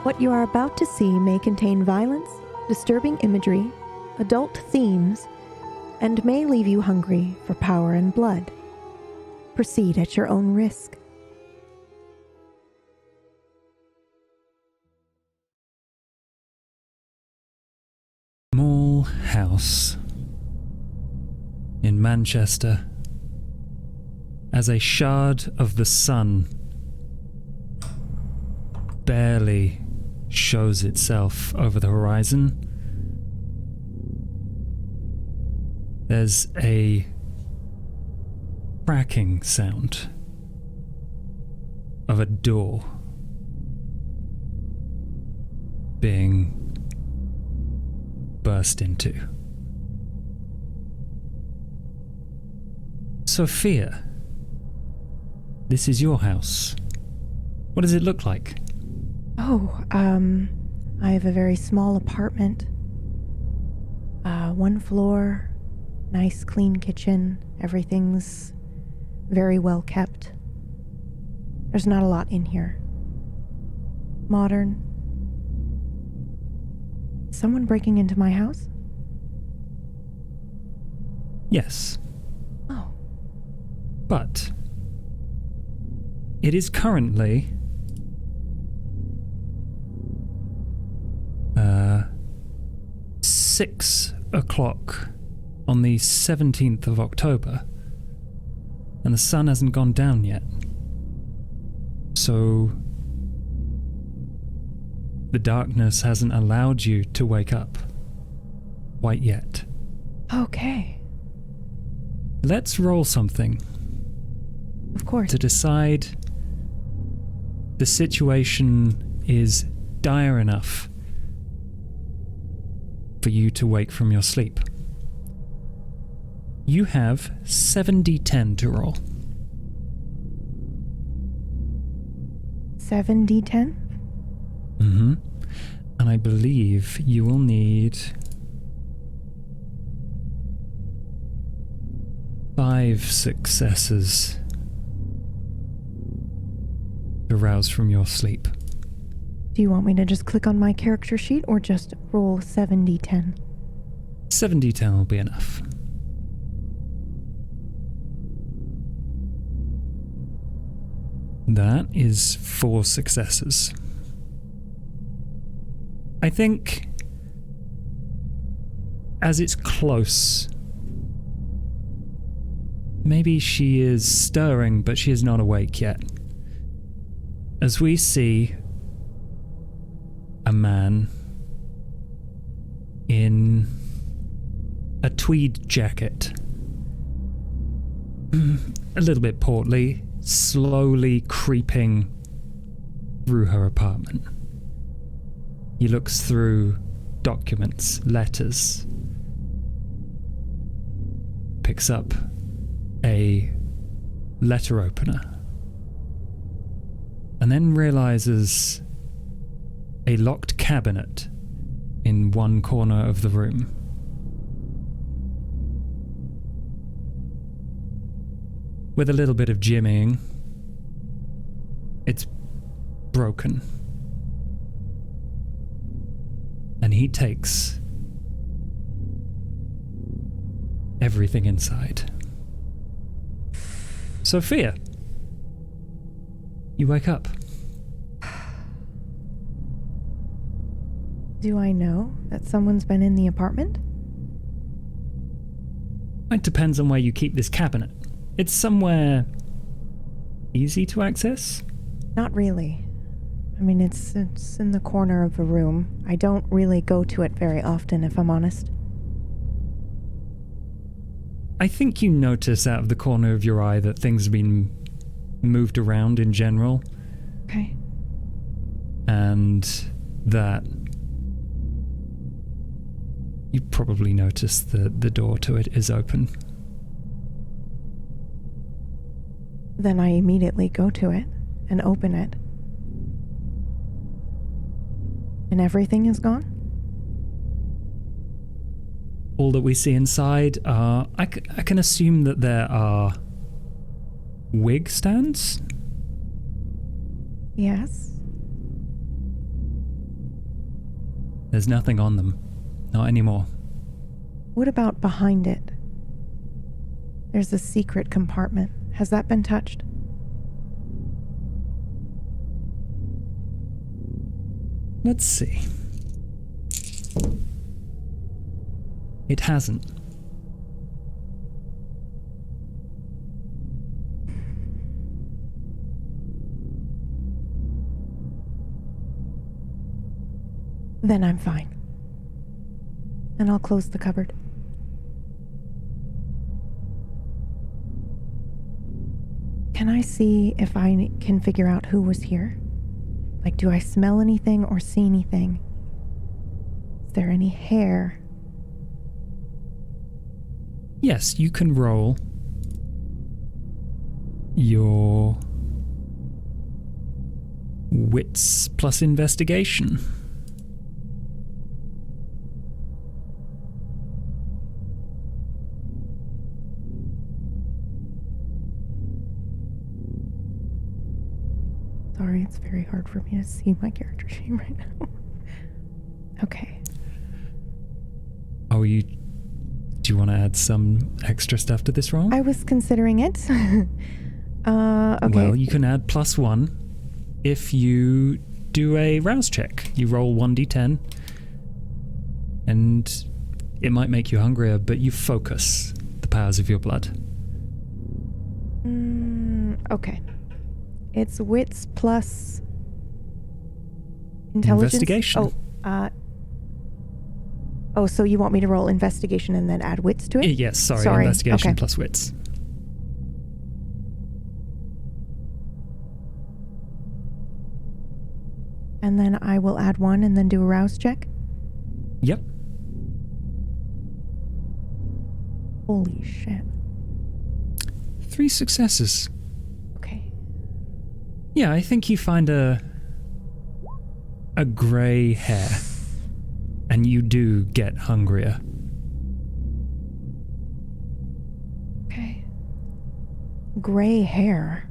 What you are about to see may contain violence, disturbing imagery, adult themes, and may leave you hungry for power and blood. Proceed at your own risk. Small house in Manchester, as a shard of the sun barely shows itself over the horizon, there's a cracking sound of a door being burst into. Sophia, this is your house. What does it look like? Oh, I have a very small apartment. 1 floor, nice clean kitchen, everything's very well kept. There's not a lot in here. Modern. Someone breaking into my house? Yes. Oh. But it is currently 6 o'clock on the 17th of October, and the sun hasn't gone down yet. So the darkness hasn't allowed you to wake up quite yet. Okay. Let's roll something. Of course. To decide the situation is dire enough for you to wake from your sleep. You have 7d10 to roll. 7d10? Mm-hmm. And I believe you will need 5 successes to rouse from your sleep. Do you want me to just click on my character sheet or just roll 7d10? 7d10 will be enough. That is 4 successes. I think as it's close, maybe she is stirring, but she is not awake yet. As we see a man in a tweed jacket, a little bit portly, slowly creeping through her apartment. He looks through documents, letters, picks up a letter opener, and then realizes a locked cabinet in one corner of the room. With a little bit of jimmying, it's broken. And he takes everything inside. Sophia, you wake up. Do I know that someone's been in the apartment? It depends on where you keep this cabinet. It's somewhere easy to access? Not really. I mean, it's in the corner of a room. I don't really go to it very often, if I'm honest. I think you notice out of the corner of your eye that things have been moved around in general. Okay. And that you probably notice that the door to it is open. Then I immediately go to it and open it. And everything is gone? All that we see inside are... I can assume that there are wig stands? Yes. There's nothing on them. Not anymore. What about behind it? There's a secret compartment. Has that been touched? Let's see. It hasn't. Then I'm fine. And I'll close the cupboard. Can I see if I can figure out who was here? Like, do I smell anything or see anything? Is there any hair? Yes, you can roll your wits plus investigation. Sorry, it's very hard for me to see my character sheet right now. Okay. Oh, do you want to add some extra stuff to this roll? I was considering it. Okay. Well, you can add +1 if you do a rouse check. You roll 1d10, and it might make you hungrier, but you focus the powers of your blood. Okay. It's wits plus intelligence. Investigation. Oh, so you want me to roll investigation and then add wits to it? Yes, sorry. Investigation plus wits. And then I will add 1 and then do a rouse check? Yep. Holy shit. 3 successes. Okay. Yeah, I think you find a grey hair, and you do get hungrier. Okay. Gray hair.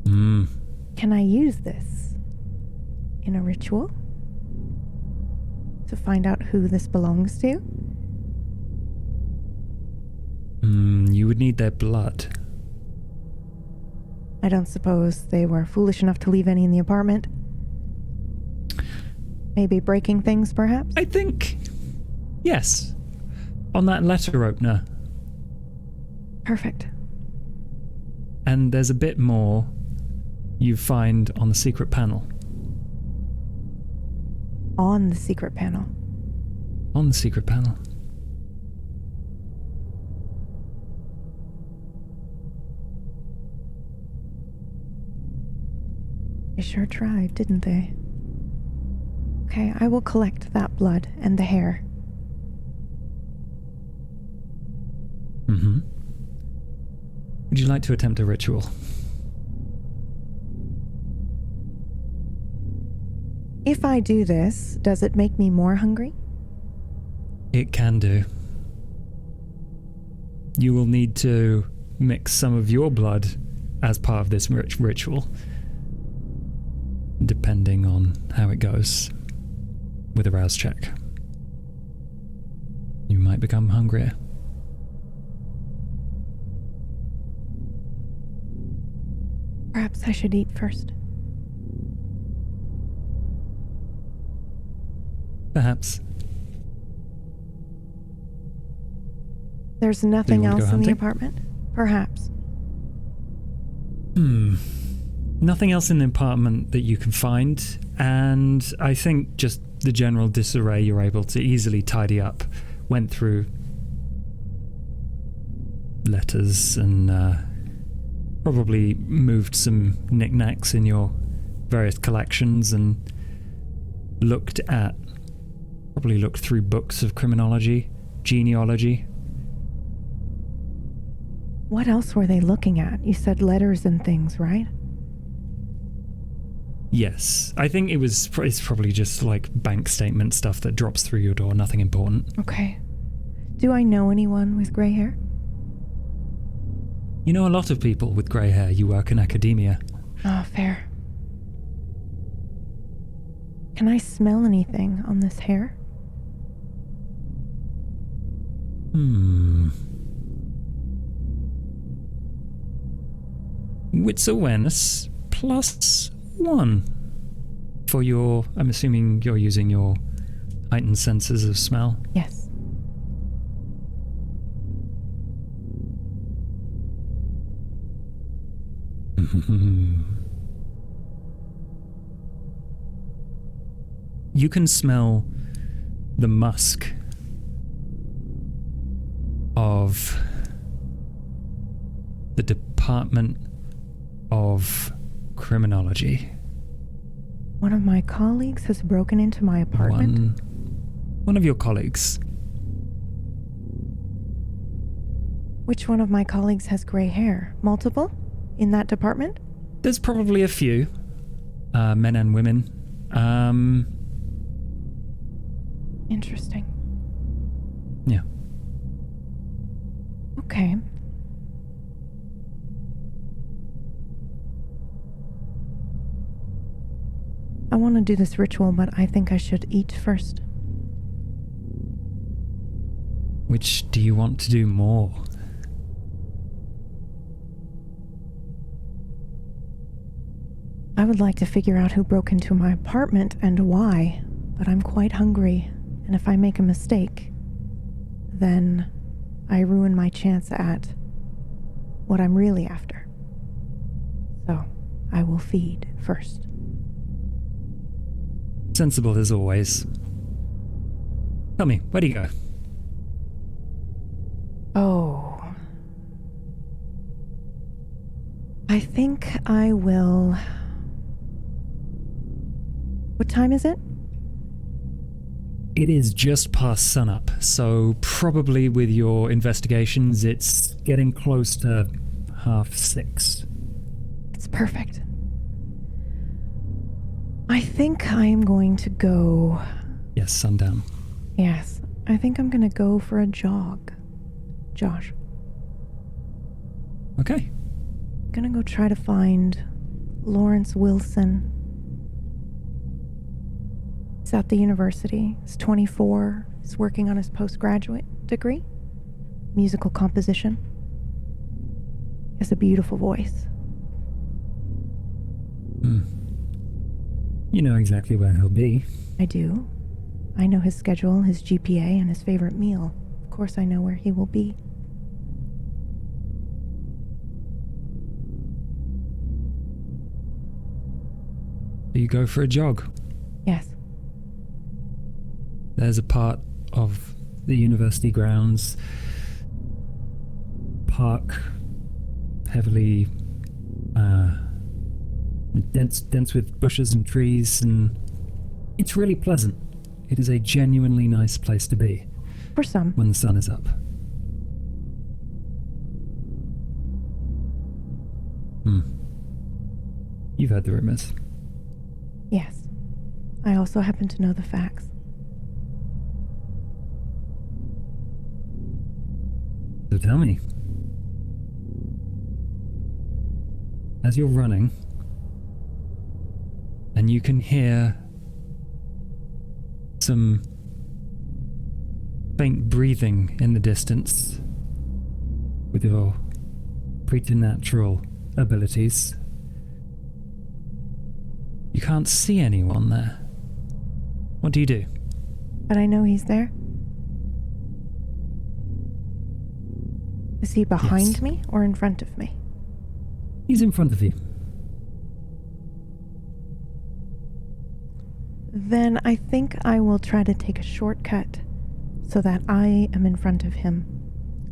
Can I use this in a ritual to find out who this belongs to? You would need their blood. I don't suppose they were foolish enough to leave any in the apartment. Maybe breaking things, perhaps? I think, yes. On that letter opener. Perfect. And there's a bit more you find on the secret panel. On the secret panel. On the secret panel. They sure tried, didn't they? Okay, I will collect that blood and the hair. Would you like to attempt a ritual? If I do this, does it make me more hungry? It can do. You will need to mix some of your blood as part of this ritual, depending on how it goes with a rouse check. You might become hungrier. Perhaps I should eat first. Perhaps. There's nothing else in the hunting? apartment? Perhaps. Nothing else in the apartment that you can find, and I think just the general disarray you're able to easily tidy up. Went through letters and probably moved some knickknacks in your various collections and probably looked through books of criminology, genealogy. What else were they looking at? You said letters and things, right? Yes, I think it's probably just like bank statement stuff that drops through your door, nothing important. Okay. Do I know anyone with gray hair? You know a lot of people with grey hair. You work in academia. Oh, fair. Can I smell anything on this hair? Wits awareness +1 for your... I'm assuming you're using your heightened senses of smell. Yes. You can smell the musk of the Department of Criminology. One of my colleagues has broken into my apartment. One of your colleagues. Which one of my colleagues has gray hair? Multiple? In that department? There's probably a few, men and women. Interesting. Yeah. Okay. I want to do this ritual, but I think I should eat first. Which do you want to do more? I would like to figure out who broke into my apartment and why, but I'm quite hungry, and if I make a mistake, then I ruin my chance at what I'm really after. So, I will feed first. Sensible as always. Tell me, where do you go? Oh. I think I will... What time is it? It is just past sunup, so probably with your investigations, it's getting close to 6:30. It's perfect. I think I am going to go... Yes, sundown. Yes, I think I'm going to go for a jog. Josh. Okay. I'm going to go try to find Lawrence Wilson. He's at the university. He's 24. He's working on his postgraduate degree. Musical composition. He has a beautiful voice. You know exactly where he'll be. I do. I know his schedule, his GPA, and his favorite meal. Of course I know where he will be. Do you go for a jog? Yes. There's a part of the university grounds, park, heavily dense with bushes and trees, and it's really pleasant. It is a genuinely nice place to be. For some. When the sun is up. You've heard the rumors. Yes. I also happen to know the facts. So tell me. As you're running, and you can hear some faint breathing in the distance with your preternatural abilities. You can't see anyone there. What do you do? But I know he's there. Is he behind me or in front of me? He's in front of you. Then I think I will try to take a shortcut so that I am in front of him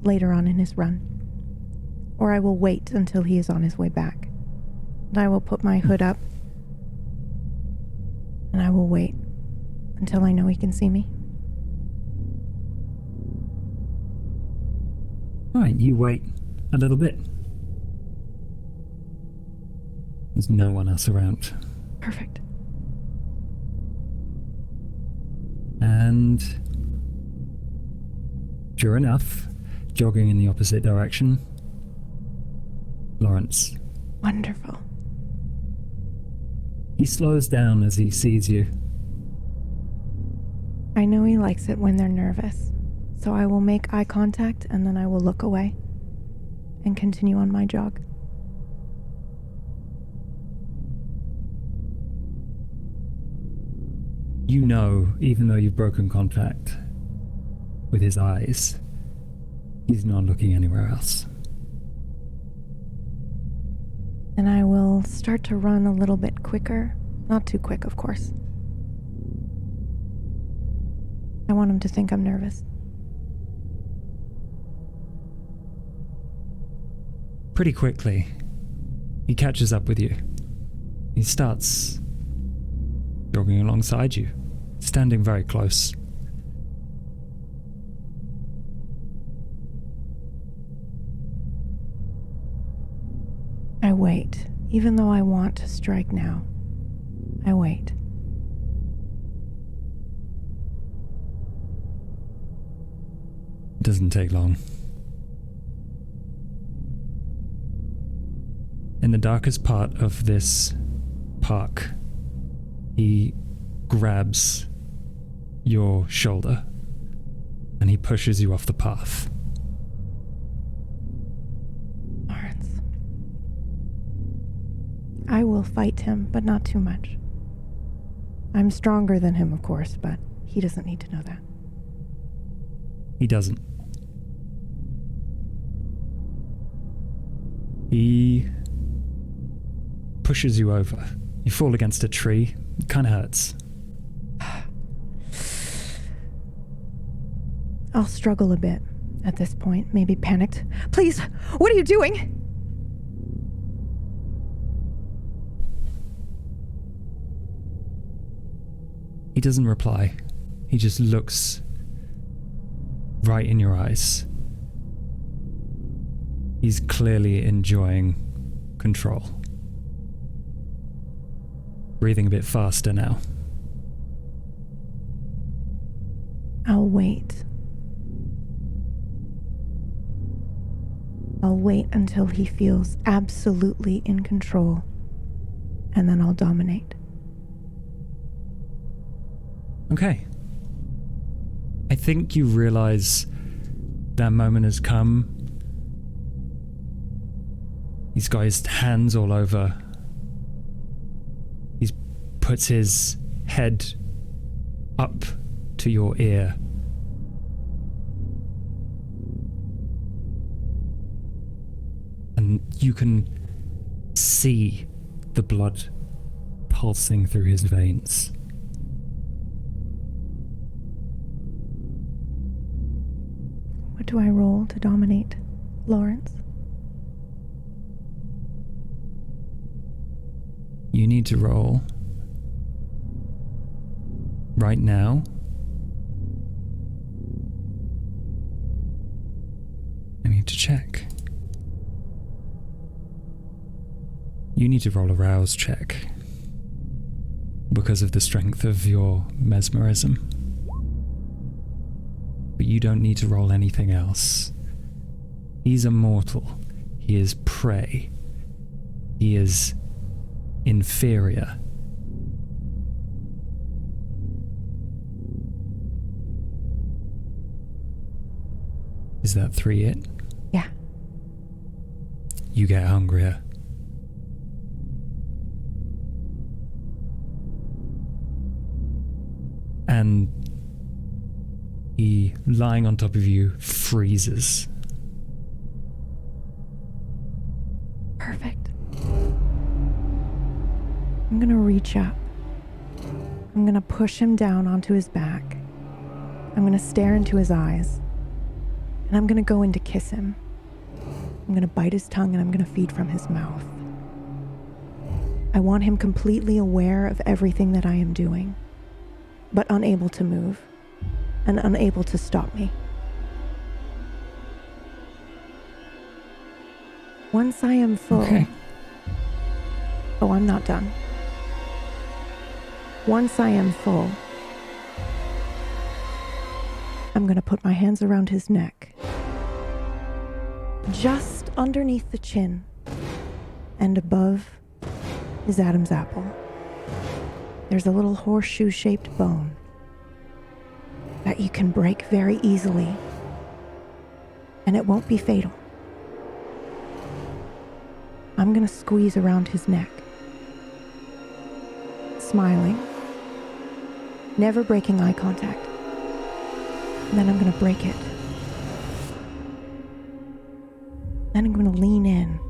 later on in his run. Or I will wait until he is on his way back. And I will put my hood up. And I will wait until I know he can see me. Alright, you wait a little bit. There's no one else around. Perfect. And sure enough, jogging in the opposite direction, Lawrence. Wonderful. He slows down as he sees you, I know he likes it when they're nervous, so I will make eye contact and then I will look away and continue on my jog. You know, even though you've broken contact with his eyes, he's not looking anywhere else. And I will start to run a little bit quicker. Not too quick, of course. I want him to think I'm nervous. Pretty quickly, he catches up with you. He starts jogging alongside you, standing very close. I wait, even though I want to strike now. I wait. It doesn't take long. In the darkest part of this park, he grabs your shoulder and he pushes you off the path. Lawrence. I will fight him, but not too much. I'm stronger than him, of course, but he doesn't need to know that. He doesn't. He pushes you over. You fall against a tree. It kind of hurts. I'll struggle a bit at this point, maybe panicked. Please, what are you doing? He doesn't reply. He just looks right in your eyes. He's clearly enjoying control. Breathing a bit faster now. I'll wait. I'll wait until he feels absolutely in control, and then I'll dominate. Okay. I think you realize that moment has come. He's got his hands all over. He puts his head up to your ear. And you can see the blood pulsing through his veins. What do I roll to dominate, Lawrence? You need to roll right now. I need to check. You need to roll a rouse check because of the strength of your mesmerism. But you don't need to roll anything else. He's immortal. He is prey. He is inferior. Is that 3 it? Yeah. You get hungrier. And he, lying on top of you, freezes. Perfect. I'm gonna reach up. I'm gonna push him down onto his back. I'm gonna stare into his eyes. And I'm gonna go in to kiss him. I'm gonna bite his tongue and I'm gonna feed from his mouth. I want him completely aware of everything that I am doing, but unable to move and unable to stop me. Once I am full... Okay. Oh, I'm not done. Once I am full, I'm gonna put my hands around his neck, just underneath the chin, and above his Adam's apple. There's a little horseshoe-shaped bone. that you can break very easily, and it won't be fatal. I'm gonna squeeze around his neck, smiling, never breaking eye contact. And then I'm gonna break it. Then I'm gonna lean in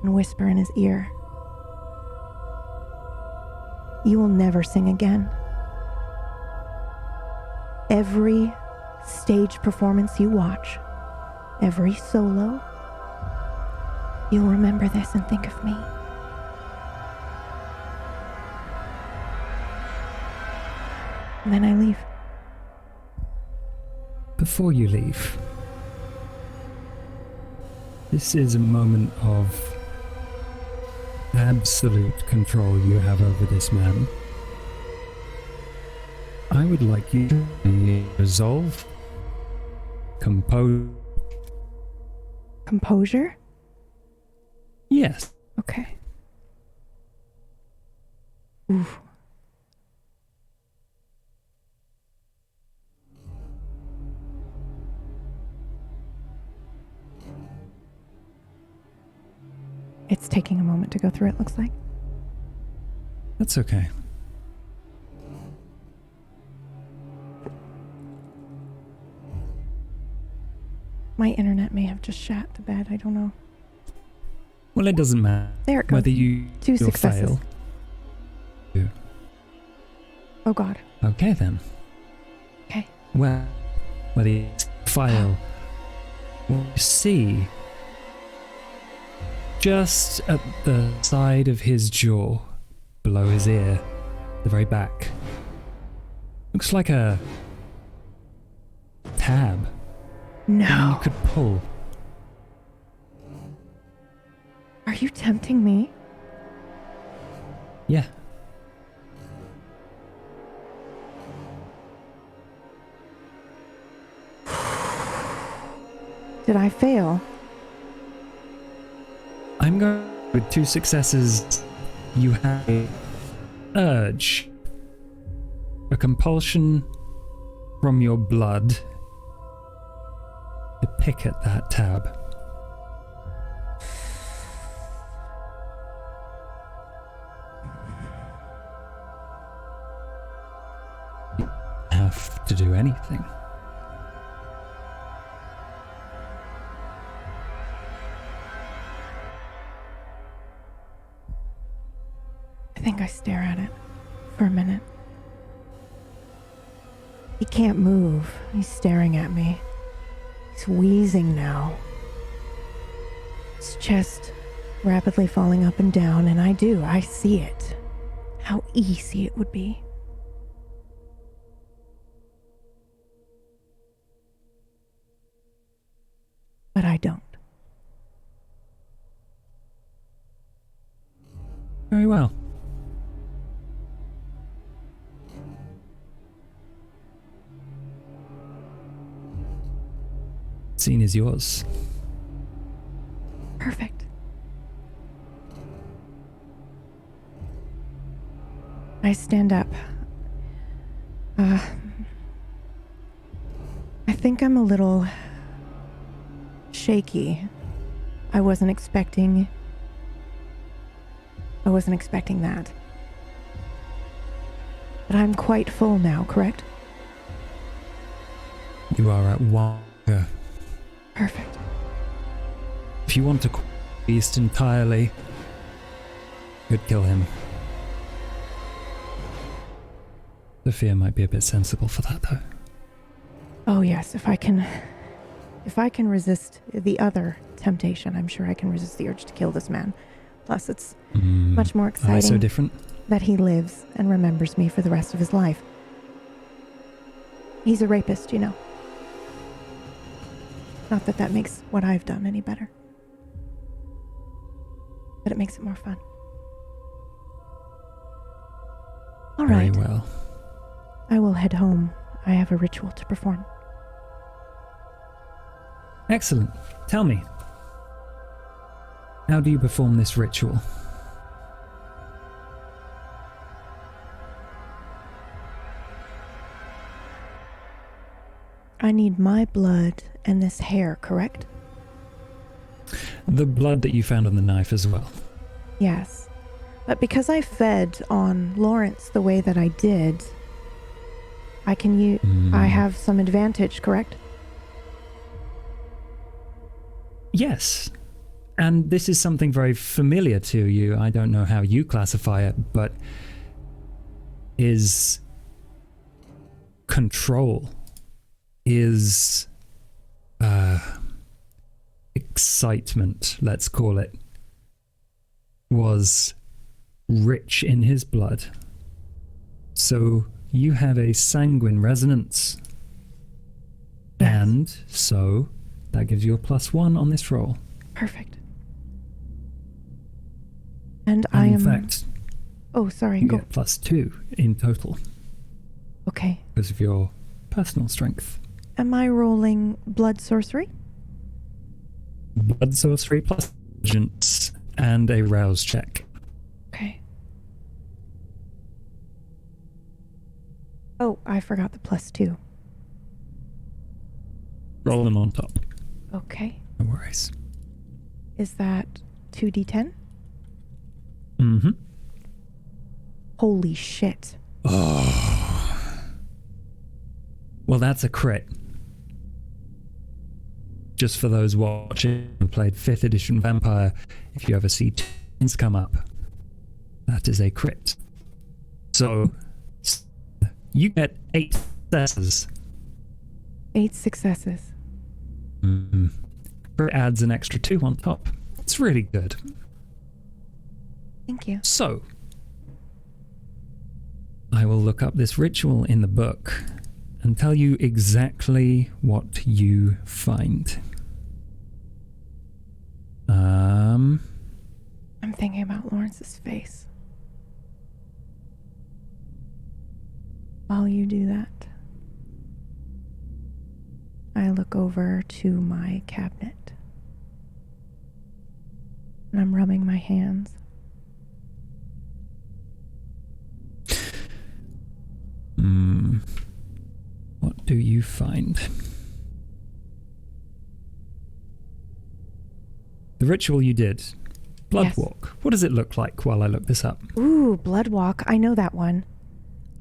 and whisper in his ear, "You will never sing again. Every stage performance you watch, every solo, you'll remember this and think of me." And then I leave. Before you leave, this is a moment of absolute control you have over this man. I would like you to resolve, compose. Composure? Yes. Okay. Oof. It's taking a moment to go through, it looks like. That's okay. My internet may have just shat the bed, I don't know. Well, it doesn't matter. There it goes. Whether you 2 or successes. fail. Oh god. Okay then. Okay. Well, whether you fail, what you see just at the side of his jaw, below his ear, the very back, looks like a tab. No. That you could pull. Are you tempting me? Yeah. Did I fail? I'm going with 2 successes. You have a urge, a compulsion from your blood to pick at that tab. You don't have to do anything. I think I stare at it for a minute. He can't move. He's staring at me. He's wheezing now. His chest rapidly falling up and down, and I see it. How easy it would be. But I don't. Very well. Scene is yours. Perfect. I stand up. I think I'm a little shaky. I wasn't expecting that. But I'm quite full now, correct? You are at 1. Perfect. If you want to quit the beast entirely, you'd kill him. Sophia might be a bit sensible for that, though. Oh yes, if I can resist the other temptation, I'm sure I can resist the urge to kill this man. Plus, it's much more Are exciting they so different? that he lives and remembers me for the rest of his life. He's a rapist, you know. Not that that makes what I've done any better. But it makes it more fun. All right. Very well. I will head home. I have a ritual to perform. Excellent. Tell me, how do you perform this ritual? need my blood and this hair, correct? The blood that you found on the knife as well. Yes. But because I fed on Lawrence the way that I did, I have some advantage, correct? Yes. And this is something very familiar to you. I don't know how you classify it, but is control, is excitement, let's call it, was rich in his blood. So you have a sanguine resonance. Yes. And so that gives you a +1 on this roll. Perfect. And in fact, oh, sorry. you Go. get +2 in total Okay. because of your personal strength. Am I rolling blood sorcery? Blood sorcery plus intelligence and a rouse check. Okay. Oh, I forgot the +2. Roll them on top. Okay. No worries. Is that 2d10? Mm-hmm. Holy shit. Oh. Well, that's a crit. Just for those watching who played 5th edition Vampire, if you ever see tens come up, that is a crit. So, you get 8 successes. 8 successes. Mm-hmm. It adds an extra 2 on top. It's really good. Thank you. So, I will look up this ritual in the book and tell you exactly what you find. I'm thinking about Lawrence's face. While you do that, I look over to my cabinet. And I'm rubbing my hands. What do you find? The ritual you did. Blood Yes. walk. What does it look like while I look this up? Ooh, blood walk. I know that one.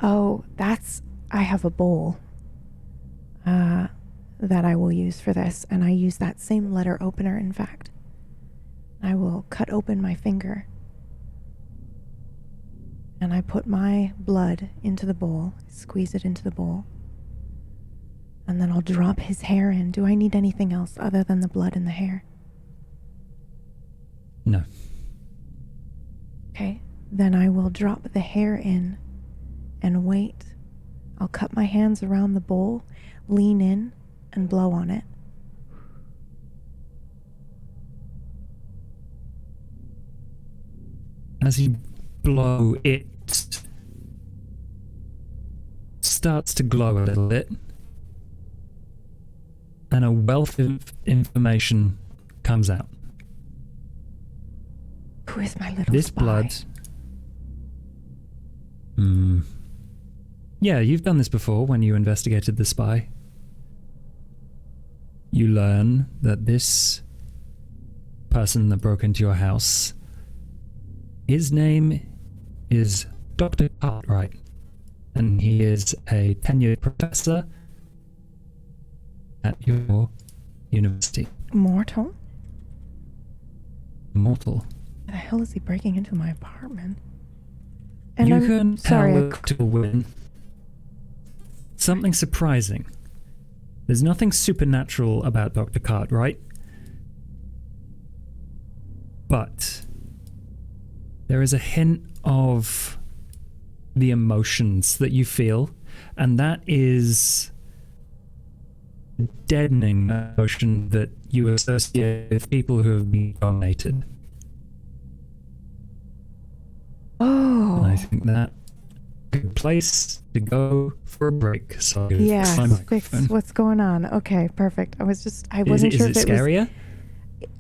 Oh, I have a bowl that I will use for this, and I use that same letter opener, in fact. I will cut open my finger, and I put my blood into the bowl, squeeze it into the bowl, and then I'll drop his hair in. Do I need anything else other than the blood and the hair? No. Okay, then I will drop the hair in and wait. I'll cup my hands around the bowl, lean in, and blow on it. As you blow, it starts to glow a little bit, and a wealth of information comes out. Who is my little This spy? blood... Yeah, you've done this before when you investigated the spy. You learn that this person that broke into your house, his name is Dr. Cartwright, and he is a tenured professor at your university. Mortal? Mortal. Why the hell is he breaking into my apartment? And You I'm can sorry. look to win. Something surprising. There's nothing supernatural about Dr. Cartwright. But there is a hint of the emotions that you feel, and that is a deadening emotion that you associate with people who have been dominated. Oh. And I think that is a good place to go for a break. So Yeah, fix my fix microphone. what's going on. Okay, perfect. I wasn't sure is if it it was... scarier?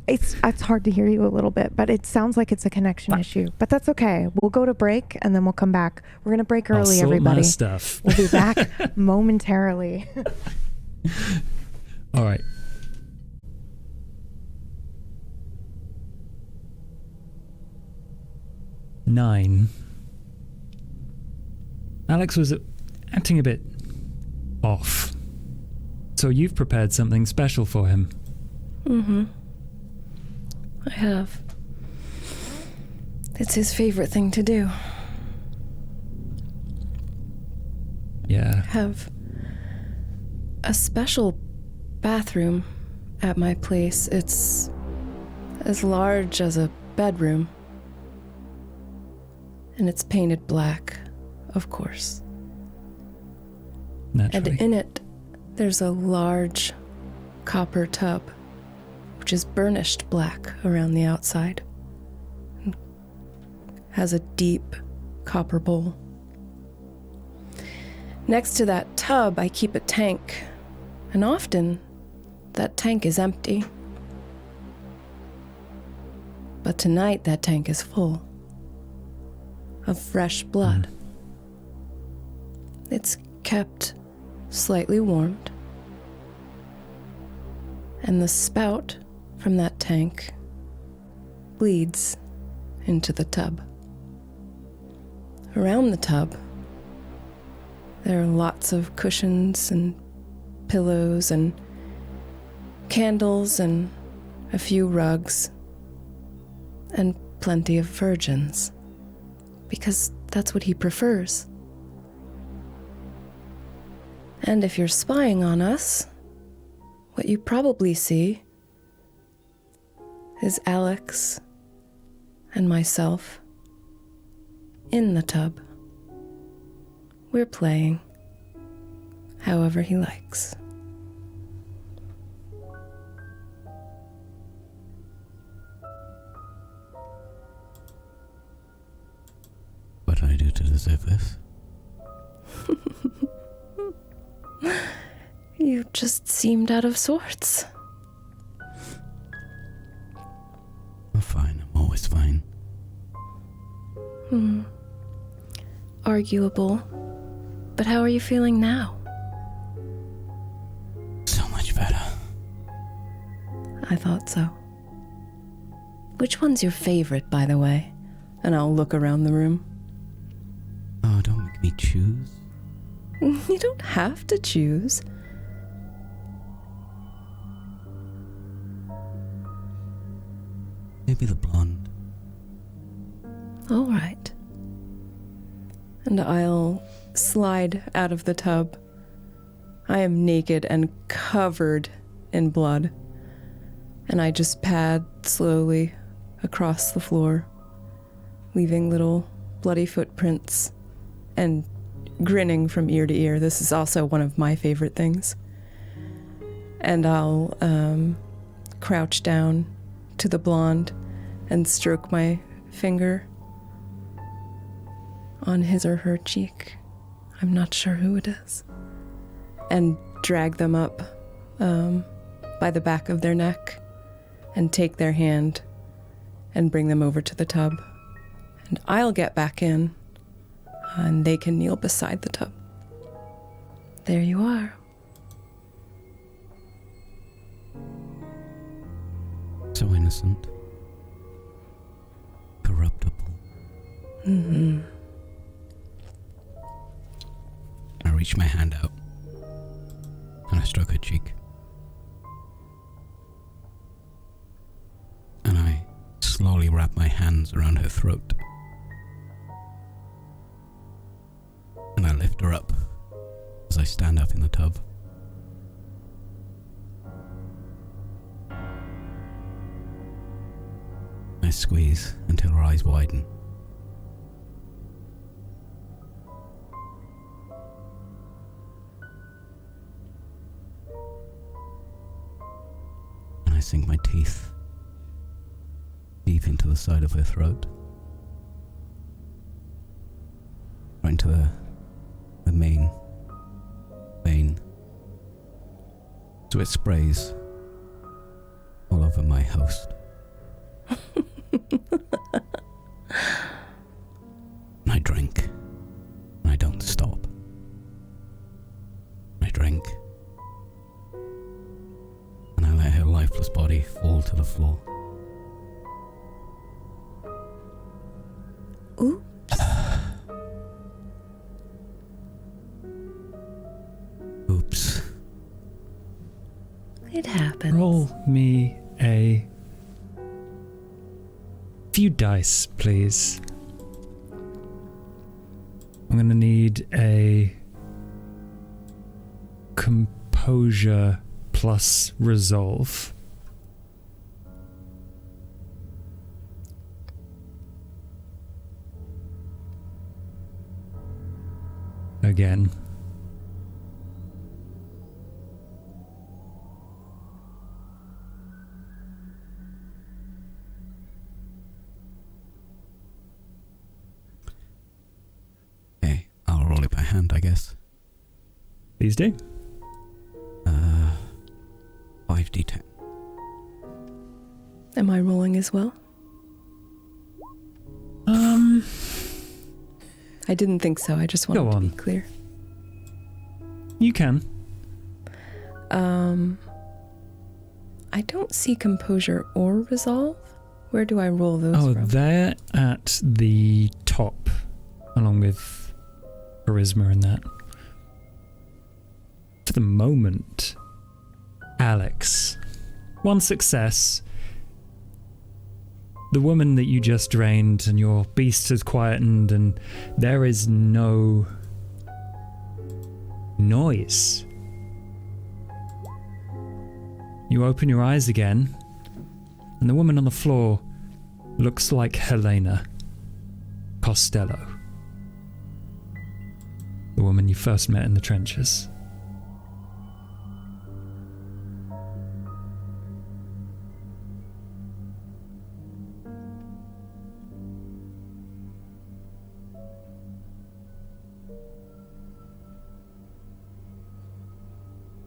It's hard to hear you a little bit, but it sounds like it's a connection issue. But that's okay. We'll go to break, and then we'll come back. We're going to break I'll early, sort my everybody. stuff. We'll be back momentarily. All right. Nine. Alex was acting a bit off. So you've prepared something special for him. Mm-hmm. I have. It's his favorite thing to do. Yeah. Have a special bathroom at my place. It's as large as a bedroom. And it's painted black, of course. Naturally. And in it, there's a large copper tub, which is burnished black around the outside. And has a deep copper bowl. Next to that tub, I keep a tank, and often that tank is empty. But tonight, that tank is full of fresh blood. It's kept slightly warmed, and the spout from that tank bleeds into the tub. Around the tub, there are lots of cushions and pillows and candles and a few rugs and plenty of virgins, because that's what he prefers. And if you're spying on us, what you probably see is Alex and myself in the tub. We're playing however he likes. What did I do to deserve this? You just seemed out of sorts. I'm fine. I'm always fine. Arguable. But how are you feeling now? So much better. I thought so. Which one's your favorite, by the way? And I'll look around the room. Oh, don't make me choose. You don't have to choose. Maybe the blonde. All right. And I'll slide out of the tub. I am naked and covered in blood. And I just pad slowly across the floor, leaving little bloody footprints and grinning from ear to ear. This is also one of my favorite things. And I'll crouch down to the blonde and stroke my finger on his or her cheek. I'm not sure who it is. And drag them up by the back of their neck and take their hand and bring them over to the tub. And I'll get back in and they can kneel beside the tub. There you are. So innocent. Corruptible. Mm-hmm. I reach my hand out and I stroke her cheek. And I slowly wrap my hands around her throat. And I lift her up as I stand up in the tub. I squeeze until her eyes widen. And I sink my teeth deep into the side of her throat. Right into the main vein. So it sprays all over my host. And I drink, and I don't stop. I drink, to the floor. Ooh. Oops. It happens. Roll me a few dice, please. I'm going to need a composure plus resolve. Again. Okay, I'll roll it by hand, I guess. Please do. 5d10. Am I rolling as well? I didn't think so. I just wanted Go to on. be clear. You can. I don't see composure or resolve. Where do I roll those Oh, from? they're at the top, along with charisma and that. For the moment, Alex, one success. The woman that you just drained and your beast has quietened and there is no noise. You open your eyes again and the woman on the floor looks like Helena Costello, the woman you first met in the trenches.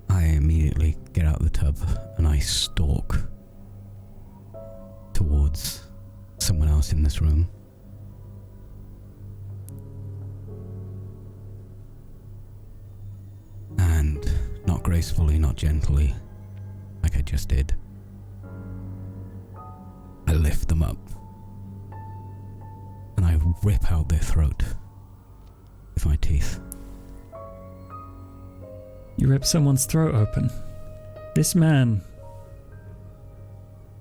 I immediately get out of the tub and I stalk towards someone else in this room. And not gracefully, not gently, like I just did, I lift them up and I rip out their throat with my teeth. You rip someone's throat open. This man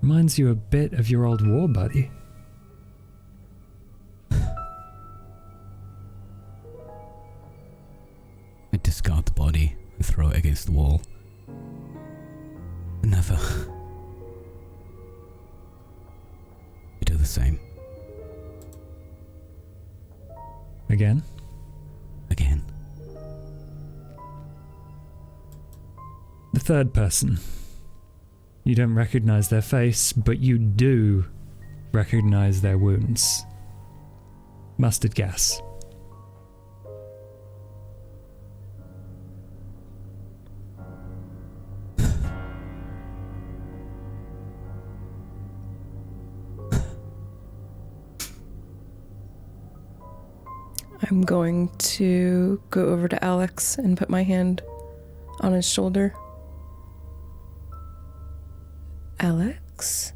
reminds you a bit of your old war buddy. I discard the body and throw it against the wall. Never. You do the same. Again? Again. The third person. You don't recognize their face, but you do recognize their wounds. Mustard gas. I'm going to go over to Alex and put my hand on his shoulder. Alex,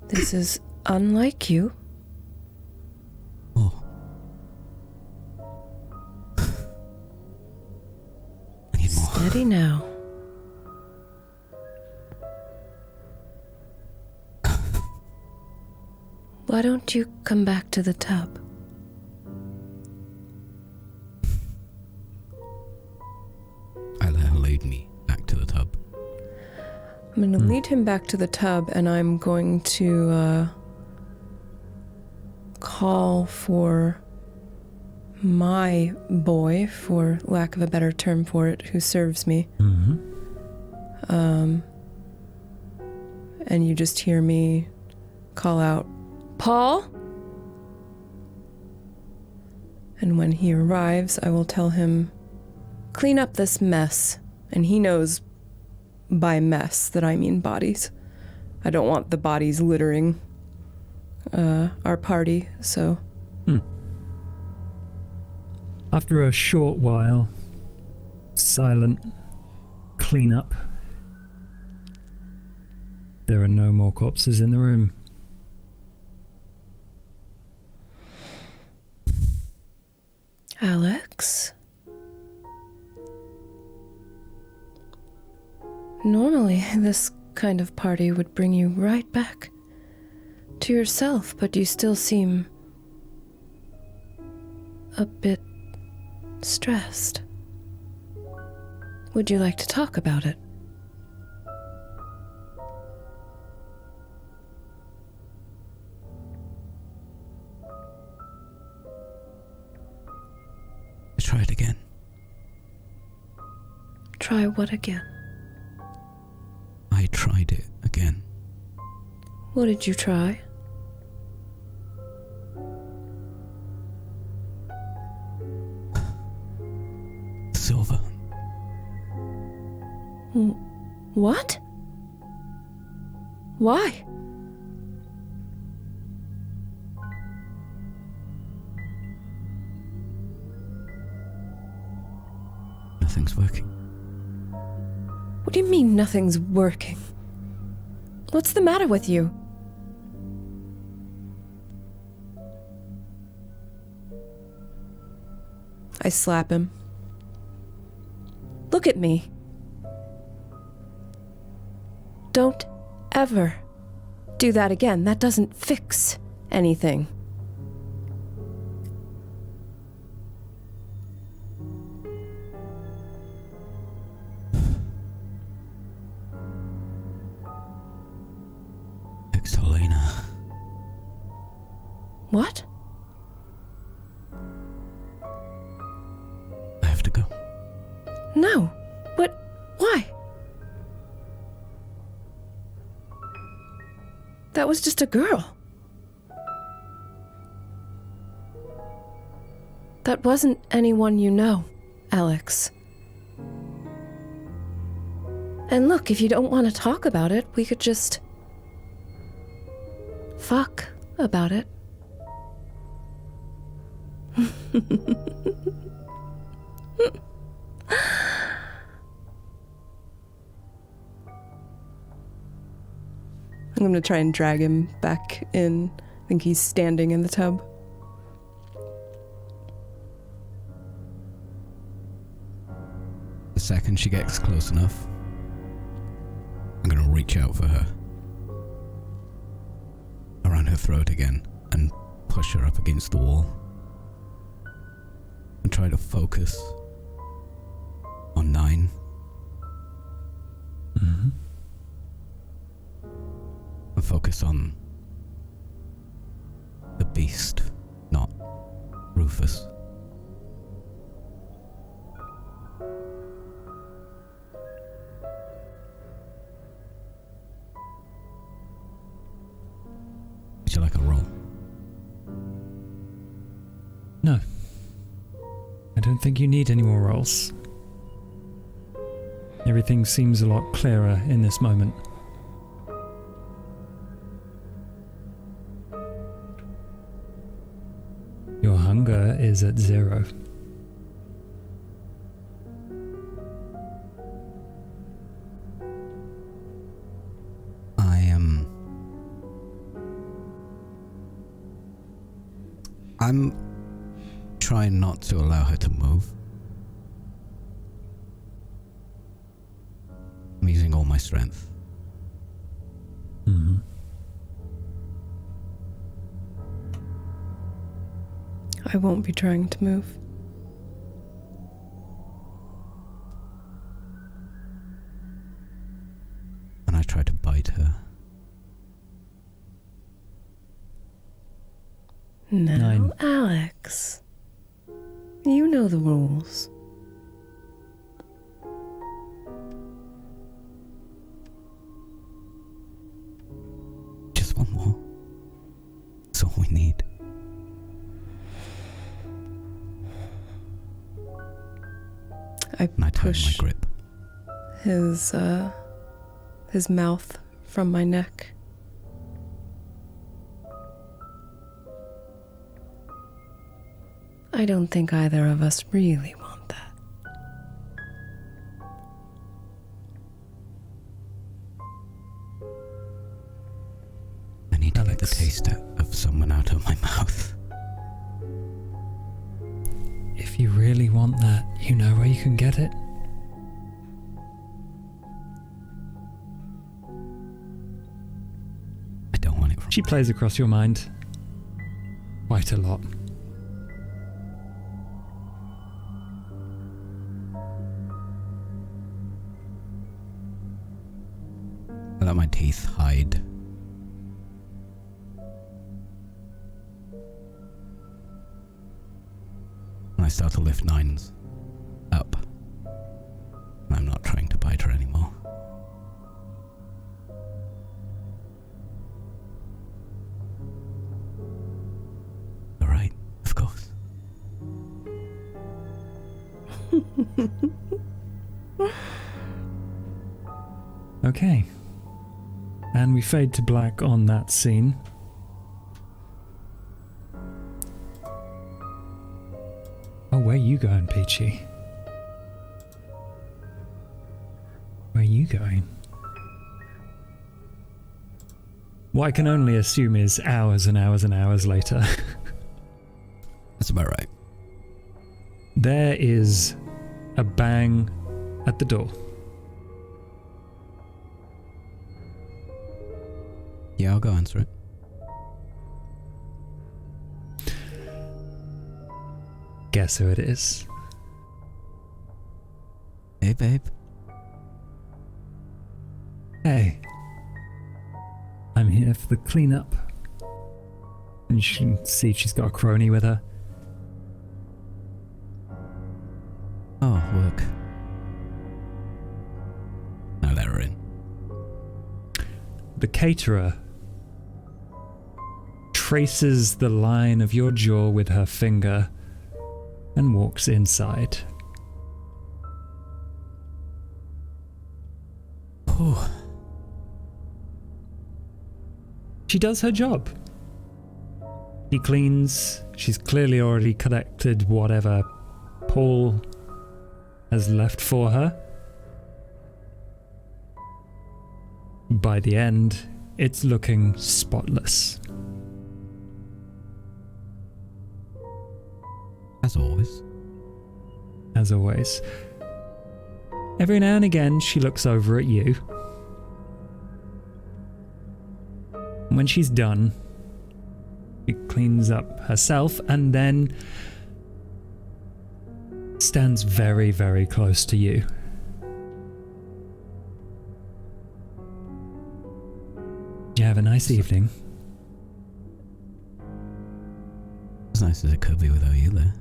this is unlike you. Oh. I need more. Steady now. Why don't you come back to the tub? I let her lead me back to the tub. I'm going to lead him back to the tub, and I'm going to call for my boy, for lack of a better term for it, who serves me. Mm-hmm. And you just hear me call out, "Paul?" And when he arrives, I will tell him, "Clean up this mess." And he knows by mess that I mean bodies. I don't want the bodies littering our party, so... After a short while, silent cleanup, There are no more corpses in the room. Alex? Normally, this kind of party would bring you right back to yourself, but you still seem a bit stressed. Would you like to talk about it? Let's try it again. Try what again? I tried it again. What did you try? Silver. What? Why? Nothing's working. What do you mean nothing's working? What's the matter with you? I slap him. Look at me. Don't ever do that again. That doesn't fix anything. Helena. What? I have to go. No. But why? That was just a girl. That wasn't anyone you know, Alex. And look, if you don't want to talk about it, we could just fuck about it. I'm gonna try and drag him back in. I think he's standing in the tub. The second she gets close enough, I'm gonna reach out for her. Around her throat again and push her up against the wall. And try to focus on 9. Mm-hmm. And focus on the beast, not Rufus. Would you like a roll? No. I don't think you need any more rolls. Everything seems a lot clearer in this moment. Your hunger is at 0. I'm trying not to allow her to move. I'm using all my strength. Mm-hmm. I won't be trying to move. And I try to bite her. No, 9. Alex. You know the rules. Just one more. That's all we need. I And I tighten my push grip. his mouth from my neck. I don't think either of us really want that. the taste of someone out of my mouth. If you really want that, you know where you can get it. I don't want it from She plays across your mind quite a lot. I let my teeth hide. And I start to lift Nines up. And I'm not trying to bite her anymore. Alright, of course. Okay. And we fade to black on that scene. Oh, where you going, Peachy? Where you going? What I can only assume is hours and hours and hours later. That's about right. There is a bang at the door. Yeah, I'll go answer it. Guess who it is? Hey, babe. Hey. I'm here for the cleanup. And you can see she's got a crony with her. Oh, work. I let her in. The caterer traces the line of your jaw with her finger and walks inside. Oh, She does her job. She cleans. She's clearly already collected whatever Paul has left for her. By the end, it's looking spotless. as always. As always. Every now and again, she looks over at you. When she's done, she cleans up herself and then stands very, very close to you. You have a nice evening. As nice as it could be without you there.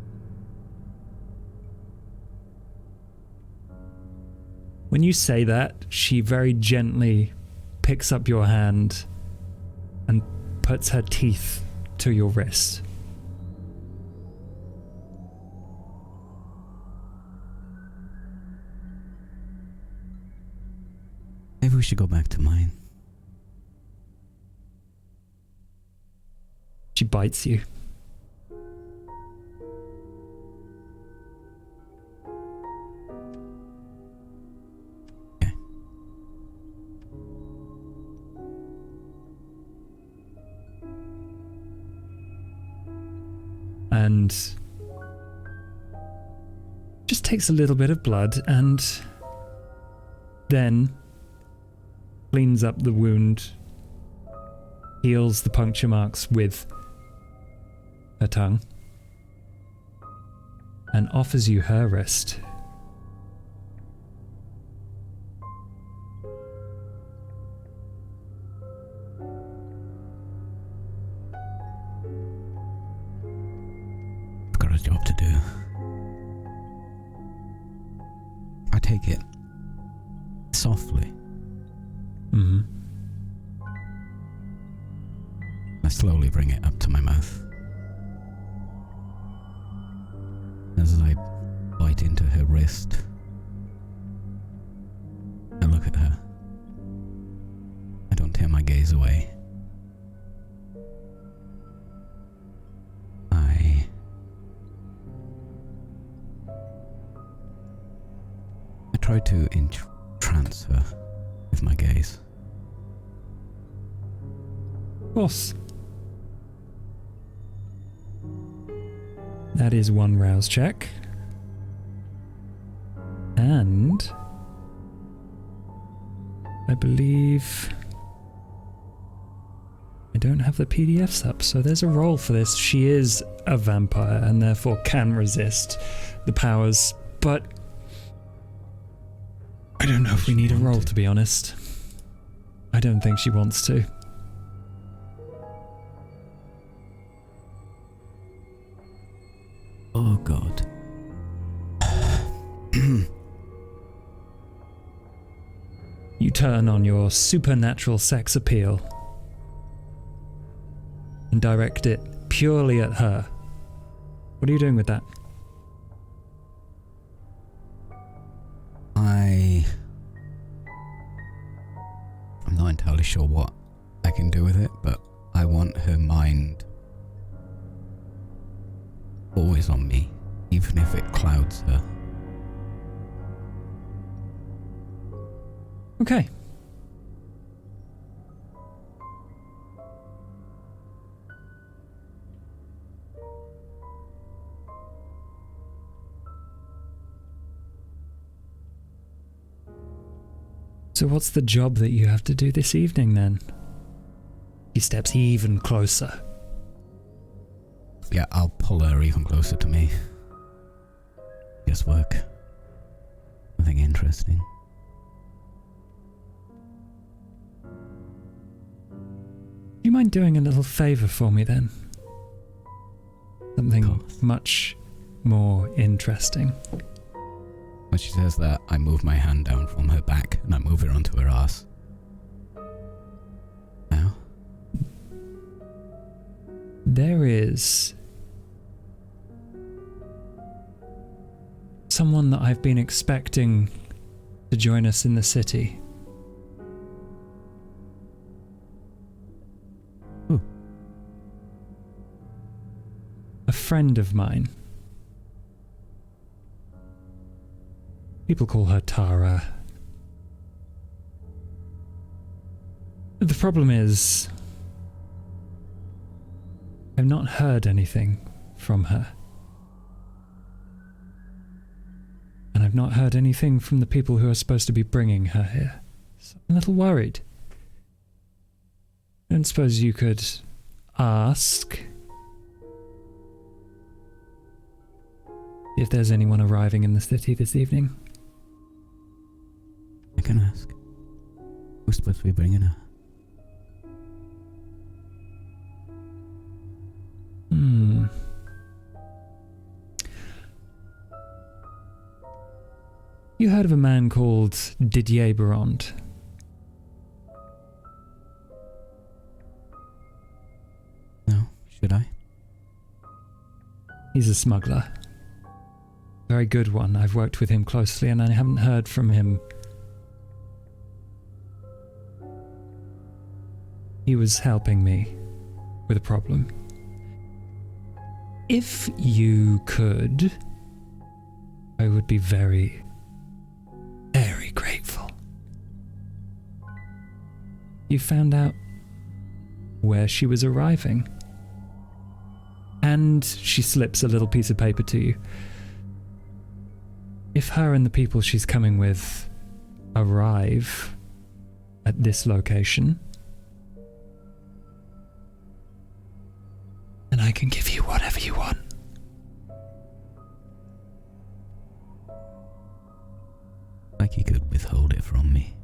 When you say that, she very gently picks up your hand and puts her teeth to your wrist. Maybe we should go back to mine. She bites you. Okay. And just takes a little bit of blood and then cleans up the wound, heals the puncture marks with her tongue, and offers you her wrist. I've got a job to do. I take it softly. Mm-hmm. I slowly bring it up to my mouth. As I bite into her wrist, I look at her. I don't tear my gaze away. I try to entrance her with my gaze. Of course. That is one rouse check. And I believe I don't have the PDFs up, so there's a roll for this. She is a vampire and therefore can resist the powers, but I don't know if we need a roll, to be honest. I don't think she wants to. Oh god. You turn on your supernatural sex appeal and direct it purely at her. What are you doing with that? I'm not entirely sure what I can do with it, but I want her mind always on me, even if it clouds her. Okay. So what's the job that you have to do this evening then? He steps even closer. Yeah, I'll pull her even closer to me. Guesswork. Nothing interesting. Do you mind doing a little favour for me then? Something much more interesting. When she says that, I move my hand down from her back and I move it onto her ass. Now? There is someone that I've been expecting to join us in the city. Who? A friend of mine. People call her Tara. The problem is, I've not heard anything from her. And I've not heard anything from the people who are supposed to be bringing her here. So I'm a little worried. I don't suppose you could ask if there's anyone arriving in the city this evening? I can ask. Who's supposed to be bringing her? You heard of a man called Didier Barond? No, should I? He's a smuggler. Very good one. I've worked with him closely and I haven't heard from him. He was helping me with a problem. If you could, I would be very, very grateful. You found out where she was arriving. And she slips a little piece of paper to you. If her and the people she's coming with arrive at this location, then I can give you whatever you want. Like you could withhold it from me.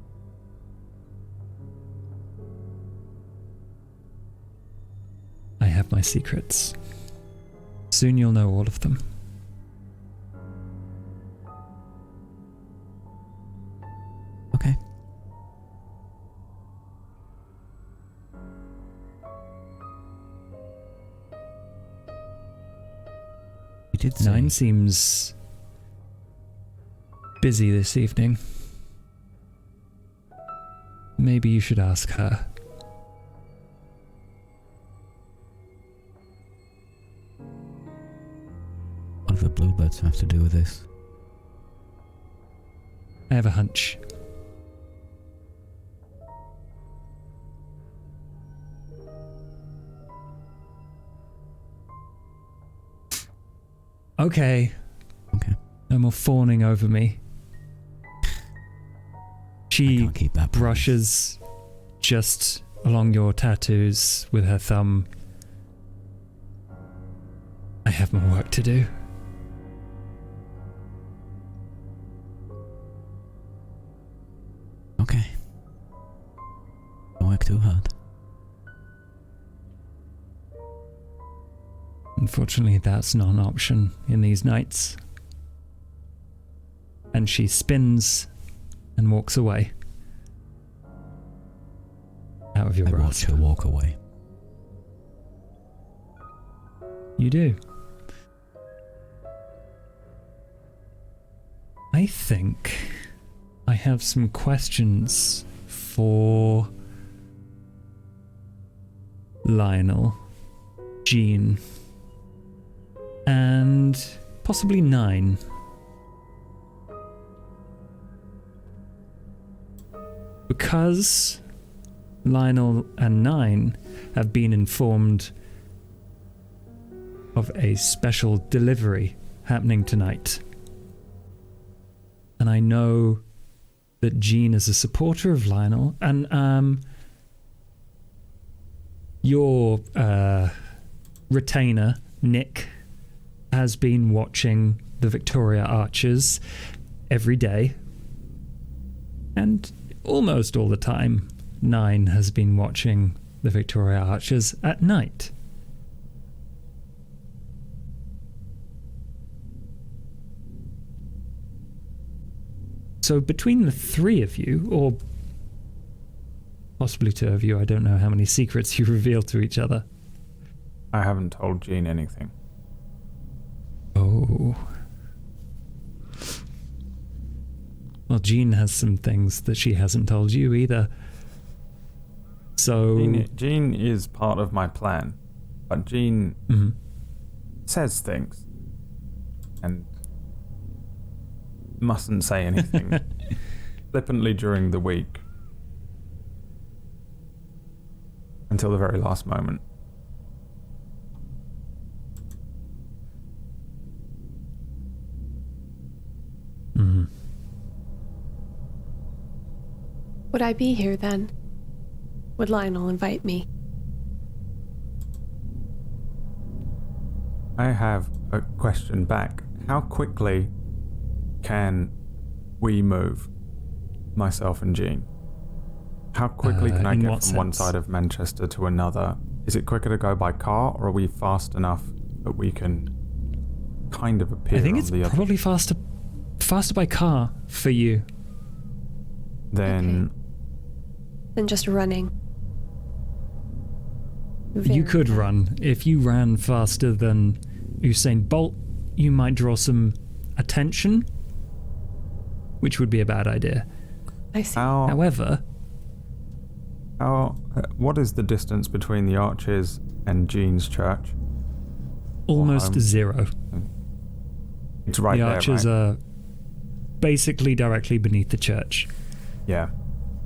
I have my secrets. Soon you'll know all of them. Okay. You did say... 9 seems busy this evening. Maybe you should ask her. What do the bluebirds have to do with this? I have a hunch. Okay. Okay. No more fawning over me. I She can't keep that promise. brushes just along your tattoos with her thumb. I have more work to do. Okay. Don't work too hard. Unfortunately, that's not an option in these nights. And she spins and walks away. Out of your I watch grasp. her walk away. You do. I think I have some questions for Lionel, Jean, and possibly 9. Because Lionel and 9 have been informed of a special delivery happening tonight. And I know that Jean is a supporter of Lionel, and your retainer, Nick, has been watching the Victoria Archers every day. And almost all the time, 9 has been watching the Victoria Archers at night. So between the 3 of you, or possibly 2 of you, I don't know how many secrets you reveal to each other. I haven't told Jean anything. Oh. Well, Jean has some things that she hasn't told you either. So... Jean is part of my plan, but Jean Mhm. says things and mustn't say anything flippantly during the week until the very last moment. Mhm. Would I be here then? Would Lionel invite me? I have a question back. How quickly can we move, myself and Jean? How quickly can I in get what from one sense? side of Manchester to another? Is it quicker to go by car, or are we fast enough that we can kind of appear I think on it's the other? probably faster by car for you. Then Than just running. You Very could fast. run. If you ran faster than Usain Bolt, you might draw some attention, which would be a bad idea. I see. However, what is the distance between the Arches and Jean's church? almost home. 0. It's right The there, Archers right? are basically directly beneath the church. Yeah.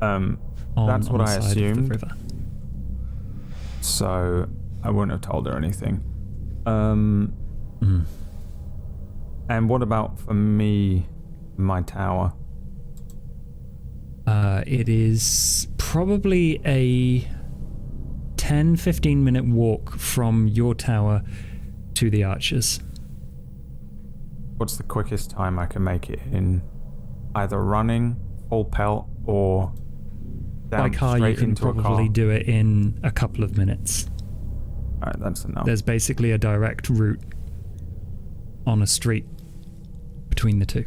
On, That's what on the I side assumed. Of the river. So I wouldn't have told her anything. Mhm. And what about for me, my tower? It is probably a 10-15 minute walk from your tower to the Archers. What's the quickest time I can make it in? Either running, full pelt, or By down car, you straight can into a probably car? do it in a couple of minutes. Alright, that's enough. There's basically a direct route on a street between the two.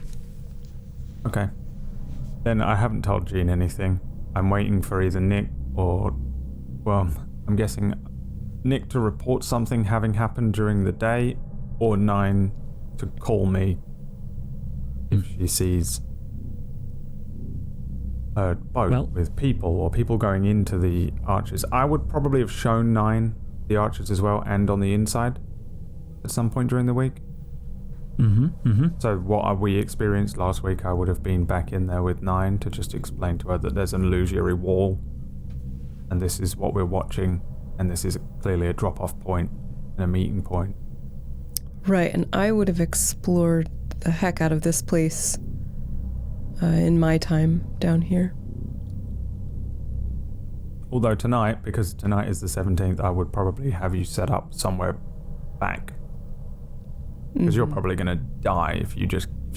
Okay. Then I haven't told Jean anything. I'm waiting for either Nick or... Well, I'm guessing Nick to report something having happened during the day, or 9 to call me if she sees a boat Well- with people, or people going into the Arches. I would probably have shown 9 the Arches as well, and on the inside at some point during the week. So what we experienced last week, I would have been back in there with 9 to just explain to her that there's an illusory wall, and this is what we're watching, and this is clearly a drop-off point and a meeting point. Right, and I would have explored the heck out of this place in my time down here. Although tonight, because tonight is the 17th, I would probably have you set up somewhere back. Because you're probably going to die if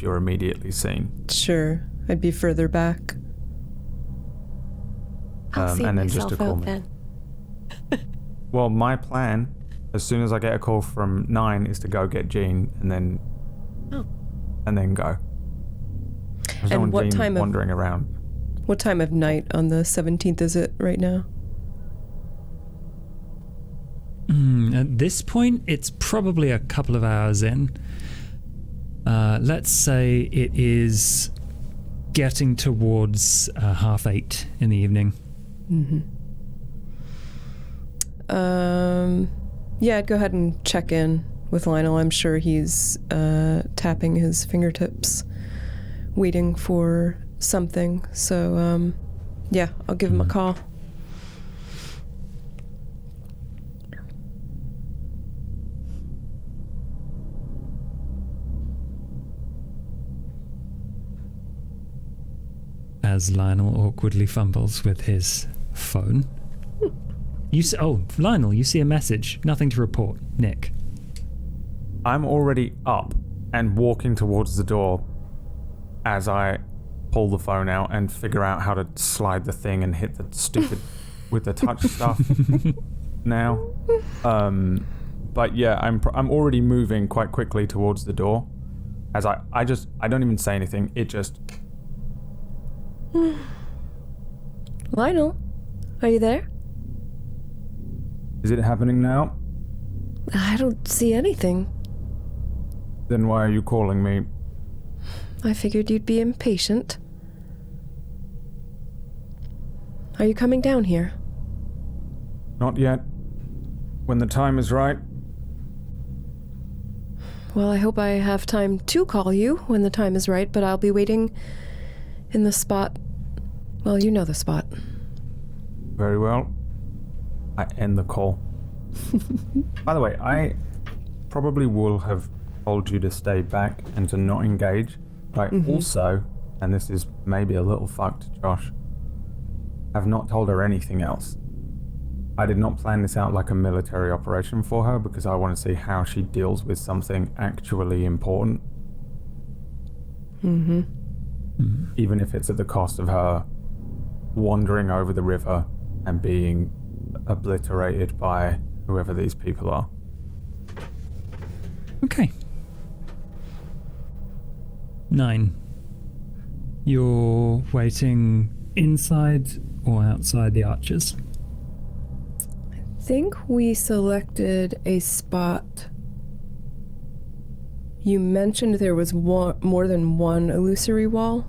you're immediately seen. Sure, I'd be further back. I'll see and then myself just to call out me. then. Well, my plan, as soon as I get a call from 9, is to go get Jean and then go. There's no And one what Jean time wandering around. What time of night on the 17th is it right now? At this point, it's probably a couple of hours in. Let's say it is getting towards 8:30 in the evening. Yeah, I'd go ahead and check in with Lionel. I'm sure he's tapping his fingertips, waiting for something. So, yeah, I'll give him a call. As Lionel awkwardly fumbles with his phone. Lionel, you see a message. Nothing to report. Nick. I'm already up and walking towards the door as I pull the phone out and figure out how to slide the thing and hit the stupid with the touch stuff now. But yeah, I'm already moving quite quickly towards the door. As I don't even say anything. It just. Lionel, are you there? Is it happening now? I don't see anything. Then why are you calling me? I figured you'd be impatient. Are you coming down here? Not yet. When the time is right. Well, I hope I have time to call you when the time is right, but I'll be waiting in the spot. Well, you know the spot. Very well. I end the call. By the way, I probably will have told you to stay back and to not engage. But I also, and this is maybe a little fucked, Josh, have not told her anything else. I did not plan this out like a military operation for her because I want to see how she deals with something actually important. Even if it's at the cost of her wandering over the river and being obliterated by whoever these people are. Okay. 9. You're waiting inside or outside the arches? I think we selected a spot. You mentioned there was more than one illusory wall?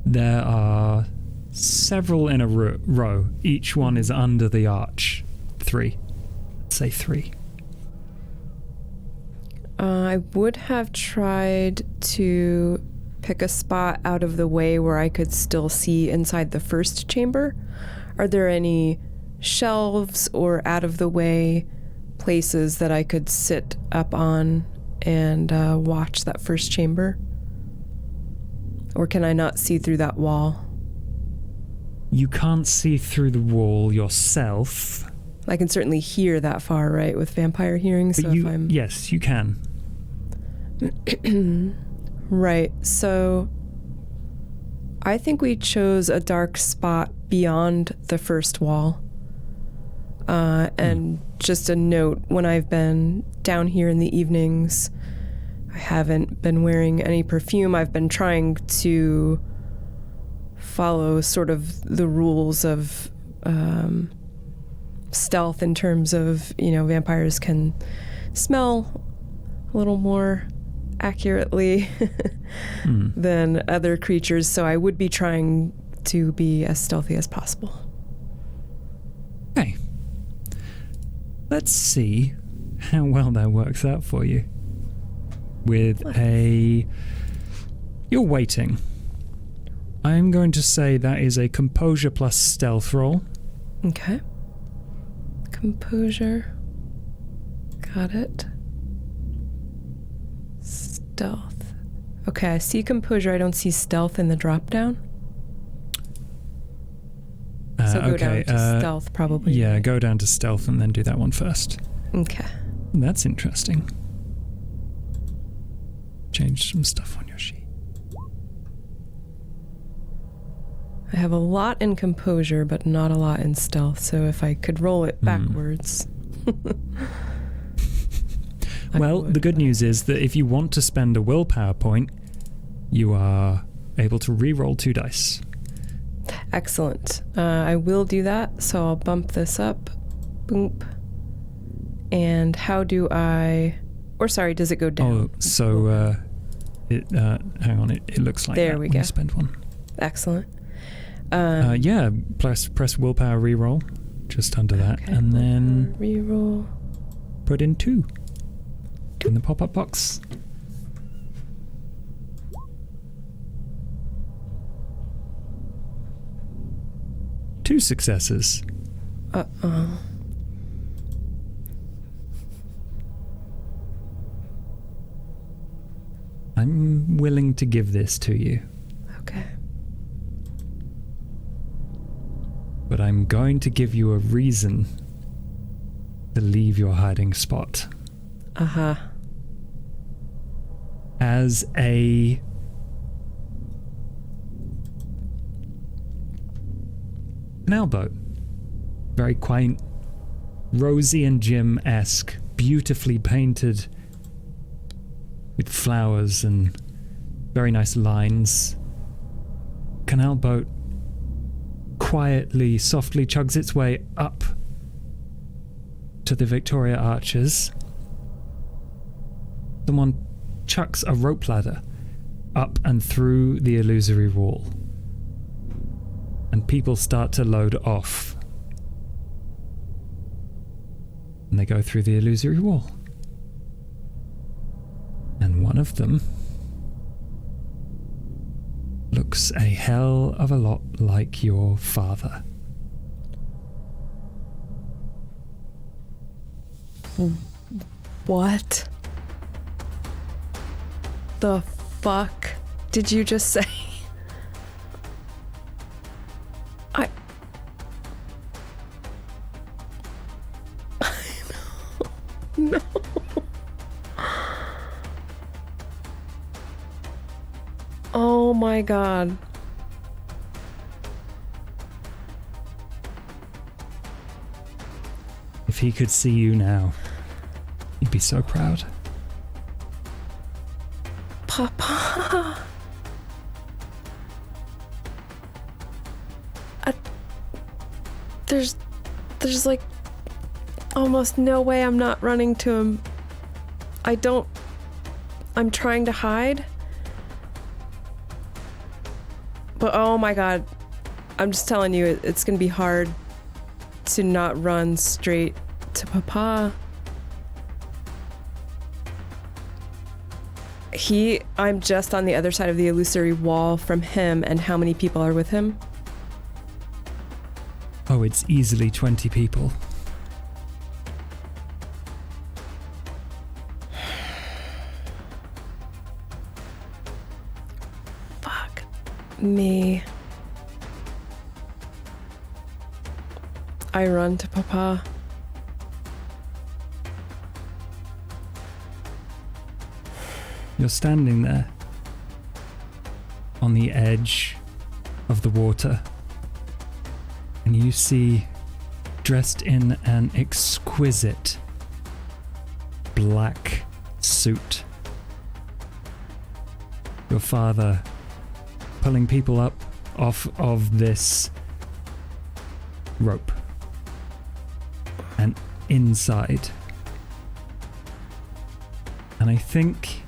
There are several in a row. Each one is under the arch. 3. Let's say 3. I would have tried to pick a spot out of the way where I could still see inside the first chamber. Are there any shelves or out of the way places that I could sit up on and watch that first chamber? Or can I not see through that wall? You can't see through the wall yourself. I can certainly hear that far, right, with vampire hearing, so if I'm... Yes, you can. Right, so I think we chose a dark spot beyond the first wall. And just a note, when I've been down here in the evenings, I haven't been wearing any perfume. I've been trying to follow sort of the rules of stealth in terms of, vampires can smell a little more accurately than other creatures, so I would be trying to be as stealthy as possible. Okay. Let's see how well that works out for you. You're waiting. I'm going to say that is a composure plus stealth roll. Okay. Composure. Got it. Stealth. Okay, I see composure. I don't see stealth in the drop down. So go down to stealth, probably. Yeah, go down to stealth and then do that one first. Okay. That's interesting. Change some stuff on your sheet. I have a lot in composure, but not a lot in stealth. So if I could roll it backwards. Well, the good news is that if you want to spend a willpower point, you are able to re-roll 2 dice. Excellent. I will do that. So I'll bump this up. Boom. And how do I... Or sorry, does it go down? Oh, so hang on. It looks like there that we when go. You spend one. Excellent. Yeah, press willpower re-roll just under that, Okay, and then re-roll. put in 2 in the pop-up box. Two successes. Uh-oh. I'm willing to give this to you, Okay. but I'm going to give you a reason to leave your hiding spot. Uh-huh. As a canal boat. Very quaint, Rosie and Jim-esque, beautifully painted with flowers and very nice lines. Canal boat quietly, softly chugs its way up to the Victoria Arches. Someone chucks a rope ladder up and through the illusory wall. And people start to load off. And they go through the illusory wall. And one of them looks a hell of a lot like your father. What the fuck did you just say? No. Oh my god. If he could see you now, he'd be so proud. Papa. There's like almost no way I'm not running to him. I'm trying to hide. But oh my god, I'm just telling you, it's gonna be hard to not run straight to Papa. I'm just on the other side of the illusory wall from him, and how many people are with him? Oh, it's easily 20 people. Fuck me. I run to Papa. You're standing there on the edge of the water, and you see, dressed in an exquisite black suit, your father pulling people up off of this rope and inside. And I think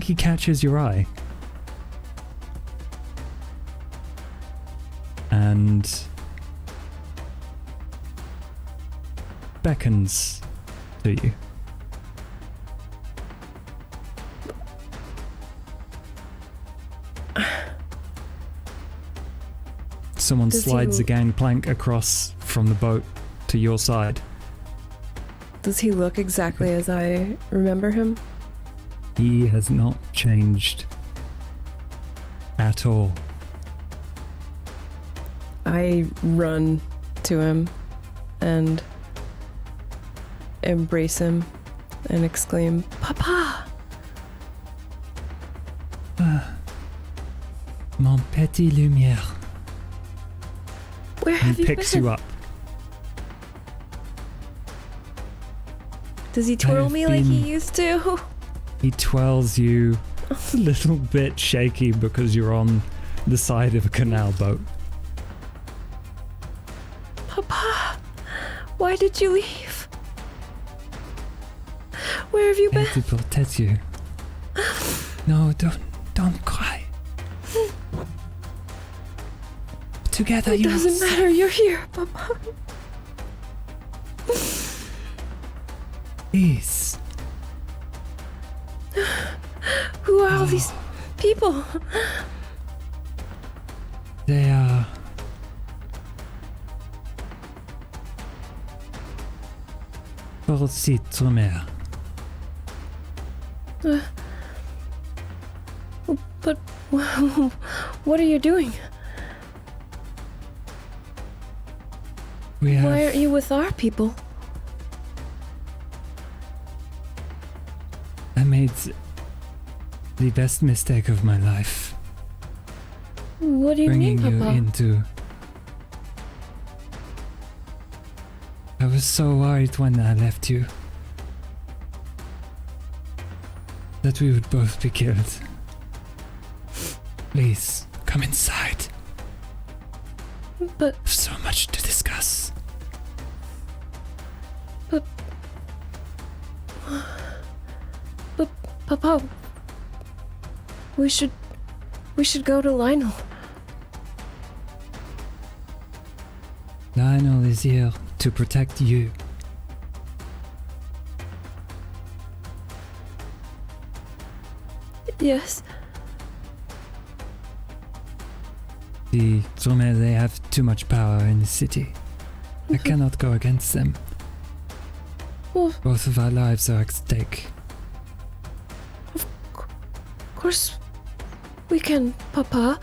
he catches your eye and beckons to you. Someone slides a gangplank across from the boat to your side. Does he look exactly as I remember him? He has not changed at all. I run to him and embrace him and exclaim, Papa! Mon petit lumière. Where have He you picks been? you up. Does he twirl I've me like he been- used to? He twirls you a little bit shaky because you're on the side of a canal boat. Papa, why did you leave? Where have you And been? to protect you. No, don't cry. Together It you will doesn't save- matter, you're here, Papa. Please. Who are all these people? They are... Forfeit, mère. But what are you doing? We have... Why aren't you with our people? I made the best mistake of my life. What do you Bringing mean, you Papa? into... I was so worried when I left you that we would both be killed. Please, come inside. But There's so much to discuss. Papa, we should go to Lionel. Lionel is here to protect you. Yes. The Tromel, they have too much power in the city. I cannot go against them. Well, Both of our lives are at stake. of course, we can, Papa.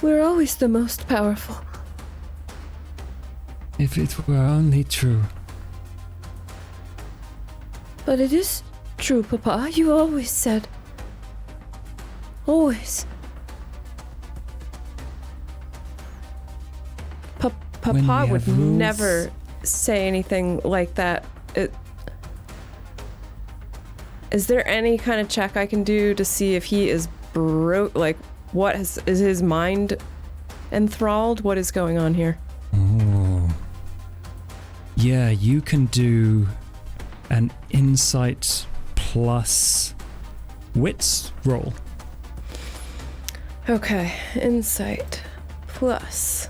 We're always the most powerful. If it were only true. But it is true, Papa. You always said. Always. When we Papa have would rules- never say anything like that. Is there any kind of check I can do to see if he is like, is his mind enthralled? What is going on here? Oh. Yeah, you can do an insight plus wits roll. Okay, insight plus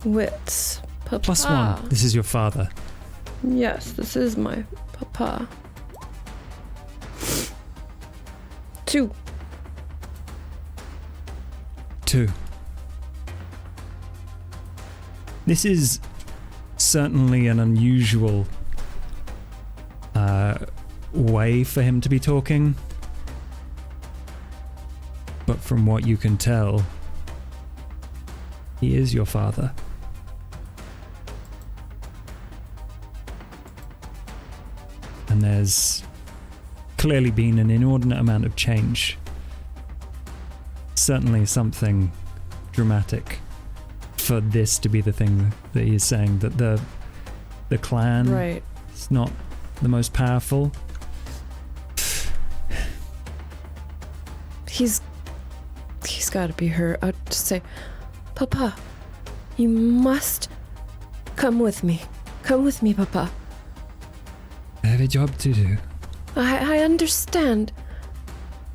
wits. Papa. Plus one. This is your father. Yes, this is my papa. 2. 2. This is certainly an unusual way for him to be talking. But from what you can tell, he is your father. And there's clearly been an inordinate amount of change. Certainly something dramatic for this to be the thing that he is saying, that the clan Right. is not the most powerful. He's got to be hurt. I'll just say, Papa, you must come with me. Come with me, Papa. I have a job to do. I understand,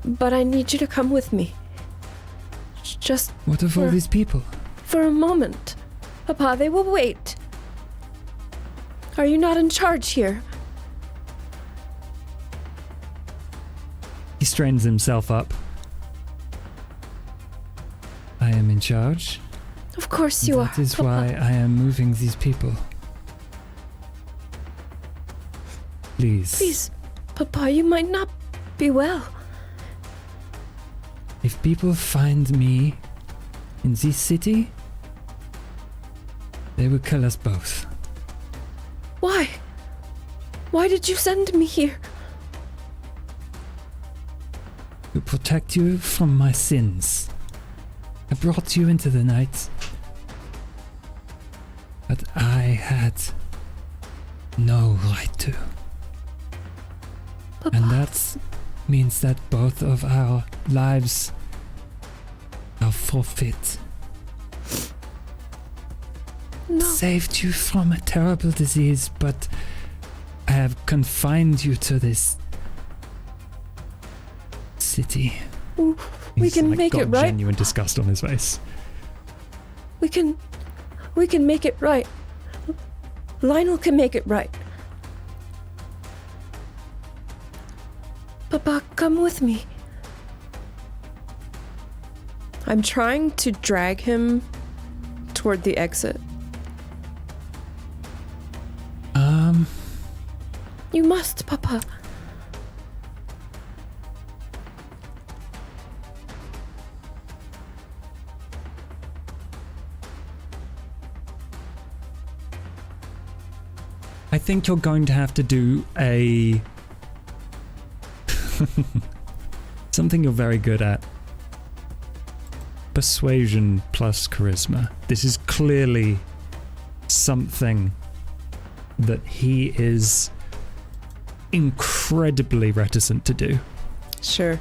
but I need you to come with me. Just What of all For- these people? for a moment. Papa, they will wait. Are you not in charge here? He strains himself up. I am in charge. Of course you That are. is Papa. why I am moving these people. Please. Please, Papa, you might not Be well. If people find me in this city, they will kill us both. Why? Why did you send me here? To protect you from my sins. I brought you into the night, but I had no right to. Papa. And that means that both of our lives are forfeit. No. Saved you from a terrible disease, but I have confined you to this city. We He's, can make got it right. genuine disgust on his face. We can make it right. Lionel can make it right. Papa, come with me. I'm trying to drag him toward the exit. You must, Papa. I think you're going to have to do a something you're very good at. Persuasion plus charisma. This is clearly something that he is incredibly reticent to do. Sure.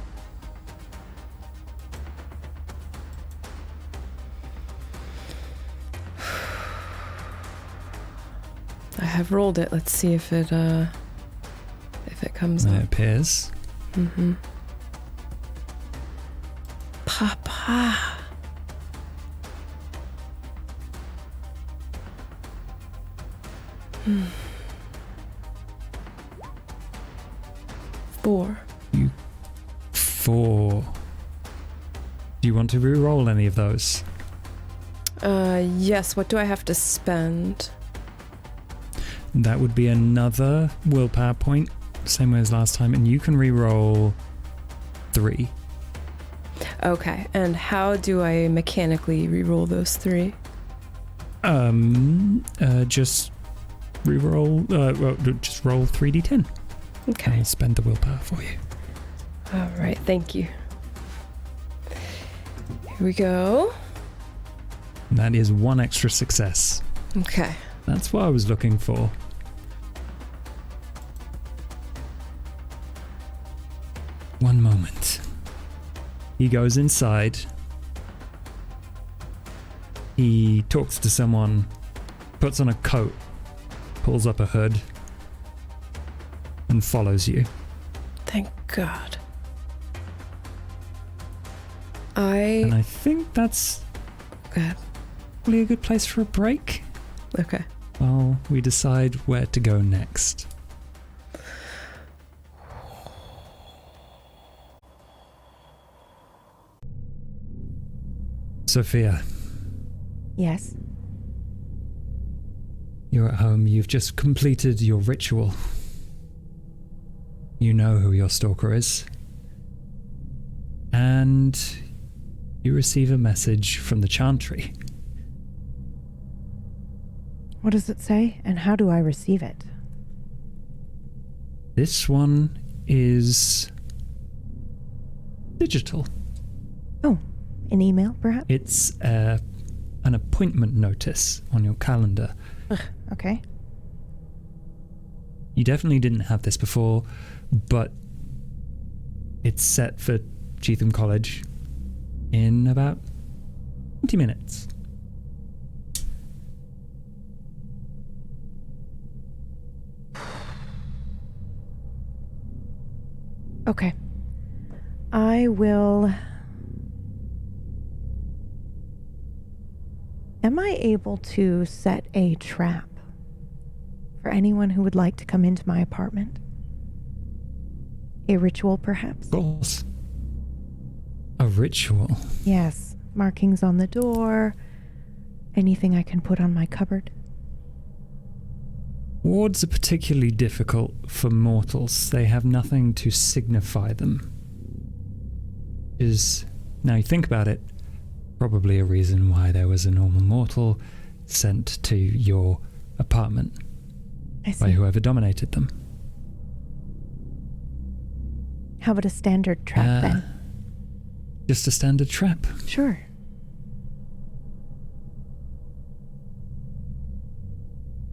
I have rolled it. Let's see if it comes It up. appears. Mm-hmm. Papa. Hmm. 4. 4. Do you want to re-roll any of those? Yes. What do I have to spend? That would be another willpower point, same way as last time, and you can re-roll 3. Okay. And how do I mechanically re-roll those 3? Just re-roll. Just roll 3d10. Okay. I'll spend the willpower for you. All right. Thank you. Here we go. That is 1 extra success. Okay. That's what I was looking for. One moment. He goes inside. He talks to someone, puts on a coat, pulls up a hood, and follows you. Thank God. And I think that's Good. probably a good place for a break. Okay. While we decide where to go next. Sophia, Yes. you're at home. You've just completed your ritual. You know who your stalker is. And you receive a message from the Chantry. What does it say, and how do I receive it? This one is digital. Oh, an email, perhaps? It's an appointment notice on your calendar. Ugh, okay. You definitely didn't have this before, but it's set for Cheatham College in about 20 minutes. Okay. I will... Am I able to set a trap for anyone who would like to come into my apartment? A ritual, perhaps? Of course. A ritual. Yes. Markings on the door. Anything I can put on my cupboard. Wards are particularly difficult for mortals. They have nothing to signify them. Now you think about it, probably a reason why there was a normal mortal sent to your apartment I see. by whoever dominated them. How about a standard trap then? Just a standard trap. Sure.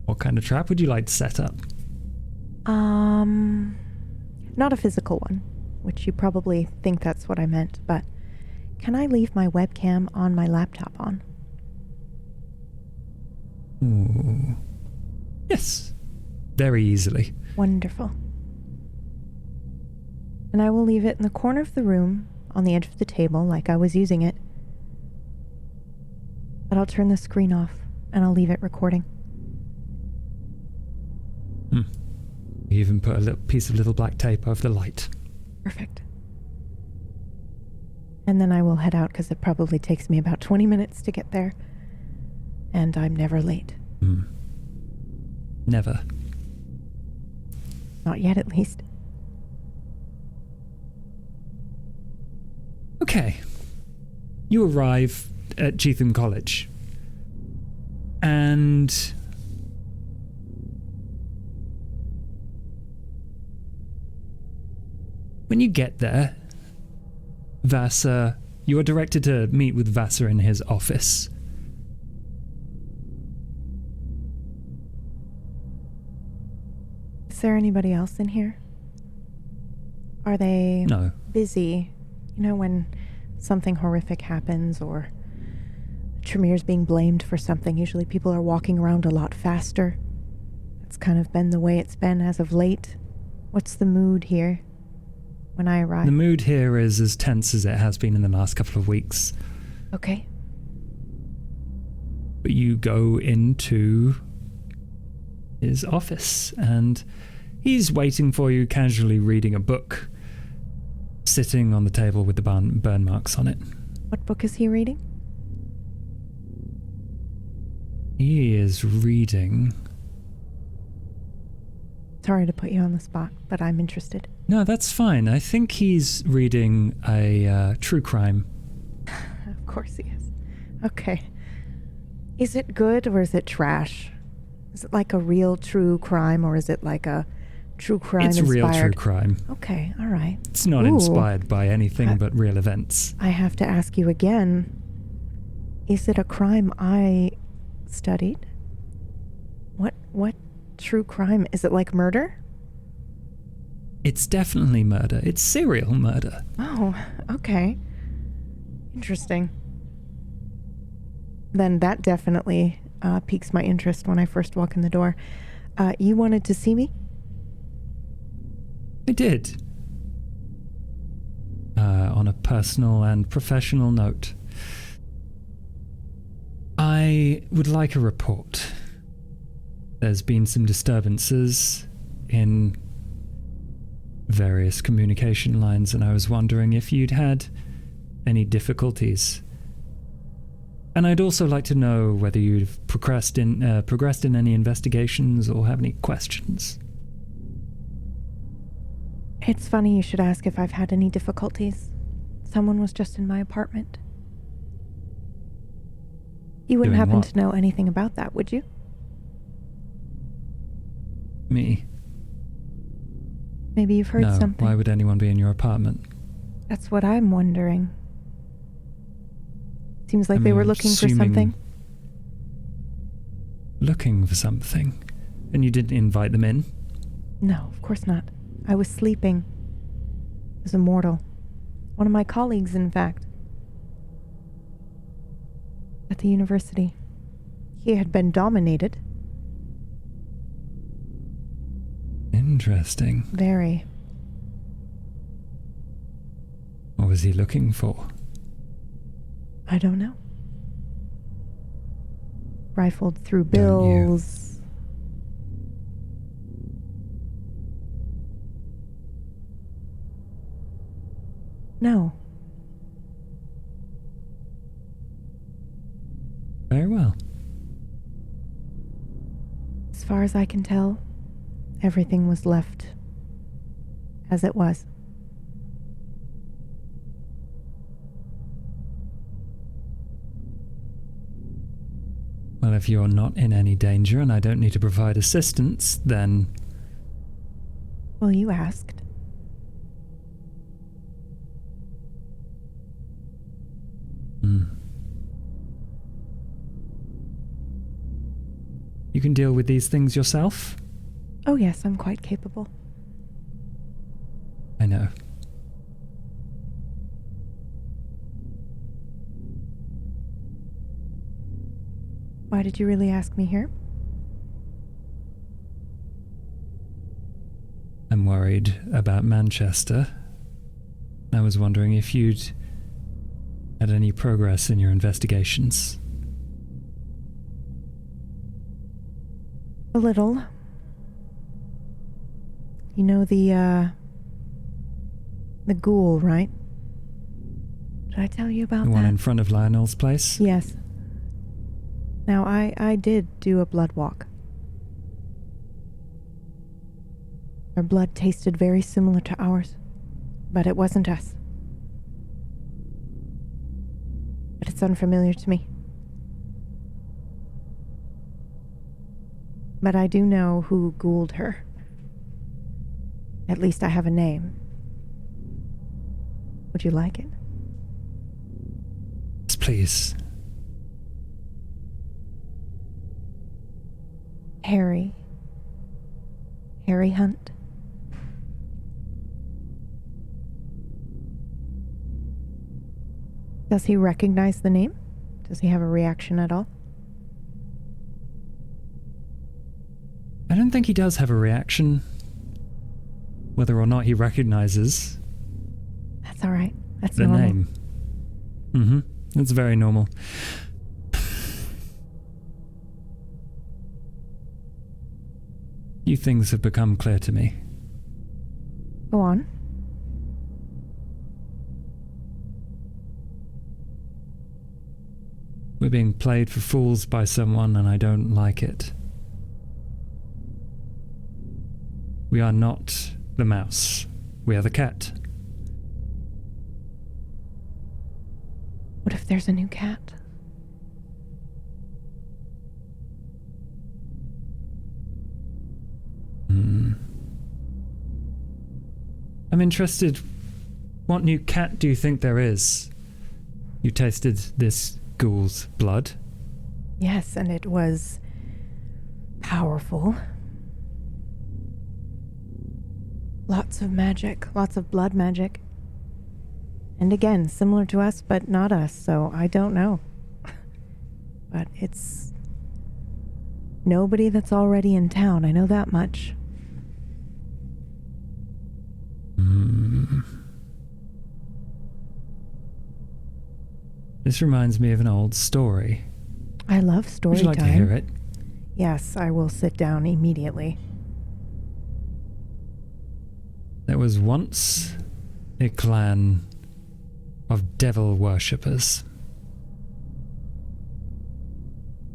What kind of trap would you like to set up? Not a physical one, which you probably think that's what I meant, but can I leave my webcam on my laptop on? Ooh. Yes. Very easily. Wonderful. And I will leave it in the corner of the room, on the edge of the table, like I was using it. But I'll turn the screen off, and I'll leave it recording. You even put a little piece of little black tape over the light. Perfect. And then I will head out, because it probably takes me about 20 minutes to get there. And I'm never late. Never. Not yet, at least. Okay. You arrive at Cheatham College. And when you get there, Vassar, you are directed to meet with Vassar in his office. Is there anybody else in here? Are they No. busy? You know, when something horrific happens or Tremere's being blamed for something, usually people are walking around a lot faster. That's kind of been the way it's been as of late. What's the mood here when I arrive? The mood here is as tense as it has been in the last couple of weeks. Okay. But you go into his office and he's waiting for you, casually reading a book, sitting on the table with the burn marks on it. What book is he reading? He is reading... Sorry to put you on the spot, but I'm interested. No, that's fine. I think he's reading a true crime. Of course he is. Okay. Is it good or is it trash? Is it like a real true crime or is it like a true crime It's inspired? real true crime. Okay, all right. It's not Ooh. inspired by anything but real events. I have to ask you again. Is it a crime I studied? What true crime? Is it like murder? It's definitely murder. It's serial murder. Oh, okay. Interesting. Then that definitely piques my interest when I first walk in the door. You wanted to see me? I did. On a personal and professional note, I would like a report. There's been some disturbances in various communication lines, and I was wondering if you'd had any difficulties. And I'd also like to know whether you've progressed in any investigations or have any questions. It's funny you should ask if I've had any difficulties. Someone was just in my apartment. You wouldn't Doing happen what? to know anything about that, would you? Me? Maybe you've heard No, something. why would anyone be in your apartment? That's what I'm wondering. Seems like they were looking for assuming- something. Looking for something? And you didn't invite them in? No, of course not. I was sleeping. I was immortal. One of my colleagues, in fact. At the university. He had been dominated. Interesting. Very. What was he looking for? I don't know. Rifled through Don't you? bills. No. Very well. As far as I can tell, everything was left as it was. Well, if you're not in any danger and I don't need to provide assistance, then... Well, you asked. You can deal with these things yourself? Oh yes, I'm quite capable. I know. Why did you really ask me here? I'm worried about Manchester. I was wondering if you'd had any progress in your investigations. A little. You know the ghoul, right? Did I tell you about The that? one in front of Lionel's place? Yes. Now, I did do a blood walk. Our blood tasted very similar to ours, but it wasn't us. But it's unfamiliar to me. But I do know who ghouled her. At least I have a name. Would you like it? Yes, please. Harry Hunt. Does he recognize the name? Does he have a reaction at all? I don't think he does have a reaction. Whether or not he recognizes That's all right. That's the normal. name. Mm-hmm. It's very normal. Few things have become clear to me. Go on. We're being played for fools by someone, and I don't like it. We are not the mouse. We are the cat. What if there's a new cat? I'm interested. What new cat do you think there is? You tasted this ghoul's blood? Yes, and it was powerful. Lots of magic, lots of blood magic. And again, similar to us, but not us, so I don't know. But it's nobody that's already in town, I know that much. This reminds me of an old story. I love story Would you like time. to hear it? Yes, I will sit down immediately. There was once a clan of devil worshippers.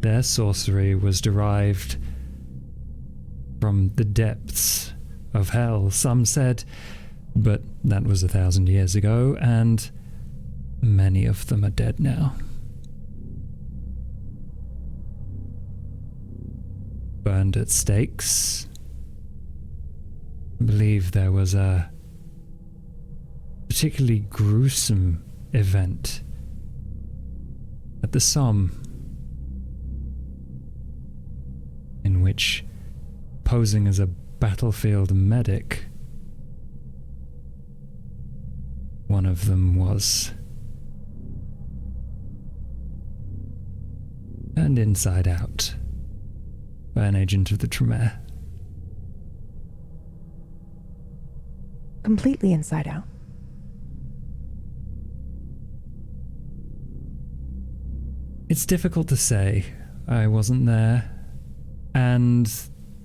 Their sorcery was derived from the depths of hell, some said, but that was 1,000 years ago, and many of them are dead now. Burned at stakes. I believe there was a particularly gruesome event at the Somme in which, posing as a battlefield medic, one of them was turned inside out by an agent of the Tremere. Completely inside out. It's difficult to say. I wasn't there. And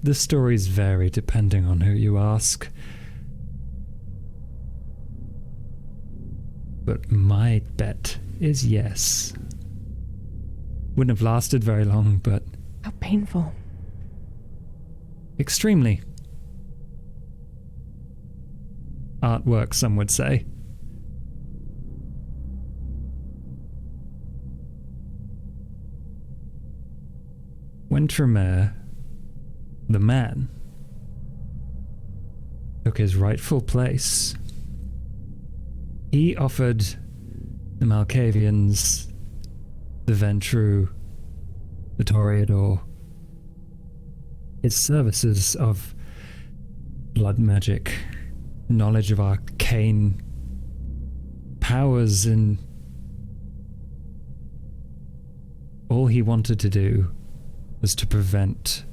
the stories vary depending on who you ask. But my bet is yes. Wouldn't have lasted very long, but How painful. extremely artwork, some would say. When Tremere, the man, took his rightful place, he offered the Malkavians, the Ventru, the Toreador, his services of blood magic, knowledge of arcane powers, and all he wanted to do was to prevent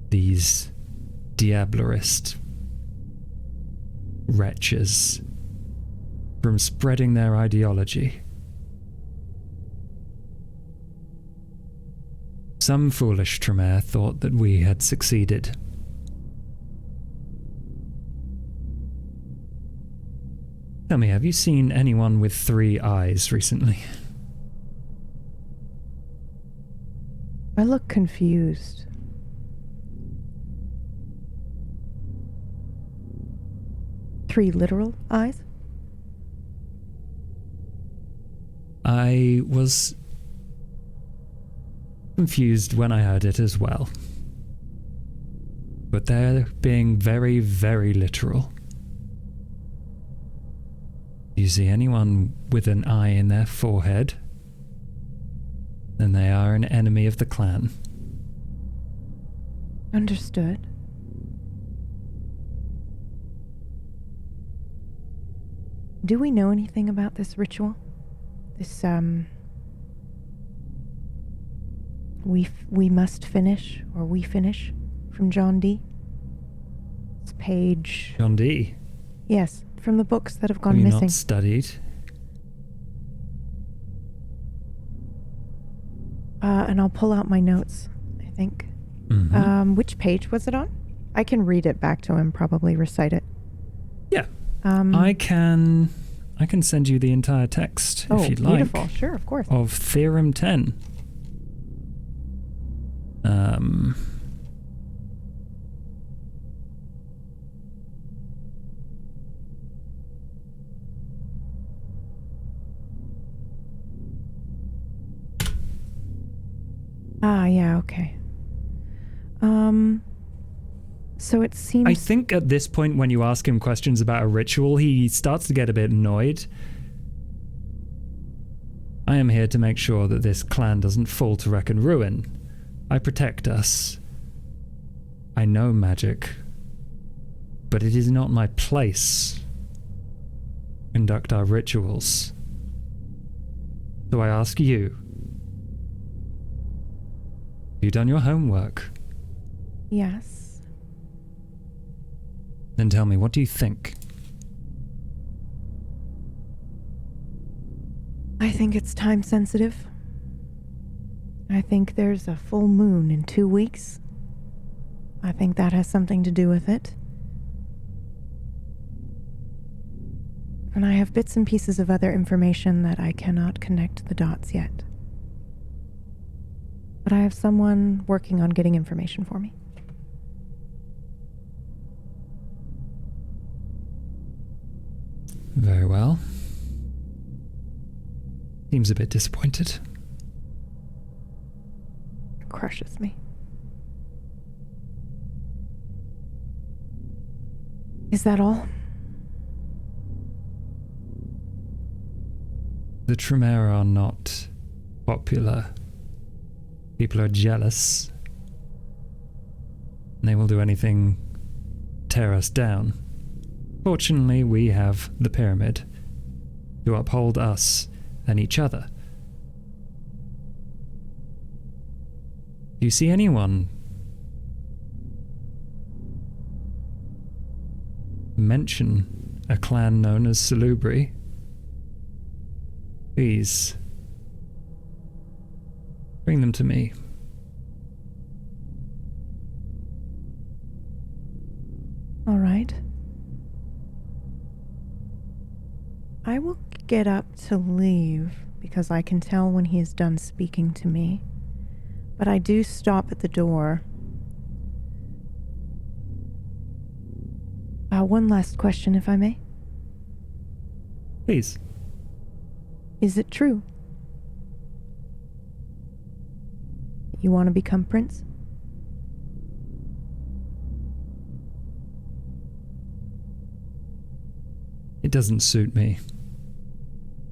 these Diablerist wretches from spreading their ideology. Some foolish Tremere thought that we had succeeded. Tell me, have you seen anyone with 3 eyes recently? I look confused. Three literal eyes? I was confused when I heard it as well. But they're being very, very literal. Do you see anyone with an eye in their forehead? Then they are an enemy of the clan. Understood. Do we know anything about this ritual? This, we must finish, or we finish, from John Dee? It's page... John Dee? Yes, from the books that have gone Have you missing. not studied? And I'll pull out my notes, I think. Mm-hmm. Which page was it on? I can read it back to him, probably recite it. Yeah. I can send you the entire text if you'd like. Beautiful. Sure, of course. Of Theorem 10. Yeah, okay. So it seems... I think at this point when you ask him questions about a ritual, he starts to get a bit annoyed. I am here to make sure that this clan doesn't fall to wreck and ruin. I protect us. I know magic, but it is not my place to conduct our rituals. So I ask you, have you done your homework? Yes. Then tell me, what do you think? I think it's time sensitive. I think there's a full moon in 2 weeks. I think that has something to do with it. And I have bits and pieces of other information that I cannot connect the dots yet. But I have someone working on getting information for me. Very well. Seems a bit disappointed. It crushes me. Is that all? The Tremere are not popular. People are jealous. And they will do anything to tear us down. Fortunately, we have the pyramid to uphold us and each other. Do you see anyone mention a clan known as Salubri? Please, bring them to me. All right. I will get up to leave because I can tell when he is done speaking to me. But I do stop at the door One last question, if I may. Please. Is it true? You want to become prince? It doesn't suit me.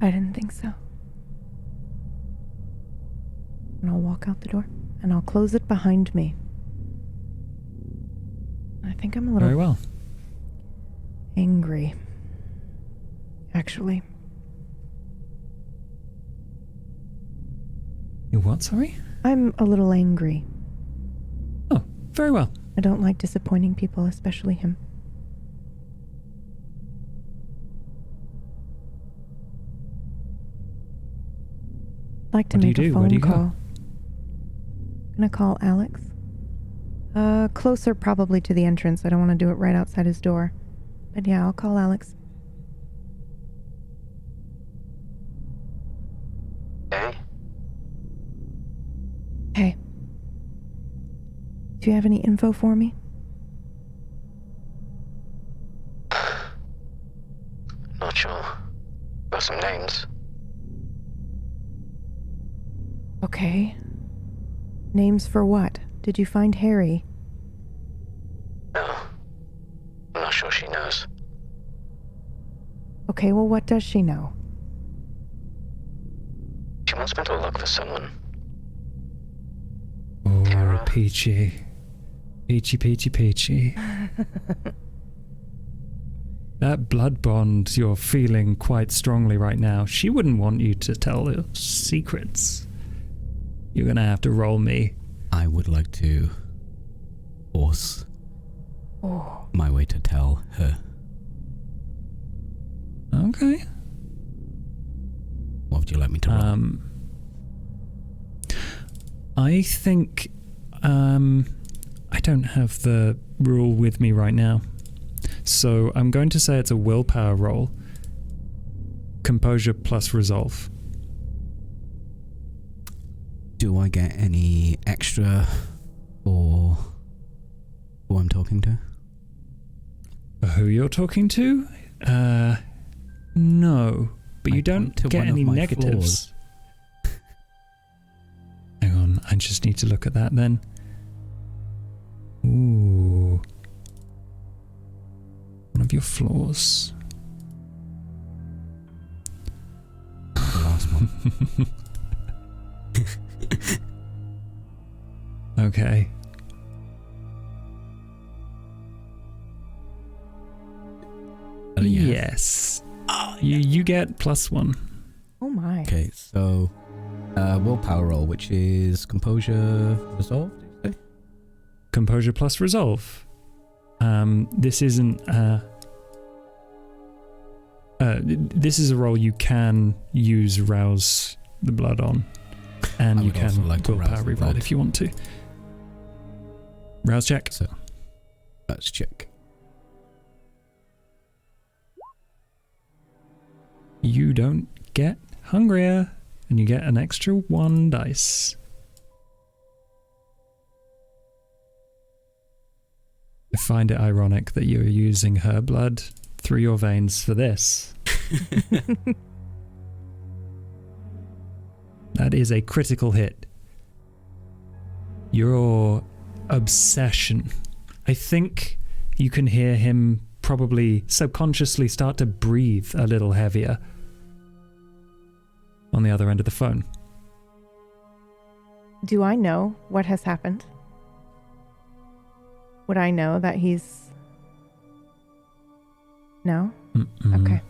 I didn't think so. And I'll walk out the door, and I'll close it behind me. I think I'm a little Very well. angry. Actually. You what, sorry? I'm a little angry. Oh, very well. I don't like disappointing people, especially him. I'd like to What do you make a do? Where phone do you go? call. Gonna call Alex. Closer probably to the entrance. I don't want to do it right outside his door. But yeah, I'll call Alex. Hey? Hey. Do you have any info for me? Not sure. Got some names. Okay. Names for what? Did you find Harry? No. I'm not sure she knows. Okay, well, what does she know? She wants me to look for someone. Oh, Tara. Peachy. Peachy. That blood bond you're feeling quite strongly right now, she wouldn't want you to tell her secrets. You're gonna have to roll me. I would like to force my way to tell her. Okay. What would you like me to roll? I think, I don't have the rule with me right now. So I'm going to say it's a willpower roll. Composure plus resolve. Do I get any extra for who I'm talking to? Who you're talking to? No. But I you point don't to get one of any my negatives. Hang on, I just need to look at that then. Ooh. One of your flaws. The last one. Okay. Yes. You get +1. Oh my. Okay, so willpower roll, which is composure resolve, did you say? Composure plus resolve. This isn't this is a roll you can use rouse the blood on, and I you would also can like to willpower rouse the reroll blood. if you want to. Rouse check. So let's check. You don't get hungrier, and you get an extra 1 dice. I find it ironic that you're using her blood through your veins for this. That is a critical hit. Your obsession. I think you can hear him probably subconsciously start to breathe a little heavier on the other end of the phone. Do I know what has happened? Would I know that he's... No? Mm-mm. Okay.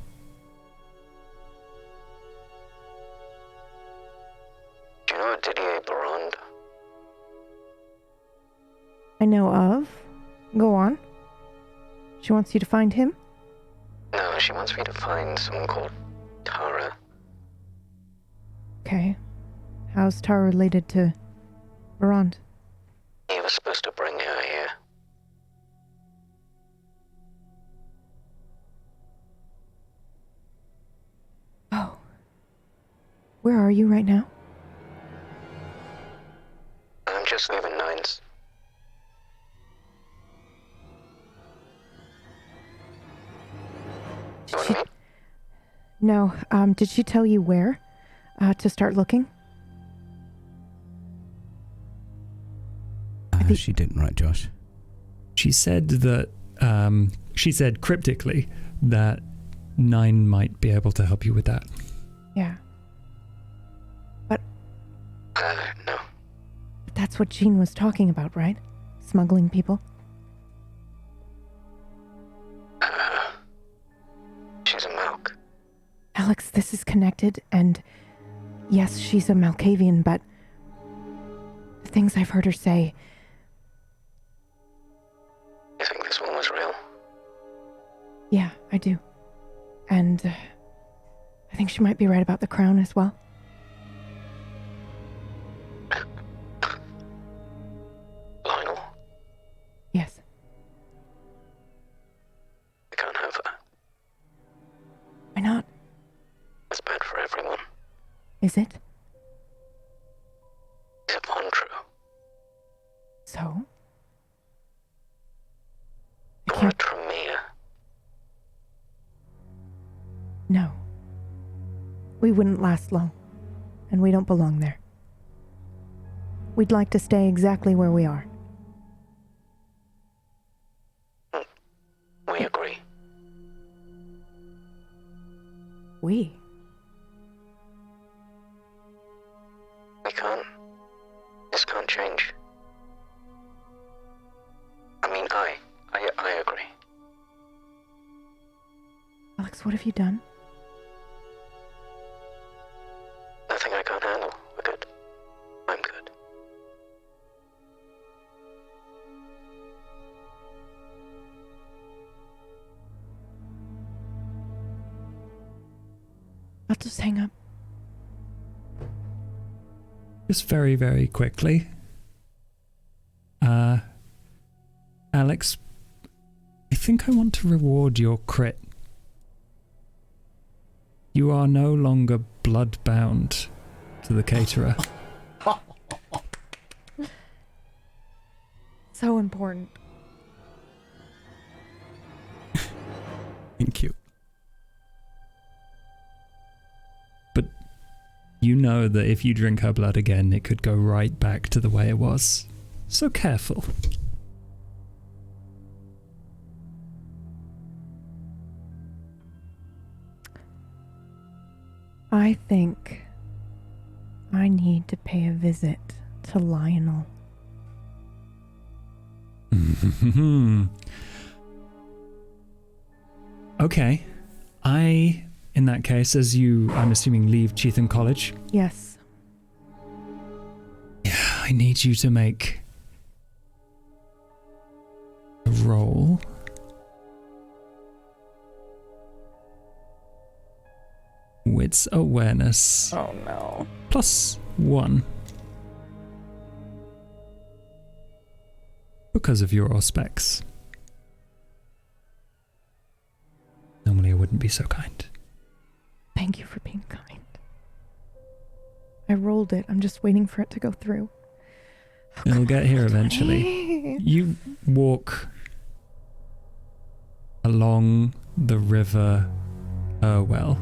Do you know Didier Barond? I know of. Go on. She wants you to find him? No, she wants me to find someone called Tara. Okay. How's Tara related to Barond? He was supposed to bring her here. Oh. Where are you right now? I'm just leaving Nines. Did You she? want to meet? No. Did she tell you where to start looking? She didn't, right, Josh? She said that, she said cryptically that 9 might be able to help you with that. Yeah. No. But that's what Jean was talking about, right? Smuggling people? She's a Malk. Alex, this is connected, and yes, she's a Malkavian, but the things I've heard her say, You think this one was real? yeah, I do. And I think she might be right about the crown as well. Lionel, Yes. we can't have her. Why not? It's bad for everyone. Is it? Except for untrue. So? I Or a can't. Tremere. No. We wouldn't last long, and we don't belong there. We'd like to stay exactly where we are. We agree. We? We can't. This can't change. I mean, I agree. Alex, what have you done? Nothing I can't handle. We're good. I'm good. I'll just hang up. Just very, very quickly. Alex, I think I want to reward your crit. You are no longer blood-bound to the caterer. So important. Thank you. But you know that if you drink her blood again, it could go right back to the way it was. So careful. I think I need to pay a visit to Lionel. Okay. In that case, as you, I'm assuming, leave Cheetham College, Yes. I need you to make a roll. Wits awareness. Oh no. +1. Because of your specs. Normally I wouldn't be so kind. Thank you for being kind. I rolled it. I'm just waiting for it to go through. It'll get here eventually. You walk along the river Irwell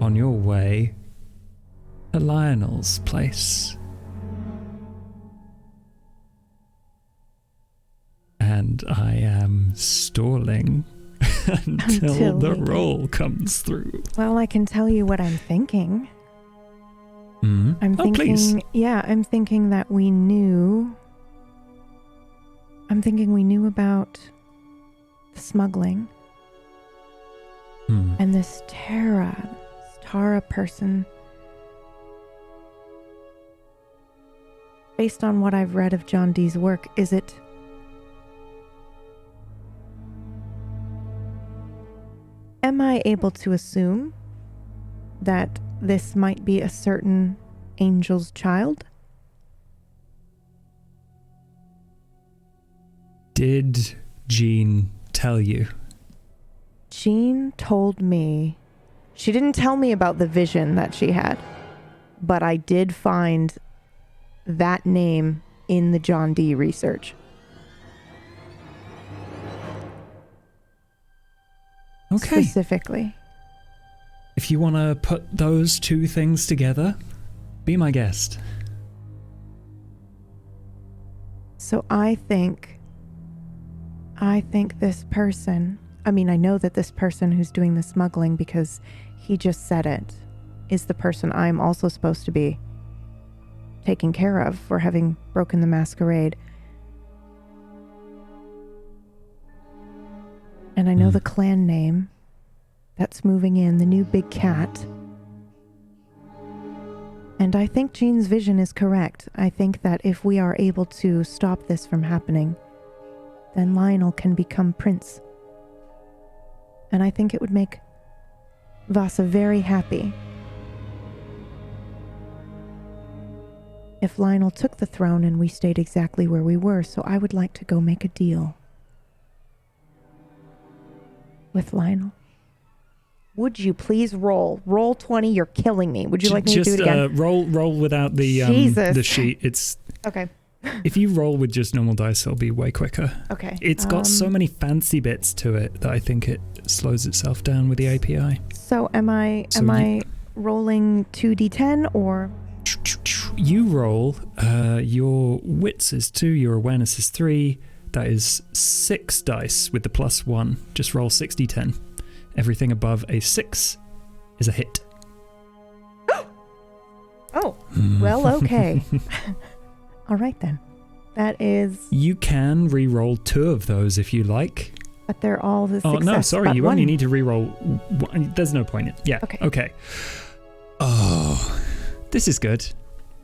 on your way to Lionel's place. And I am stalling until the we get- roll comes through. Well, I can tell you what I'm thinking. Mm-hmm. I'm thinking, Please. yeah, I'm thinking that we knew. I'm thinking we knew about the smuggling Hmm. and this Tara person. Based on what I've read of John Dee's work, is it? Am I able to assume that this might be a certain angel's child? Did Jean tell you? Jean told me. She didn't tell me about the vision that she had, but I did find that name in the John Dee research. Okay. specifically. If you want to put those two things together, be my guest. So I think this person, I mean, I know that this person who's doing the smuggling, because he just said it, is the person I'm also supposed to be taking care of for having broken the masquerade. And I know the clan name that's moving in, the new big cat. And I think Jean's vision is correct. I think that if we are able to stop this from happening, then Lionel can become prince. And I think it would make Vasa very happy if Lionel took the throne and we stayed exactly where we were. So I would like to go make a deal with Lionel. Would you please roll 20? You're killing me. Would you like me to do it again? Roll without the sheet. It's okay. If you roll with just normal dice, it'll be way quicker. Okay. It's got so many fancy bits to it that I think it slows itself down with the API. So am I rolling 2d10 or? You roll. Your wits is 2. Your awareness is 3. That is 6 dice with the +1. Just roll 6d10. Everything above a 6 is a hit. Oh, well, okay. All right, then. That is... You can re-roll 2 of those if you like. But they're all the success. Oh, no, sorry. You only need to re-roll 1. There's no point in it. Yeah. Okay. Oh, this is good.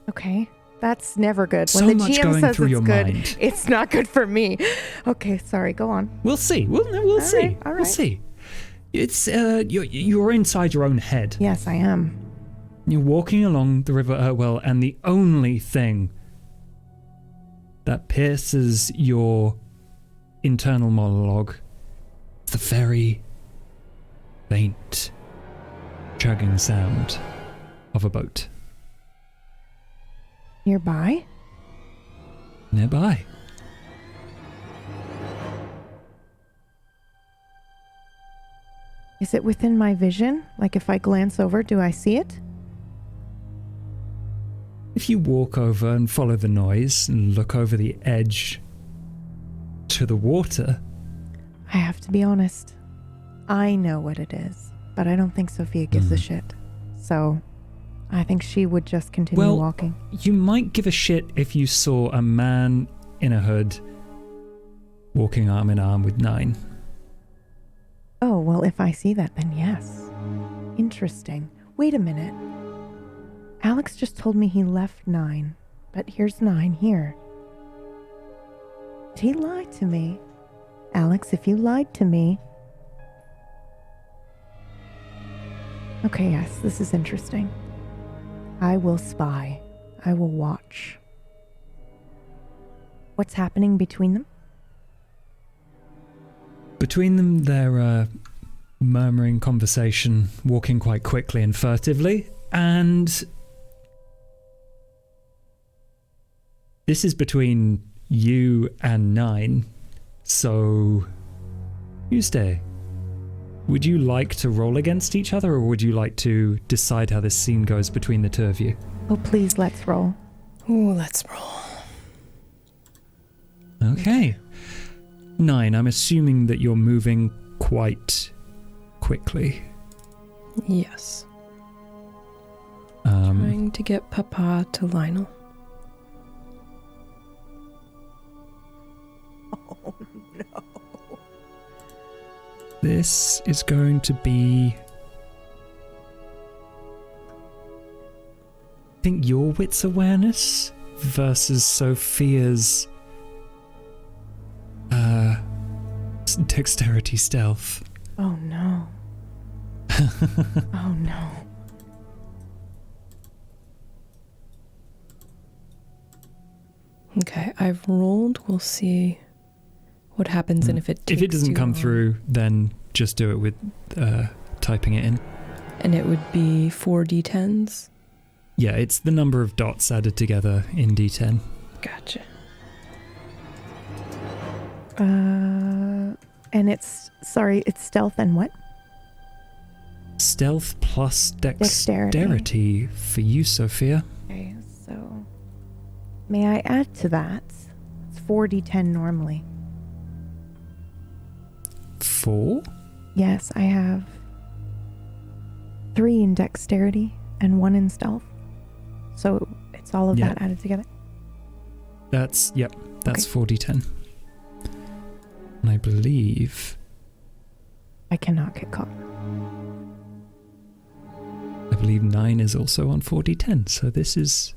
Okay. That's never good. So when the much GM going says through it's your good, mind. it's not good for me. Okay, sorry. Go on. We'll see. We'll see. Right, all right. We'll see. It's you're inside your own head. Yes, I am. You're walking along the River Urwell, and the only thing that pierces your internal monologue is the very faint chugging sound of a boat. Nearby? Nearby. Is it within my vision? Like if I glance over, do I see it? If you walk over and follow the noise and look over the edge to the water... I have to be honest. I know what it is, but I don't think Sophia gives a shit. So, I think she would just continue walking. You might give a shit if you saw a man in a hood walking arm in arm with 9. Oh, well, if I see that, then yes. Interesting. Wait a minute. Alex just told me he left 9, but here's 9 here. Did he lie to me? Alex, if you lied to me... Okay, yes, this is interesting. I will spy. I will watch. What's happening between them? Between them, they're murmuring conversation, walking quite quickly and furtively, and this is between you and 9, so you stay. Would you like to roll against each other, or would you like to decide how this scene goes between the two of you? Oh, please, let's roll. Ooh, let's roll. Okay. 9, I'm assuming that you're moving quite quickly. Yes. Um, Trying to get Papa to Lionel. Oh, no. This is going to be... I think your wits awareness versus Sophia's dexterity stealth. Oh, no. Oh, no. Okay, I've rolled. We'll see what happens and if it takes If it doesn't too come long. through, then just do it with typing it in. And it would be 4d10s? Yeah, it's the number of dots added together in D10. Gotcha. And it's stealth and what? Stealth plus dexterity for you, Sophia. Okay, so may I add to that? It's 4d10 normally. 4? Yes, I have 3 in dexterity and 1 in stealth. So it's all of that added together. That's 4d10. And I believe I cannot get caught. 9 is also on 4d10, so this is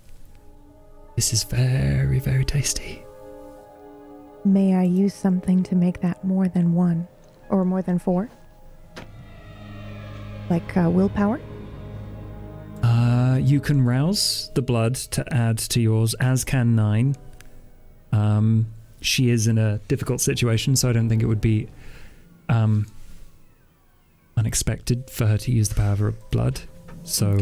very, very tasty. May I use something to make that more than 1 or more than 4? Like willpower? You can rouse the blood to add to yours, as can 9. She is in a difficult situation, so I don't think it would be unexpected for her to use the power of her blood. So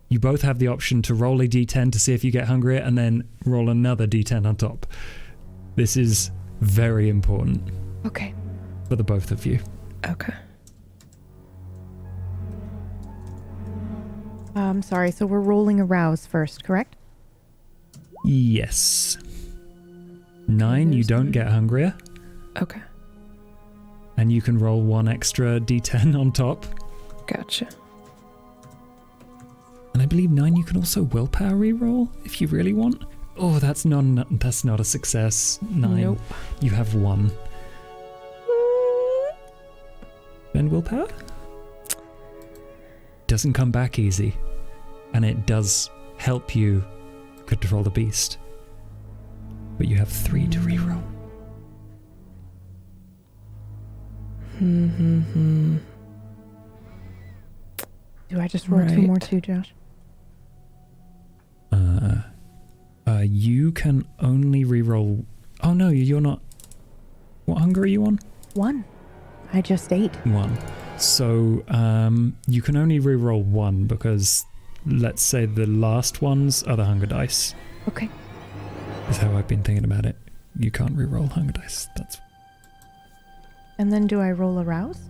you both have the option to roll a d10 to see if you get hungrier, and then roll another d10 on top. This is very important. Okay. For the both of you. Okay. Sorry, so we're rolling a rouse first, correct? Yes. 9, you don't get hungrier. Okay. And you can roll 1 extra d10 on top. Gotcha. And I believe 9, you can also willpower reroll if you really want. Oh, that's not a success. 9. Nope. You have 1. Then willpower? Doesn't come back easy. And it does help you control the beast. But you have 3 to reroll. Do I just roll 2 more too, Josh? You can only reroll. Oh no, you're not. What hunger are you on? 1. I just ate. 1. So you can only reroll 1 because let's say the last ones are the hunger dice. Okay. Is how I've been thinking about it. You can't reroll hunger dice. That's. And then do I roll a rouse?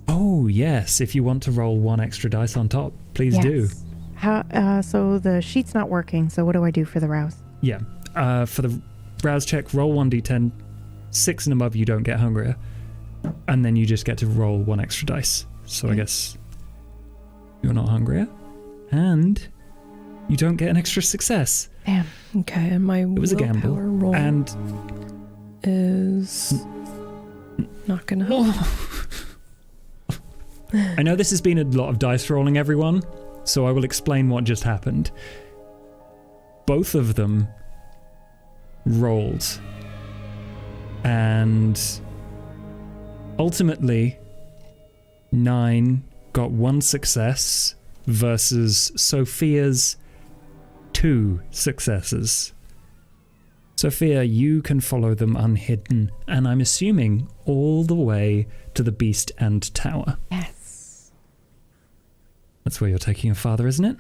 Oh yes, if you want to roll 1 extra dice on top, please do. How? So the sheet's not working. So what do I do for the rouse? Yeah. For the rouse check, roll 1d10. 6 and above, you don't get hungrier, and then you just get to roll 1 extra dice. So I guess you're not hungrier, and you don't get an extra success. Damn. Okay, and my It was a gamble, roll and is not gonna help. I know this has been a lot of dice rolling, everyone, so I will explain what just happened. Both of them rolled, and ultimately 9 got 1 success versus Sophia's 2 successes. Sophia, you can follow them unhidden, and I'm assuming all the way to the beast and tower. Yes. That's where you're taking your father, isn't it?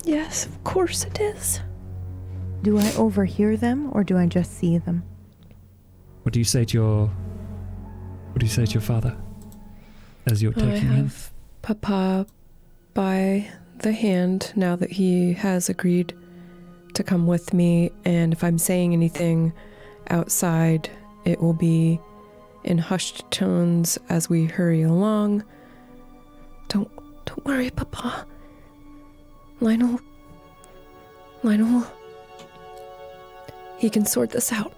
Yes, of course it is. Do I overhear them or do I just see them? What do you say to your father as you're taking I him? have Papa by the hand now that he has agreed to come with me, and if I'm saying anything outside, it will be in hushed tones as we hurry along. Don't worry, Papa. Lionel, he can sort this out.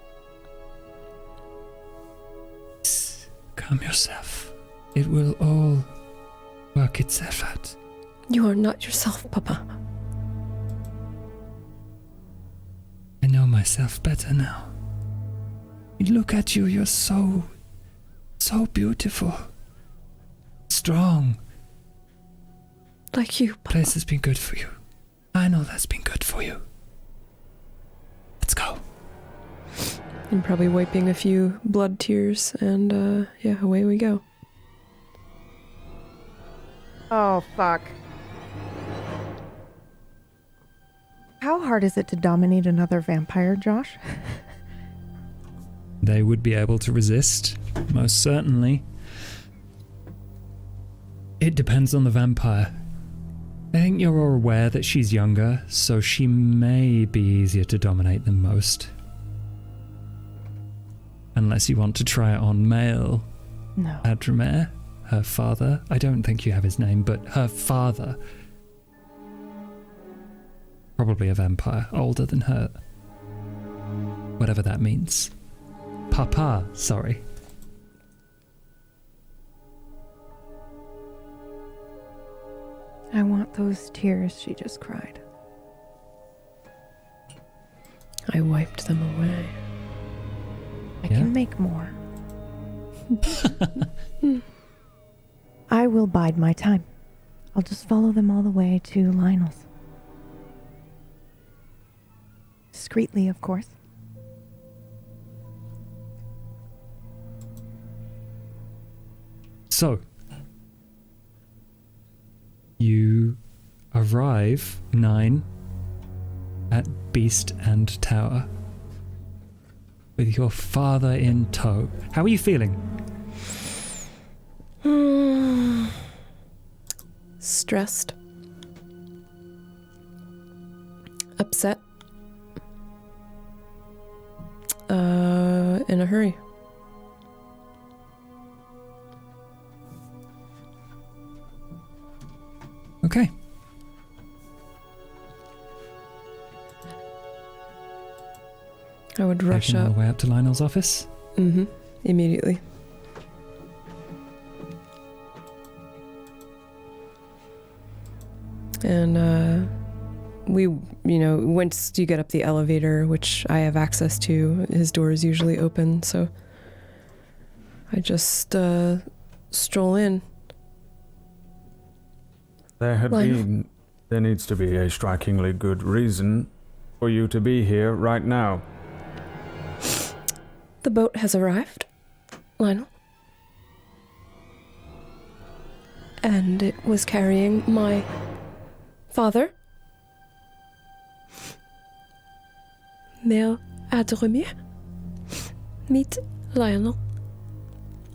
Calm yourself. It will all work itself out. You are not yourself, Papa. I know myself better now. Look at you, you're so beautiful. Strong. Like you, Papa. Place has been good for you. I know that's been good for you. Let's go. I'm probably wiping a few blood tears, and away we go. Oh, fuck. How hard is it to dominate another vampire, Josh? they would be able to resist, most certainly. It depends on the vampire. I think you're all aware that she's younger, so she may be easier to dominate than most. Unless you want to try it on male. No. Adremer, her father. I don't think you have his name, but her father. Probably a vampire, older than her. Whatever that means. Papa, sorry. I want those tears she just cried. I wiped them away. I Yeah? can make more. I will bide my time. I'll just follow them all the way to Lionel's. Discreetly, of course. So, you arrive, 9, at Beast and Tower, with your father in tow. How are you feeling? Stressed. Upset. In a hurry. Okay. I would rush Taking all up. the way up to Lionel's office. Immediately. And we, once you get up the elevator, which I have access to, his door is usually open, so I just stroll in. There needs to be a strikingly good reason for you to be here right now. The boat has arrived, Lionel. And it was carrying my father, Mère Adremir. Meet Lionel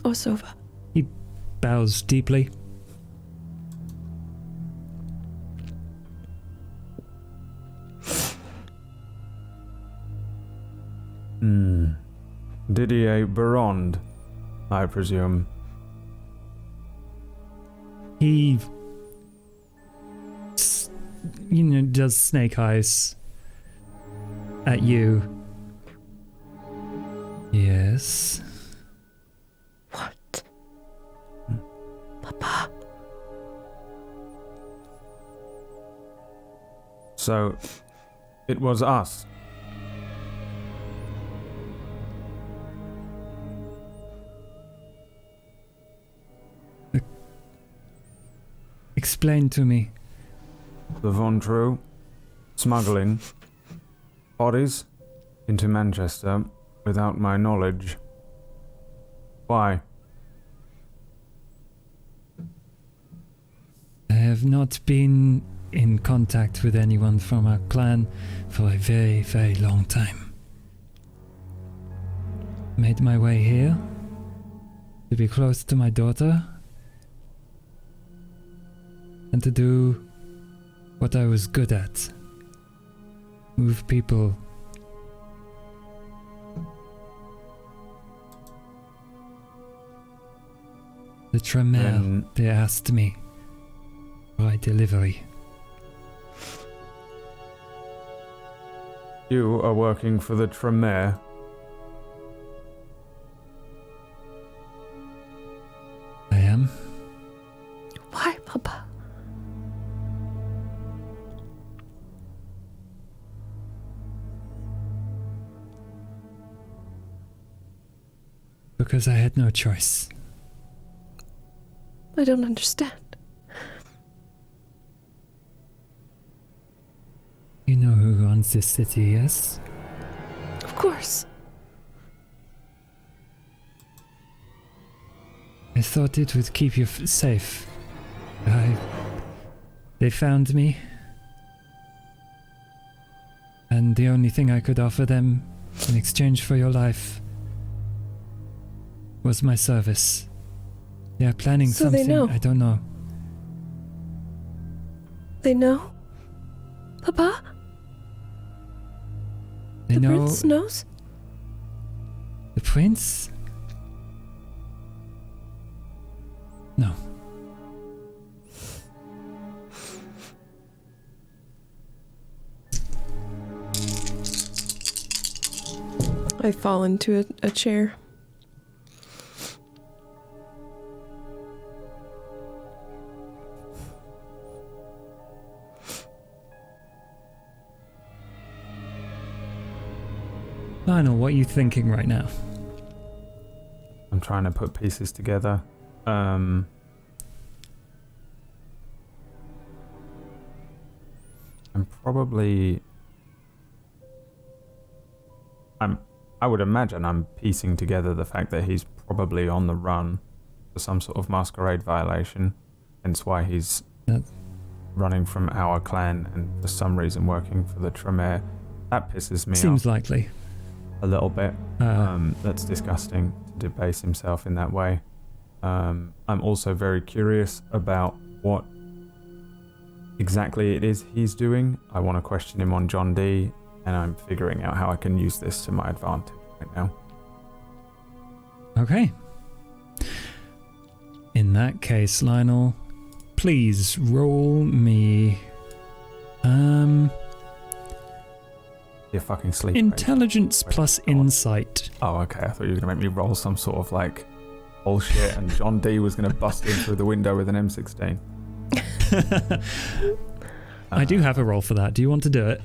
Orsova. He bows deeply. Didier Barond, I presume. He, does snake eyes at you. Yes. What? Papa. So, it was us. Explain to me. The Von True, smuggling bodies into Manchester without my knowledge. Why? I have not been in contact with anyone from our clan for a very, very long time. Made my way here to be close to my daughter and to do what I was good at. Move people. The Tremere, they asked me for a delivery. You are working for the Tremere. I am. Why, Papa? Because I had no choice. I don't understand. You know who runs this city, yes? Of course. I thought it would keep you safe. They found me. And the only thing I could offer them in exchange for your life was my service. They are planning So they something. know. I don't know. They know? Papa? They The know prince knows? the prince? No. I fall into a chair. Lionel, what are you thinking right now? I'm trying to put pieces together. I'm probably... I would imagine I'm piecing together the fact that he's probably on the run for some sort of masquerade violation, hence why he's running from our clan and for some reason working for the Tremere. That pisses me Seems off likely. a little bit. That's disgusting to debase himself in that way. I'm also very curious about what exactly it is he's doing. I want to question him on John D, and I'm figuring out how I can use this to my advantage right now. Okay. In that case, Lionel, please roll me You're fucking sleep. intelligence plus insight. Oh, okay. I thought you were going to make me roll some sort of like bullshit and John D was going to bust in through the window with an M16. I do have a roll for that. Do you want to do it?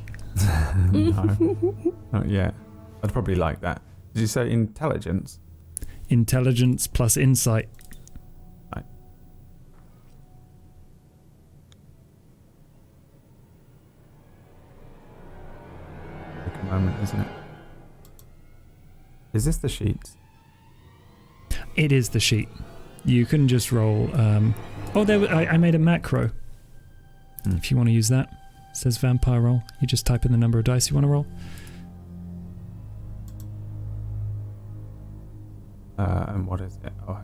No. Not yet. I'd probably like that. Did you say intelligence? Intelligence plus insight. Right. Take a moment, isn't it? Is this the sheet? It is the sheet. You can just roll. I made a macro. If you want to use that. It says vampire roll. You just type in the number of dice you want to roll. And what is it? Oh.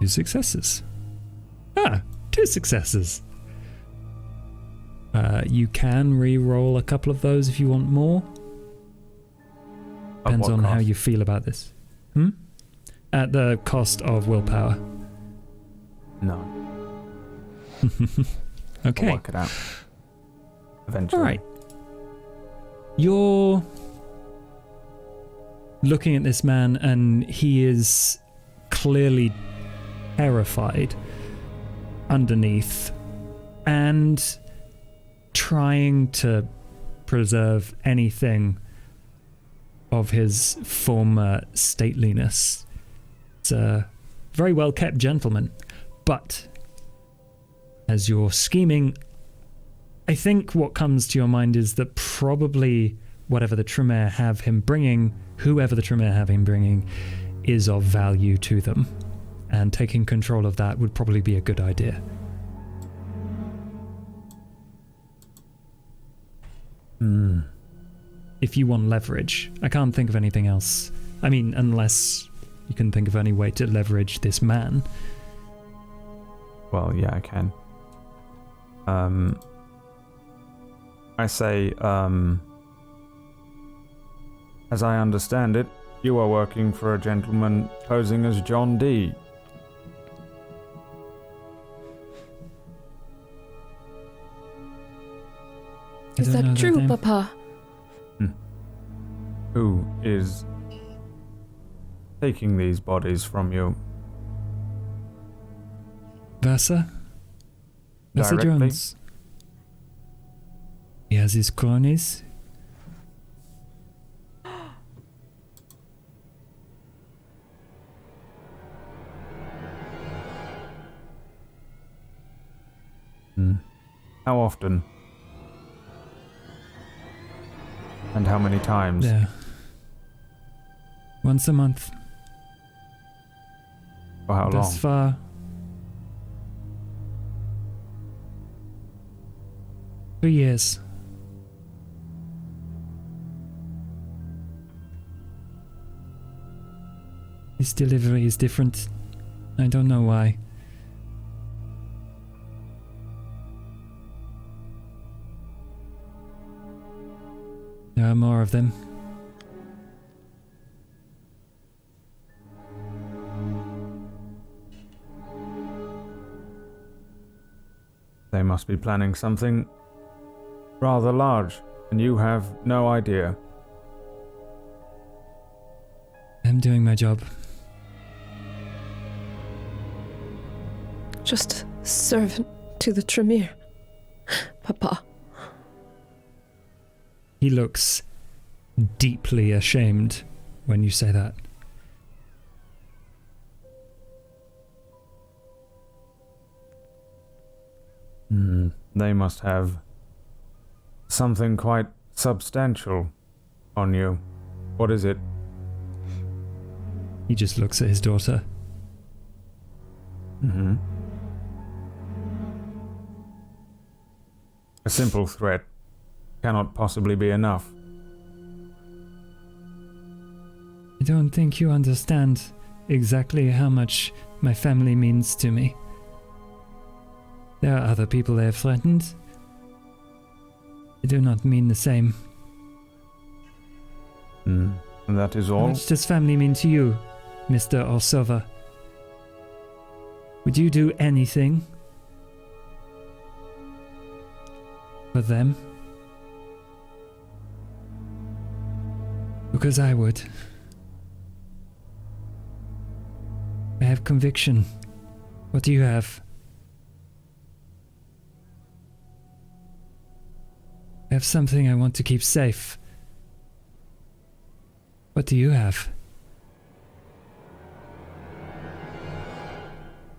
Two successes. Ah, 2 successes. You can re-roll a couple of those if you want more. Depends on how you feel about this. At the cost of willpower. No. Okay. I'll work it out. Eventually. All right. You're looking at this man and he is clearly terrified underneath and trying to preserve anything of his former stateliness. It's a very well kept gentleman, but as you're scheming, I think what comes to your mind is that probably whatever the Tremere have him bringing, whoever the Tremere have him bringing, is of value to them, and taking control of that would probably be a good idea. If you want leverage. I can't think of anything else. I mean, unless you can think of any way to leverage this man. Well, yeah, I can. I say, as I understand it, you are working for a gentleman posing as John D. Is that true, Papa? Who is taking these bodies from you? Versa Directly? Jones. He has his cronies. How often? And how many times? Yeah. Once a month. For how long? Thus far. 3 years. His delivery is different. I don't know why. There are more of them. They must be planning something rather large, and you have no idea. I'm doing my job. Just a servant to the Tremere, Papa. He looks deeply ashamed when you say that. They must have something quite substantial on you. What is it? He just looks at his daughter. A simple threat cannot possibly be enough. I don't think you understand exactly how much my family means to me. There are other people they have threatened. They do not mean the same. And that is How all? much does family mean to you, Mr. Orsova? Would you do anything for them? Because I would. I have conviction. What do you have? I have something I want to keep safe. What do you have?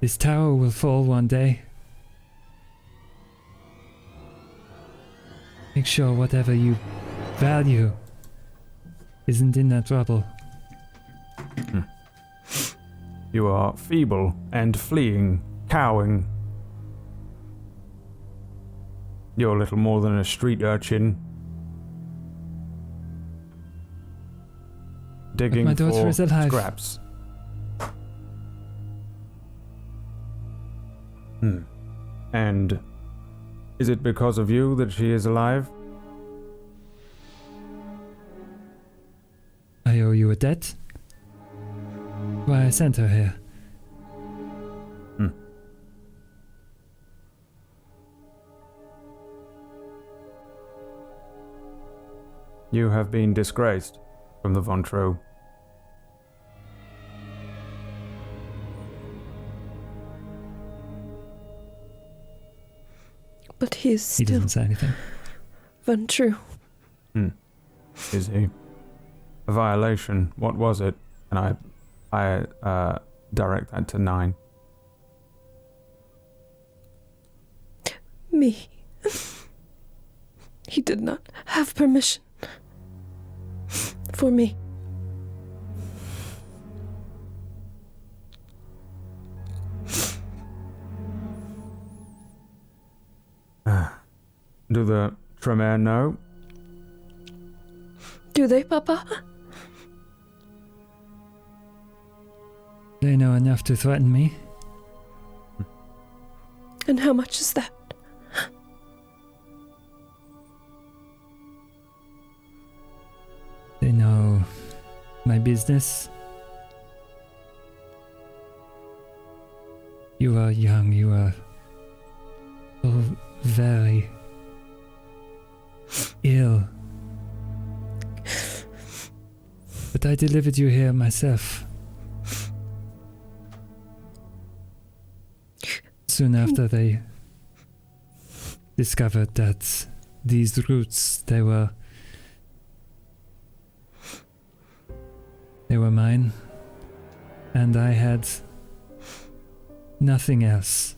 This tower will fall one day. Make sure whatever you value isn't in that rubble. You are feeble and fleeing, cowing. You're little more than a street urchin. Digging my daughter for is alive. scraps. And is it because of you that she is alive? I owe you a debt. Why I sent her here. You have been disgraced from the Von Troe. But he is He still doesn't say anything. untrue. Is he? A violation. What was it? And I direct that to 9. Me. He did not have permission for me. Do the Tremere know? Do they, Papa? They know enough to threaten me. And how much is that? They know my business. You are young, you are all very ill. But I delivered you here myself. Soon after they discovered that these roots, they were mine, and I had nothing else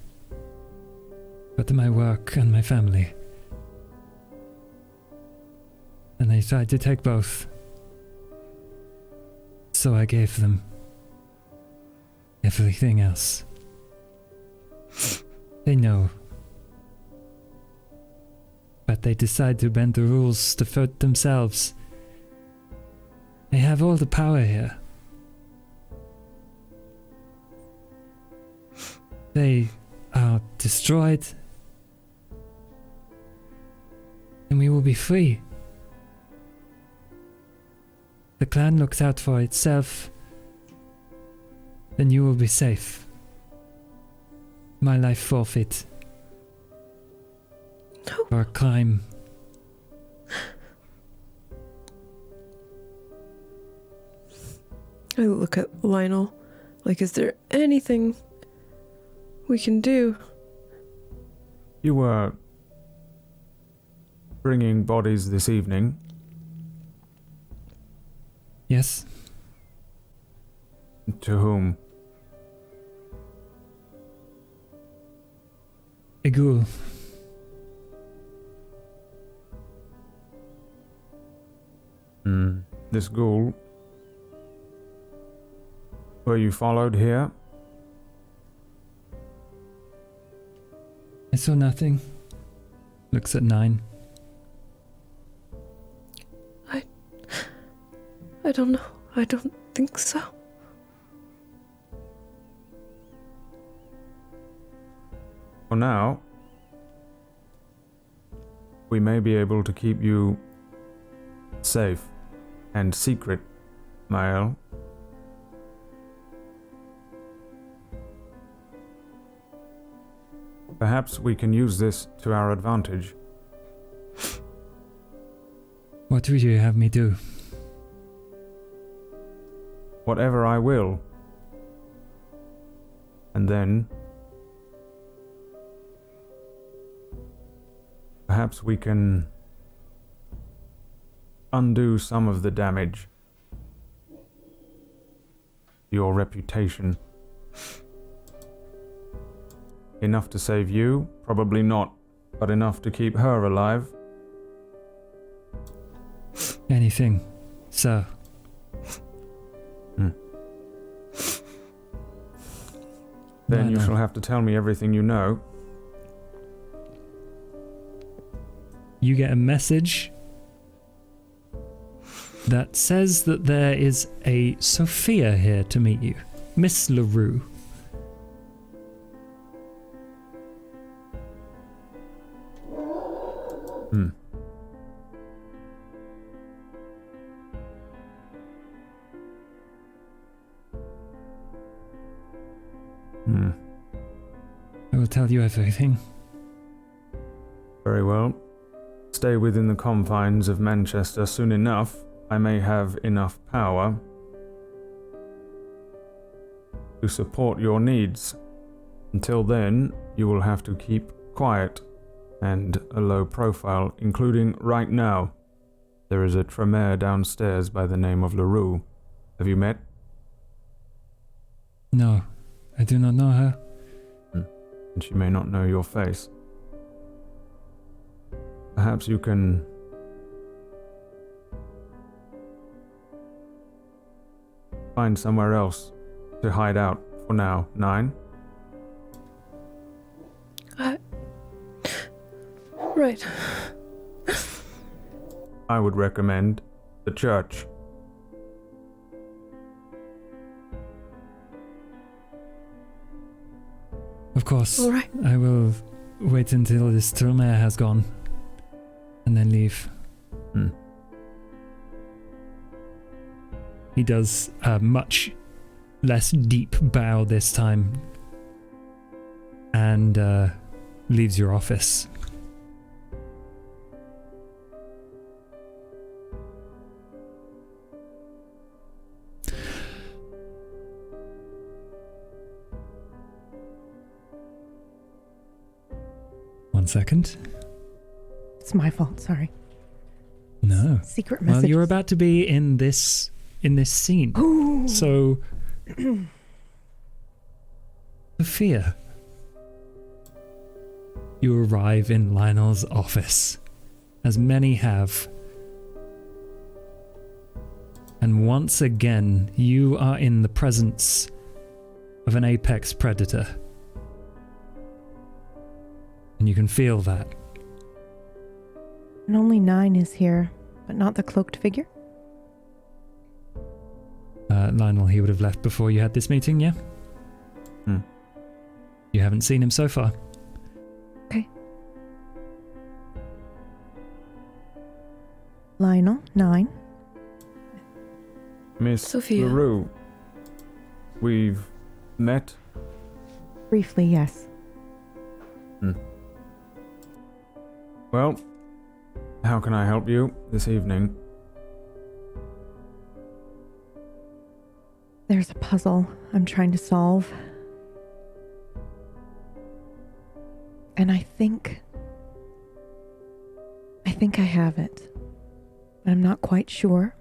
but my work and my family. And they tried to take both. So I gave them everything else. They know. But but they decide to bend the rules to vote themselves. They have all the power here. They are destroyed, and we will be free. The clan looks out for itself, then you will be safe. My life forfeit. No. For a crime. I look at Lionel, like, is there anything we can do? You were bringing bodies this evening. Yes? To whom? A ghoul. This ghoul. Were you followed here? I saw nothing. Looks at 9. I don't know. I don't think so. For now, we may be able to keep you safe and secret, Mael. Perhaps we can use this to our advantage. What would you have me do? Whatever I will. And then perhaps we can undo some of the damage. Your reputation. Enough to save you? Probably not, but enough to keep her alive. Anything, sir. Then you No. shall have to tell me everything you know. You get a message that says that there is a Sophia here to meet you. Miss LaRue. I will tell you everything. Very well. Stay within the confines of Manchester. Soon enough, I may have enough power to support your needs. Until then, you will have to keep quiet and a low profile, including right now. There is a Tremere downstairs by the name of LaRue. Have you met? No, I do not know her. And she may not know your face. Perhaps you can find somewhere else to hide out for now. 9? Right. I would recommend the church. Of course. All right. I will wait until this Tremere has gone. And then leave. He does a much less deep bow this time. And leaves your office. One second. It's my fault, sorry. No. Secret message. Well, you're about to be in this scene. Ooh. So Sophia. You arrive in Lionel's office, as many have. And once again, you are in the presence of an apex predator. And you can feel that. And only 9 is here, but not the cloaked figure? Lionel, he would have left before you had this meeting, yeah? You haven't seen him so far. Okay. Lionel, 9. Miss Sophia. LaRue, we've met. Briefly, yes. Well, how can I help you this evening? There's a puzzle I'm trying to solve. And I think I have it. But I'm not quite sure.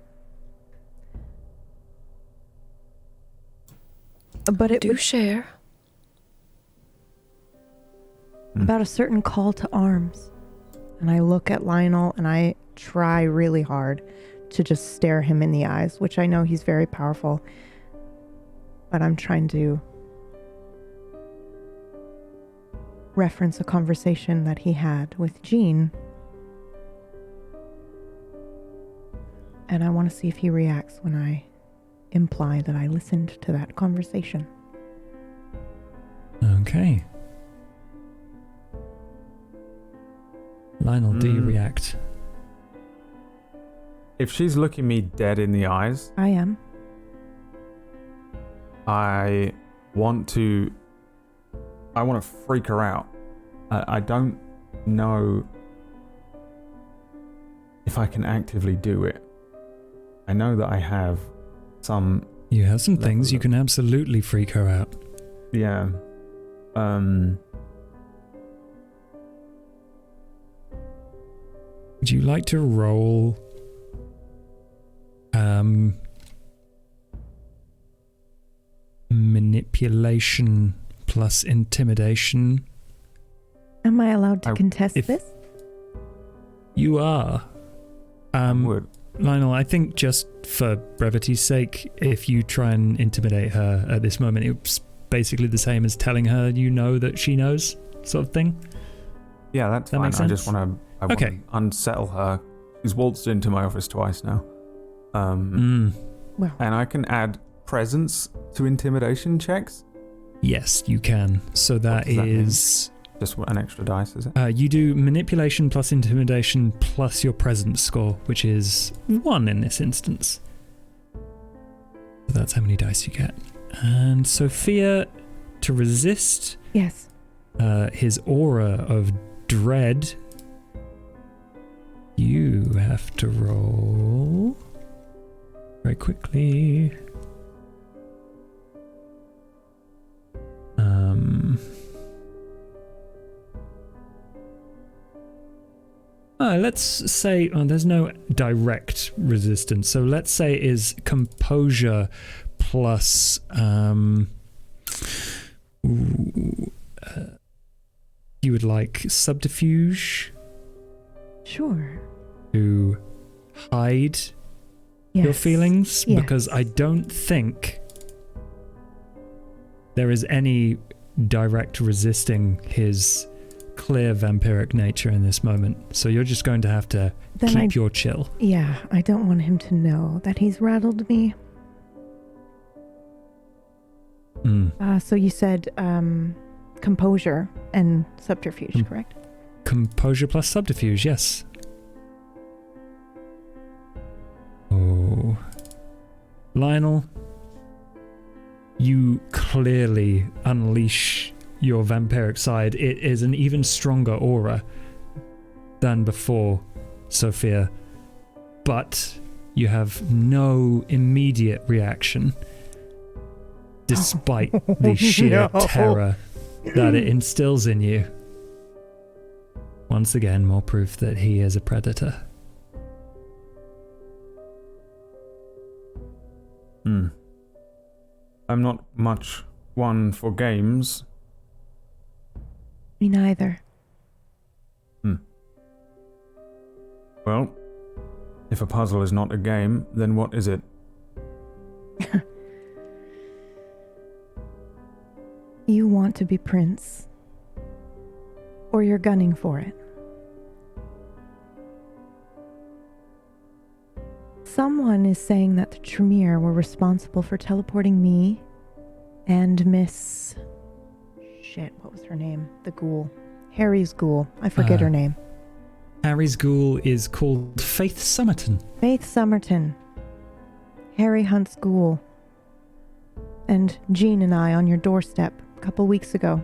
But it Do was share. about a certain call to arms. And I look at Lionel and I try really hard to just stare him in the eyes, which I know he's very powerful. But I'm trying to reference a conversation that he had with Jean. And I want to see if he reacts when I imply that I listened to that conversation. Okay. Lionel, do you react? If she's looking me dead in the eyes, I am. I want to freak her out. I don't know if I can actively do it. I know that I have some... You have some level things you of- can absolutely freak her out. Yeah. Would you like to roll manipulation plus intimidation? Am I allowed to contest if- this? You are. I would. Lionel, I think just for brevity's sake, if you try and intimidate her at this moment, it's basically the same as telling her you know that she knows, sort of thing. Yeah, that's That fine. makes I just sense? want to Okay. unsettle her. She's waltzed into my office twice now. Well, And I can add presence to intimidation checks. Yes, you can. So that does that mean? is... Just an extra dice, is it? You do manipulation plus intimidation plus your presence score, which is 1 in this instance. So that's how many dice you get. And Sophia, to resist yes. his aura of dread, you have to roll very quickly. Let's say there's no direct resistance, so let's say it is composure plus you would like subterfuge Sure. to hide Yes. your feelings, Yes. because I don't think there is any direct resisting his clear vampiric nature in this moment. So you're just going to have to Then keep your chill. Yeah, I don't want him to know that he's rattled me. So you said composure and subterfuge, correct? Composure plus subterfuge, yes. Oh. Lionel, you clearly unleash your vampiric side. It is an even stronger aura than before, Sophia. But you have no immediate reaction, despite the sheer no. terror that it instills in you. Once again, more proof that he is a predator. I'm not much one for games. Me neither. Well, if a puzzle is not a game, then what is it? You want to be prince. Or you're gunning for it. Someone is saying that the Tremere were responsible for teleporting me and Miss... Shit, what was her name? The ghoul. Harry's ghoul. I forget her name. Harry's ghoul is called Faith Summerton. Faith Summerton. Harry Hunt's ghoul. And Jean and I on your doorstep a couple weeks ago.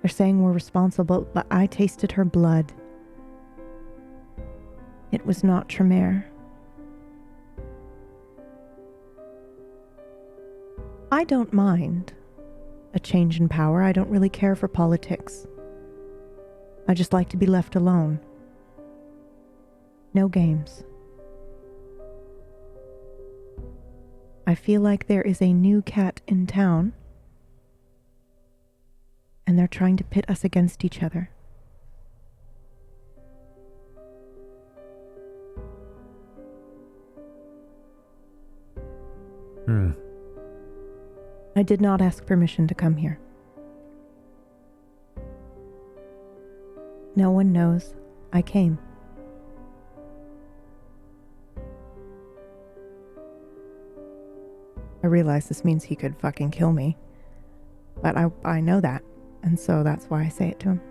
They're saying we're responsible, but I tasted her blood. It was not Tremere. I don't mind a change in power. I don't really care for politics. I just like to be left alone. No games. I feel like there is a new cat in town, and they're trying to pit us against each other. I did not ask permission to come here. No one knows I came. I realize this means he could fucking kill me, but I know that, and so that's why I say it to him.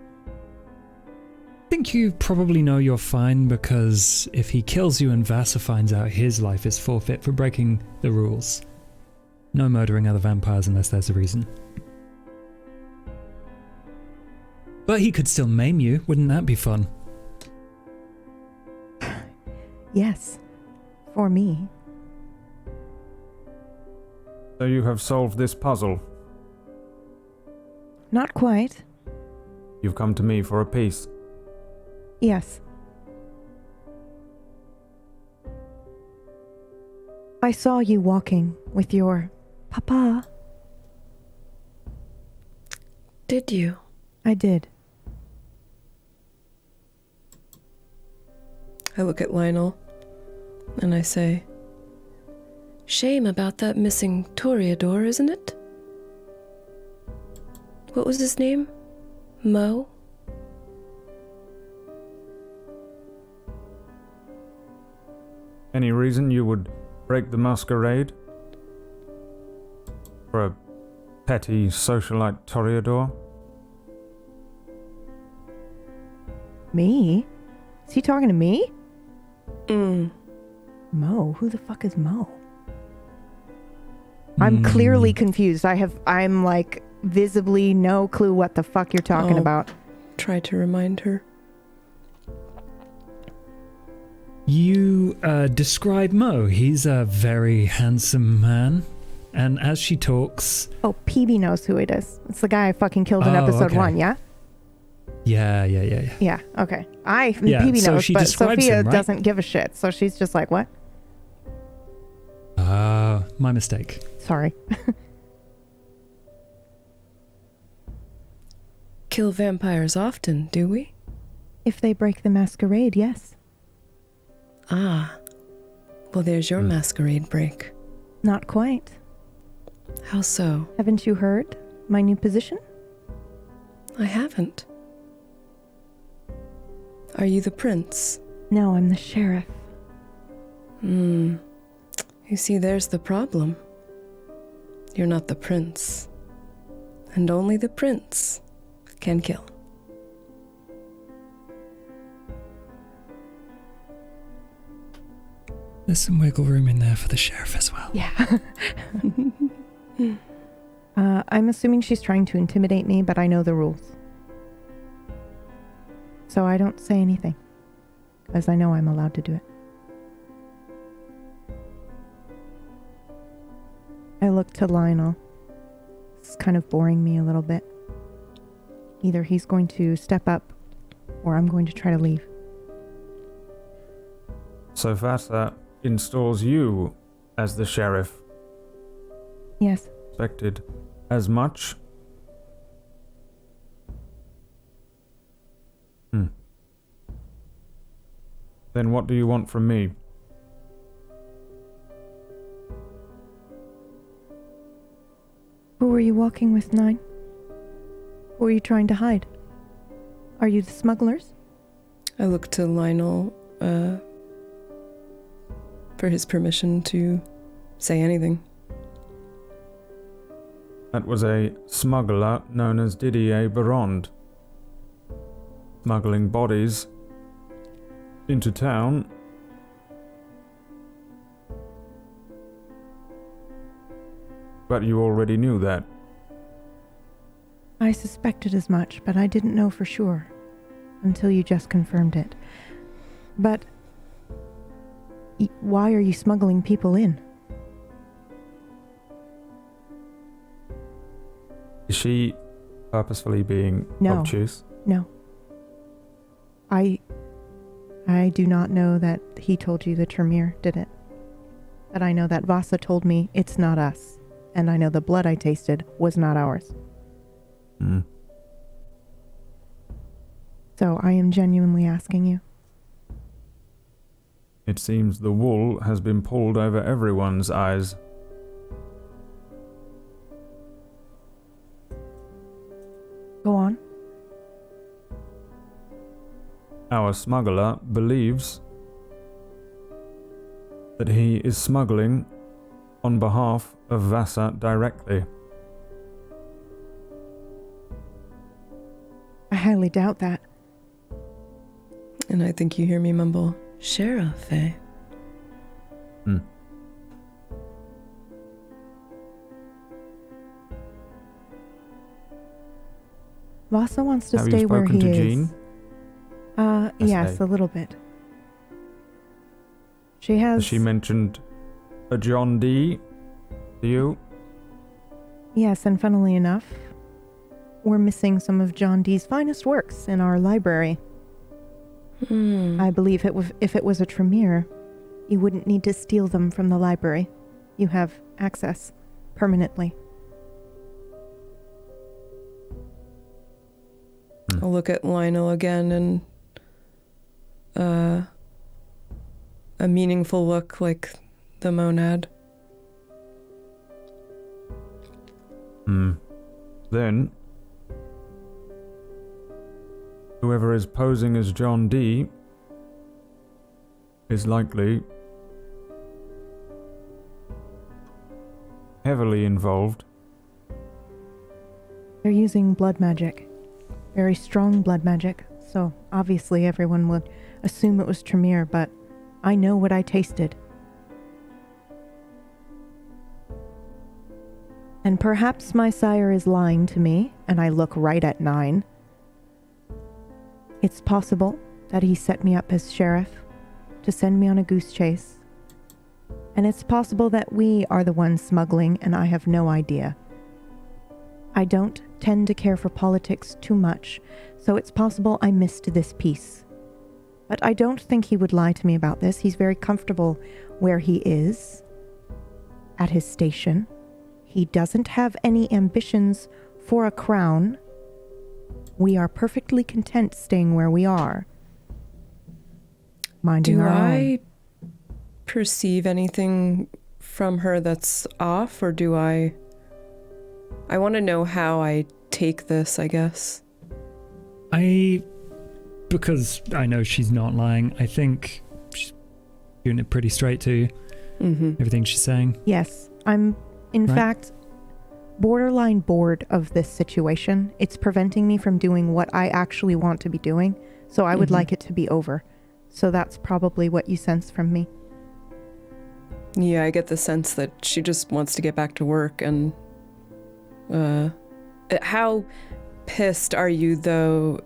I think you probably know you're fine, because if he kills you and Vasa finds out, his life is forfeit for breaking the rules. No murdering other vampires unless there's a reason. But he could still maim you. Wouldn't that be fun? Yes, for me. So you have solved this puzzle. Not quite. You've come to me for a piece. Yes. I saw you walking with your papa. Did you? I did. I look at Lionel and I say, shame about that missing Toreador, isn't it? What was his name? Mo? Any reason you would break the masquerade? For a petty socialite Toreador? Me? Is he talking to me? Mm. Mo? Who the fuck is Mo? I'm clearly confused. I'm like visibly no clue what the fuck you're talking about. Try to remind her. You describe Mo. He's a very handsome man. And as she talks... Oh, PB knows who it is. It's the guy I fucking killed in episode 1, yeah? Yeah. Yeah, okay. Yeah, PB so knows, she but describes Sophia him, right? doesn't give a shit. So she's just like, what? My mistake. Sorry. Kill vampires often, do we? If they break the masquerade, yes. Ah. Well, there's your masquerade break. Not quite. How so? Haven't you heard my new position? I haven't. Are you the prince? No, I'm the sheriff. You see, there's the problem. You're not the prince. And only the prince can kill. There's some wiggle room in there for the sheriff as well. Yeah. I'm assuming she's trying to intimidate me, but I know the rules. So I don't say anything, because I know I'm allowed to do it. I look to Lionel. It's kind of boring me a little bit. Either he's going to step up, or I'm going to try to leave. So Vasa installs you as the sheriff. Yes. Expected as much? Then what do you want from me? Who were you walking with, Nine? Who are you trying to hide? Are you the smugglers? I look to Lionel. for his permission to say anything. That was a smuggler known as Didier Barond. Smuggling bodies into town. But you already knew that. I suspected as much, but I didn't know for sure until you just confirmed it. But why are you smuggling people in? Is she purposefully being No. obtuse? No. I do not know that he told you the Tremere did it. But I know that Vasa told me it's not us. And I know the blood I tasted was not ours. Hmm. So I am genuinely asking you. It seems the wool has been pulled over everyone's eyes. Go on. Our smuggler believes that he is smuggling on behalf of Vasa directly. I highly doubt that. And I think you hear me mumble, Sheriff, eh? Hmm. Vasa wants to Have stay you where spoken he to is. Jean? Yes, a little bit. She has... Has she mentioned a John D to you? Yes, and funnily enough, we're missing some of John Dee's finest works in our library. I believe if it was a Tremere, you wouldn't need to steal them from the library. You have access permanently. I'll look at Lionel again and a meaningful look like the monad. Then, whoever is posing as John D is likely heavily involved. They're using blood magic. Very strong blood magic. So obviously everyone would assume it was Tremere, but I know what I tasted. And perhaps my sire is lying to me, and I look right at 9. It's possible that he set me up as sheriff to send me on a goose chase. And it's possible that we are the ones smuggling, and I have no idea. I don't tend to care for politics too much, so it's possible I missed this piece. But I don't think he would lie to me about this. He's very comfortable where he is, at his station. He doesn't have any ambitions for a crown. We are perfectly content staying where we are. Minding our own. Do I perceive anything from her that's off, or do I want to know how I take this, I guess. Because I know she's not lying, I think she's doing it pretty straight to you. Everything she's saying. Yes, I'm, in fact, borderline bored of this situation. It's preventing me from doing what I actually want to be doing, so I would like it to be over. So that's probably what you sense from me. Yeah, I get the sense that she just wants to get back to work. And how pissed are you, though,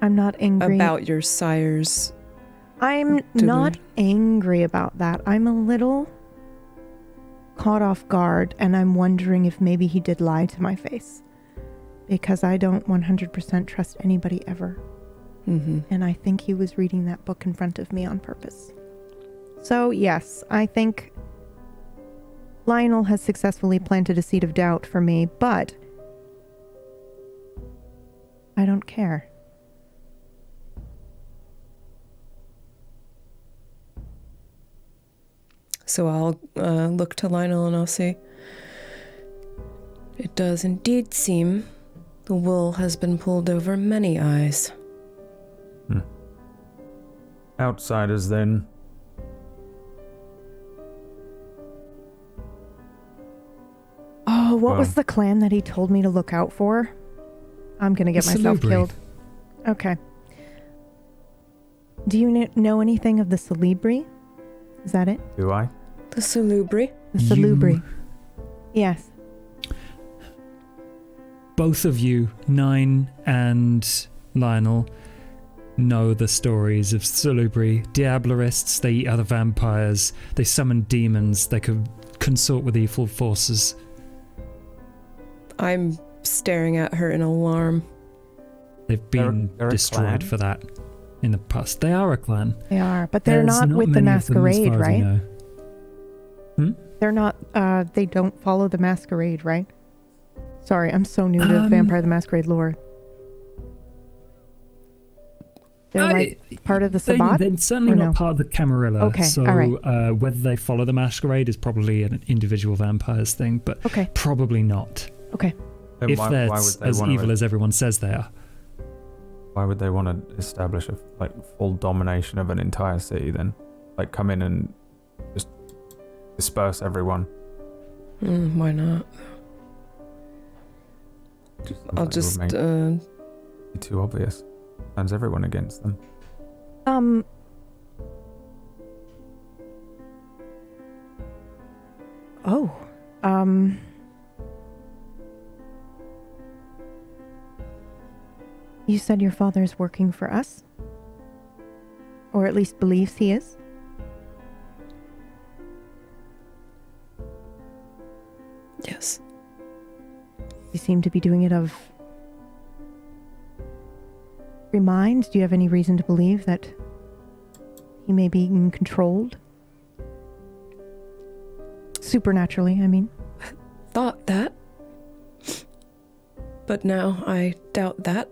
I'm not angry about your sire's... I'm not angry about that. I'm a little caught off guard, and I'm wondering if maybe he did lie to my face, because I don't 100% trust anybody ever. And I think he was reading that book in front of me on purpose. So yes, I think Lionel has successfully planted a seed of doubt for me, but I don't care. So I'll look to Lionel and I'll say, it does indeed seem the wool has been pulled over many eyes. Outsiders, then. Oh, what was Well- the clan that he told me to look out for? I'm gonna get The myself Salubri. killed. Okay. Do you know anything of the Salubri? Is that it? Do I? The Salubri. The You- Salubri. Yes. Both of you, Nine and Lionel, know the stories of Salubri. Diablerists, they eat other vampires, they summon demons, they could consort with evil forces. I'm staring at her in alarm. They've been They're a destroyed clan? for that in the past. They are a clan. They are, but they're There's not with the many of them as masquerade, far as you right? know. They're not, they don't follow the masquerade, right? Sorry, I'm so new to Vampire the Masquerade lore. They're like part of the Sabbat? They're certainly or not no? part of the Camarilla. Okay, so all right. whether they follow the masquerade is probably an individual vampires thing, but Okay, probably not. okay. Then If they're would they as wanna- evil as everyone says they are. Why would they want to establish a full domination of an entire city then? Like come in and just disperse everyone. Why not? Seems I'll like it would just, make it too obvious. Turns everyone against them. Oh, you said your father's working for us? Or at least believes he is? yes. You seem to be doing it of free mind. Do you have any reason to believe that he may be being controlled? Supernaturally, I mean. Thought that. But now I doubt that.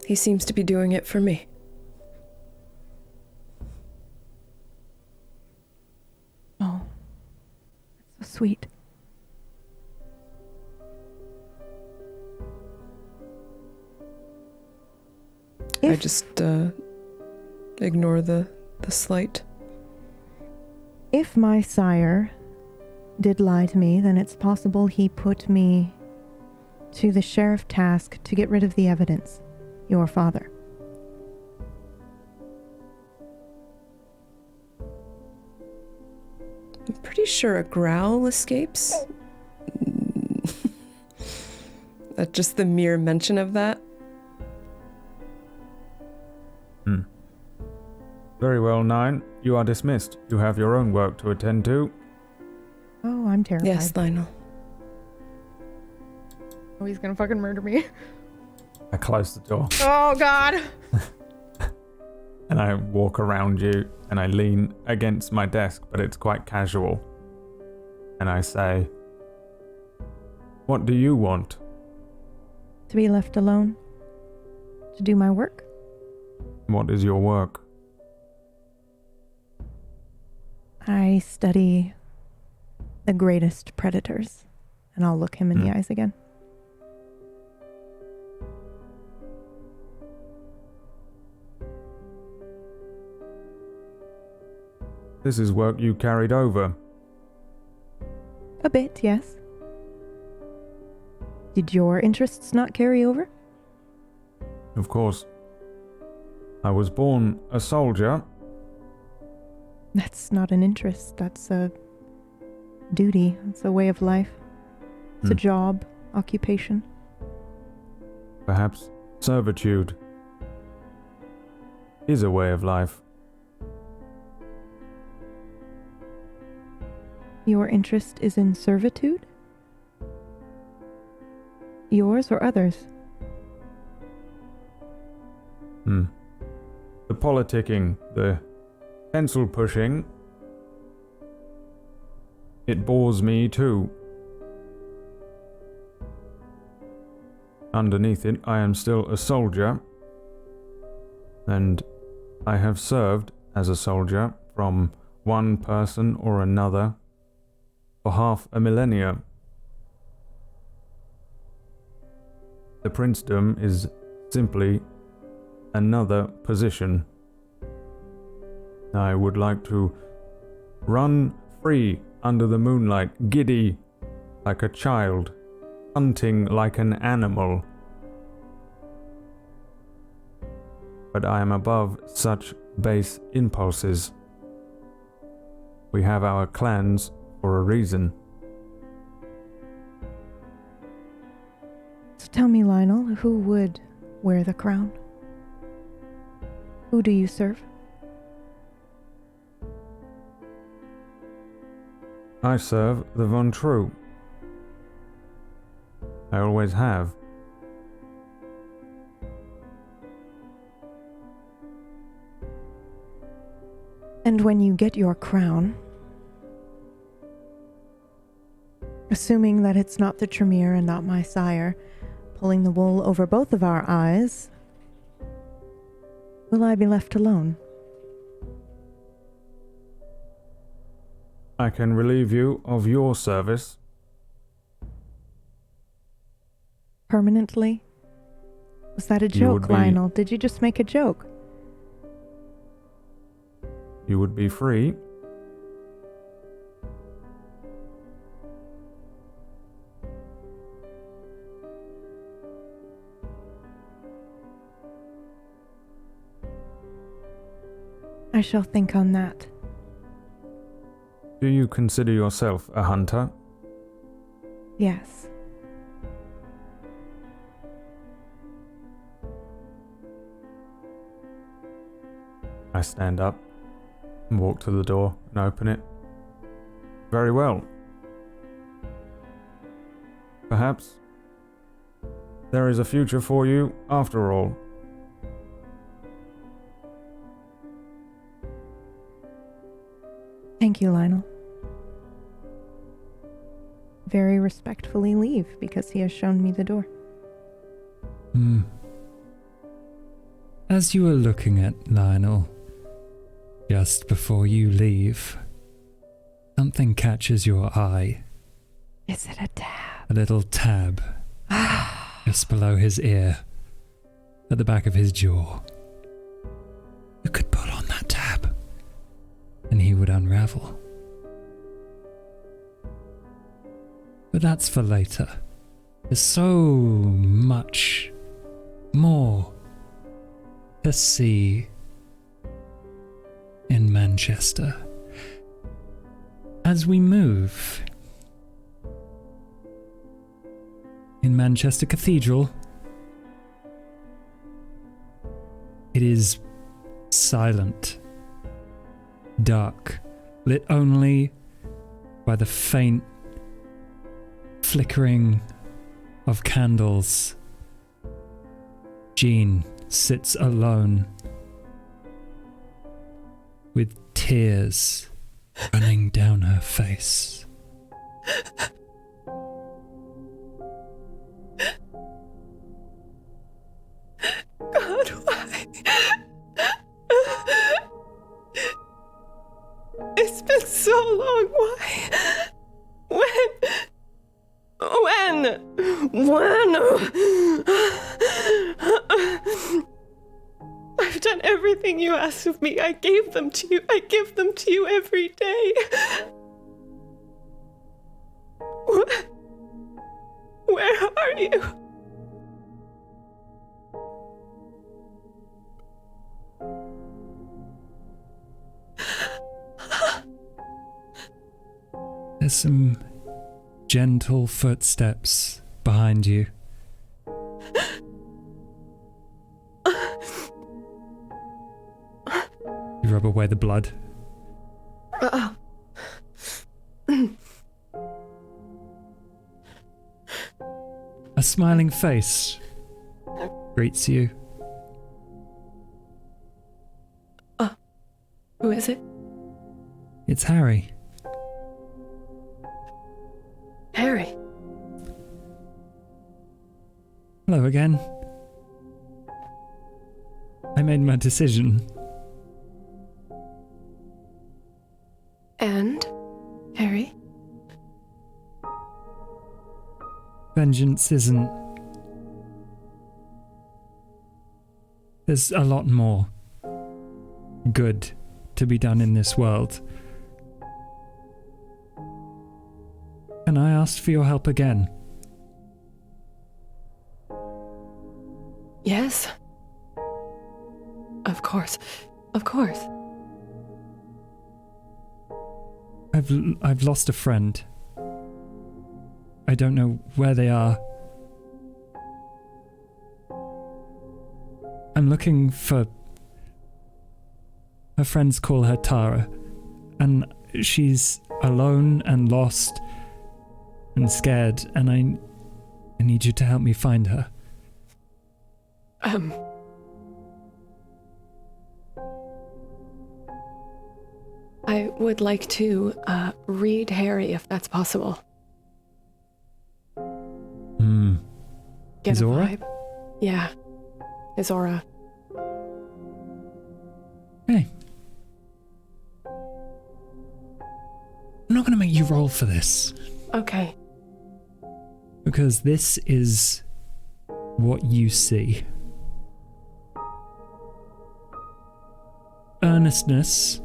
He seems to be doing it for me. Oh, that's so sweet. I just ignore the slight. If my sire did lie to me, then it's possible he put me to the sheriff task to get rid of the evidence. Your father. I'm pretty sure a growl escapes. Just the mere mention of that. Very well, Nine. You are dismissed. You have your own work to attend to. Oh, I'm terrified. Yes, Lionel. Oh, he's gonna fucking murder me. I close the door Oh, God. and I walk around you and I lean against my desk, but it's quite casual. And I say, "What do you want?" To be left alone? To do my work? What is your work? I study the greatest predators. And I'll look him in the eyes again. This is work you carried over. A bit, yes. Did your interests not carry over? Of course. I was born a soldier. That's not an interest. That's a duty. It's a way of life. It's a job, occupation. Perhaps servitude is a way of life. Your interest is in servitude? Yours or others? The politicking, the pencil pushing, it bores me too. Underneath it, I am still a soldier, and I have served as a soldier from one person or another for half a millennia. The princedom is simply another position. I would like to run free under the moonlight, giddy like a child, hunting like an animal. But I am above such base impulses. We have our clans for a reason. So tell me, Lionel, who would wear the crown? Who do you serve? I serve the Von True. I always have. And when you get your crown, assuming that it's not the Tremere and not my sire pulling the wool over both of our eyes, will I be left alone? I can relieve you of your service. Permanently? Was that a joke, Lionel? Did you just make a joke? You would be free. I shall think on that. Do you consider yourself a hunter? Yes. I stand up and walk to the door and open it. Very well. Perhaps there is a future for you after all. Thank you, Lionel. Very respectfully leave because he has shown me the door. As you are looking at Lionel, just before you leave, something catches your eye. Is it a tab? A little tab just below his ear, at the back of his jaw. You could pull on that tab, and he would unravel. But that's for later. There's so much more to see in Manchester. As we move in Manchester Cathedral, it is silent, dark, lit only by the faint flickering of candles. Jean sits alone with tears running down her face. God, why? It's been so long. Why? When? I've done everything you asked of me. I gave them to you. I give them to you every day. Where are you? There's some gentle footsteps behind you. You rub away the blood. A smiling face greets you. Who is it? It's Harry. Harry. Hello again. I made my decision. And? Harry? Vengeance isn't... There's a lot more good to be done in this world. And I asked for your help again. Yes. Of course. Of course. I've lost a friend. I don't know where they are. I'm looking for... Her friends call her Tara, and she's alone and lost and scared, and I need you to help me find her. I would like to read Harry if that's possible. Get His a aura? vibe. Yeah. His aura. Hey. I'm not going to make you roll for this. Okay. Because this is what you see. Earnestness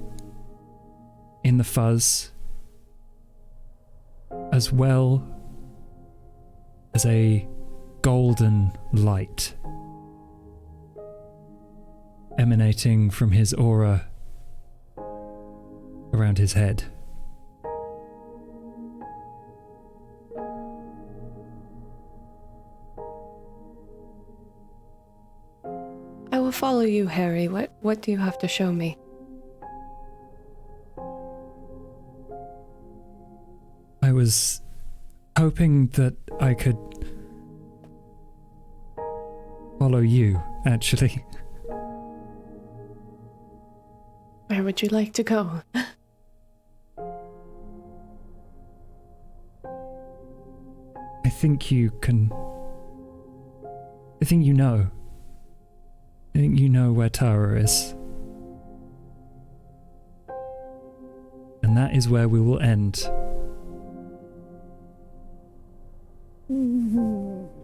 in the fuzz, as well as a golden light emanating from his aura around his head. I will follow you, Harry. What do you have to show me? I was hoping that I could follow you, actually. Where would you like to go? I think you can... I think you know. I think you know where Tara is. And that is where we will end.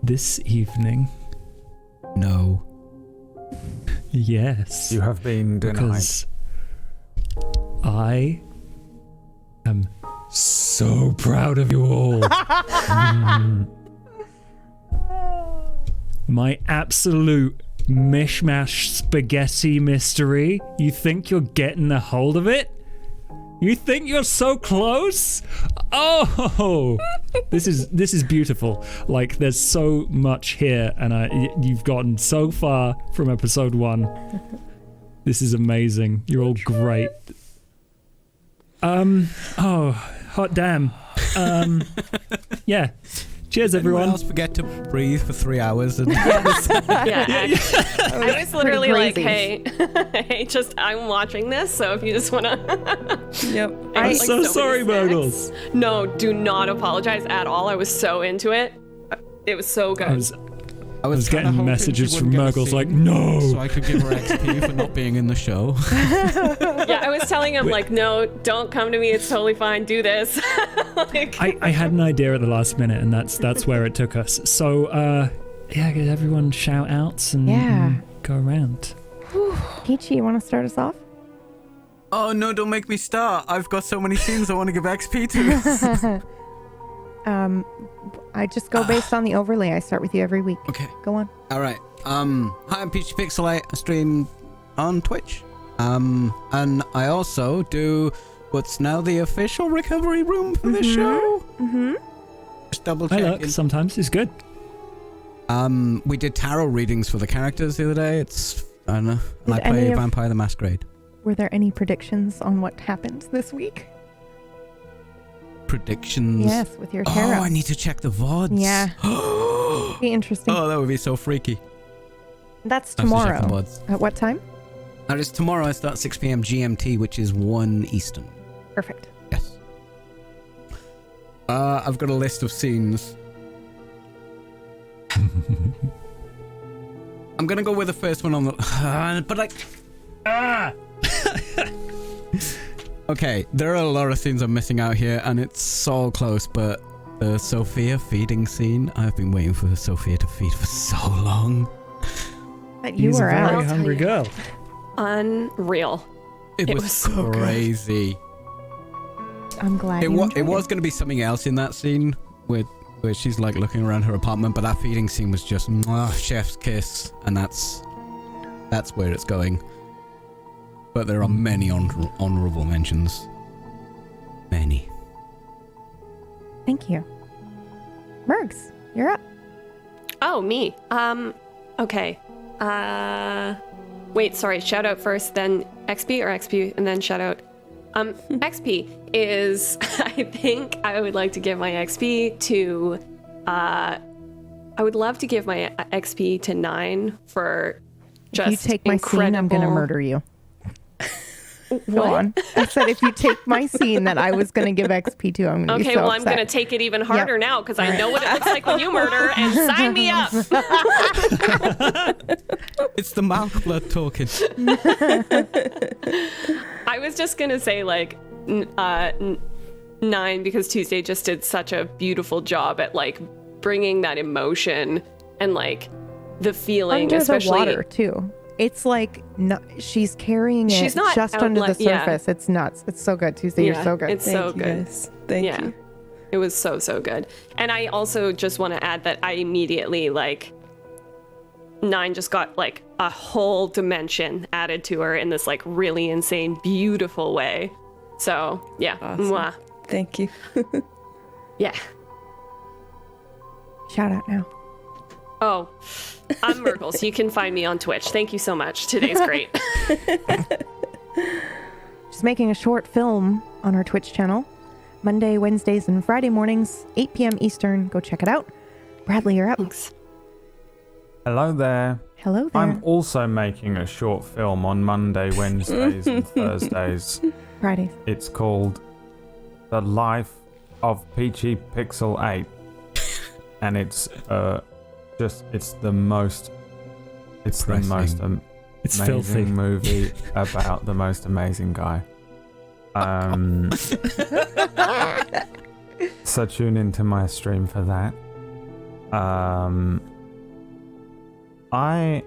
This evening. No. Yes. You have been denied. Because I am so proud of you all. My absolute mishmash spaghetti mystery. You think you're getting a hold of it? You think you're so close? Oh, this is beautiful. Like, there's so much here, and you've gotten so far from episode 1. This is amazing. You're all great. Oh, hot damn. Yeah. Cheers, everyone. Anyone else forget to breathe for 3 hours? And I was literally like, crazy. hey, just I'm watching this, so if you just wanna. Yep. I'm so many sorry, snacks. Burgles. No, do not apologize at all. I was so into it. It was so good. I was getting kinda hoping messages she from wouldn't get a Murgles like, scene, no. So I could give her XP for not being in the show. Yeah, I was telling him like, no, don't come to me. It's totally fine. Do this. Like, I had an idea at the last minute, and that's where it took us. So, yeah, get everyone shout outs and go around. Peachy, you want to start us off? Oh no, don't make me start. I've got so many scenes I want to give XP to. I just go based on the overlay. I start with you every week. Okay. Go on. Alright. Hi, I'm Peachy Pixelite. I stream on Twitch. And I also do what's now the official recovery room for this show. Just double I checking. look, sometimes it's good. We did tarot readings for the characters the other day. It's I don't know. And I Did any play of- Vampire the Masquerade. Were there any predictions on what happened this week? Predictions. Yes, with your tarot. Oh, I need to check the VODs. Yeah. Be interesting. Oh, that would be so freaky. That's I have to check tomorrow. the VODs. At what time? That is tomorrow. I start 6 p.m. GMT, which is 1 Eastern. Perfect. Yes. I've got a list of scenes. I'm gonna go with the first one on the. But like. Okay, there are a lot of scenes I'm missing out here, and it's so close. But the Sophia feeding scene, I've been waiting for Sophia to feed for so long. But you He's were a very out. hungry girl. unreal. It was so good. crazy. I'm glad It you was enjoyed going to be something else in that scene where she's like looking around her apartment, but that feeding scene was just chef's kiss, and that's where it's going. But there are many honorable mentions. Many. Thank you. Mergs, you're up. Oh, me. Okay. Wait, sorry. Shout out first, then XP or XP, and then shout out. XP is, I think I would like to give my XP to, I would love to give my XP to 9 for just If you take my scene, I'm going to murder you. Go What? on. I said if you take my scene that I was going to give XP to, I'm going to be Okay, so well, I'm upset. going to take it even harder now because I know what it looks like when you murder, and sign me up. It's the Malk blood talking. I was just going to say, like, 9 because Tuesday just did such a beautiful job at, like, bringing that emotion and, like, the feeling, under especially the water, too. It's like, she's carrying it She's not just under the yeah. surface. It's nuts. It's so good, Tuesday. You're so good. It's so Thank you, good. guys. Thank Yeah. you. It was so, so good. And I also just want to add that I immediately, like, 9 just got, like, a whole dimension added to her in this, like, really insane, beautiful way. So, yeah. Awesome. Mwah. Thank you. Yeah. Shout out now. Oh, I'm Mergles. You can find me on Twitch. Thank you so much. Today's great. She's making a short film on her Twitch channel. Monday, Wednesdays, and Friday mornings, 8 p.m. Eastern. Go check it out. Bradley, you're up. Thanks. Hello there. Hello there. I'm also making a short film on Monday, Wednesdays, and Thursdays. Fridays. It's called The Life of Peachy Pixel 8. And it's it's the most It's amazing filthy. movie about the most amazing guy. So tune into my stream for that. I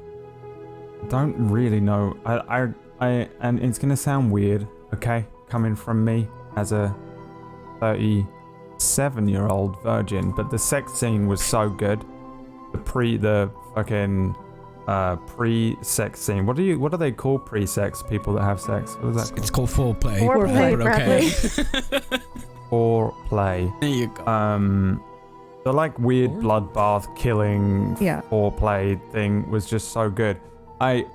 don't really know. I and it's gonna sound weird, okay, coming from me as a 37-year-old virgin, but the sex scene was so good. The pre-sex scene. What do they call pre-sex people that have sex? What is that called? It's called foreplay. Foreplay, But okay. Foreplay. There you go. The like weird bloodbath killing Yeah. foreplay thing was just so good. I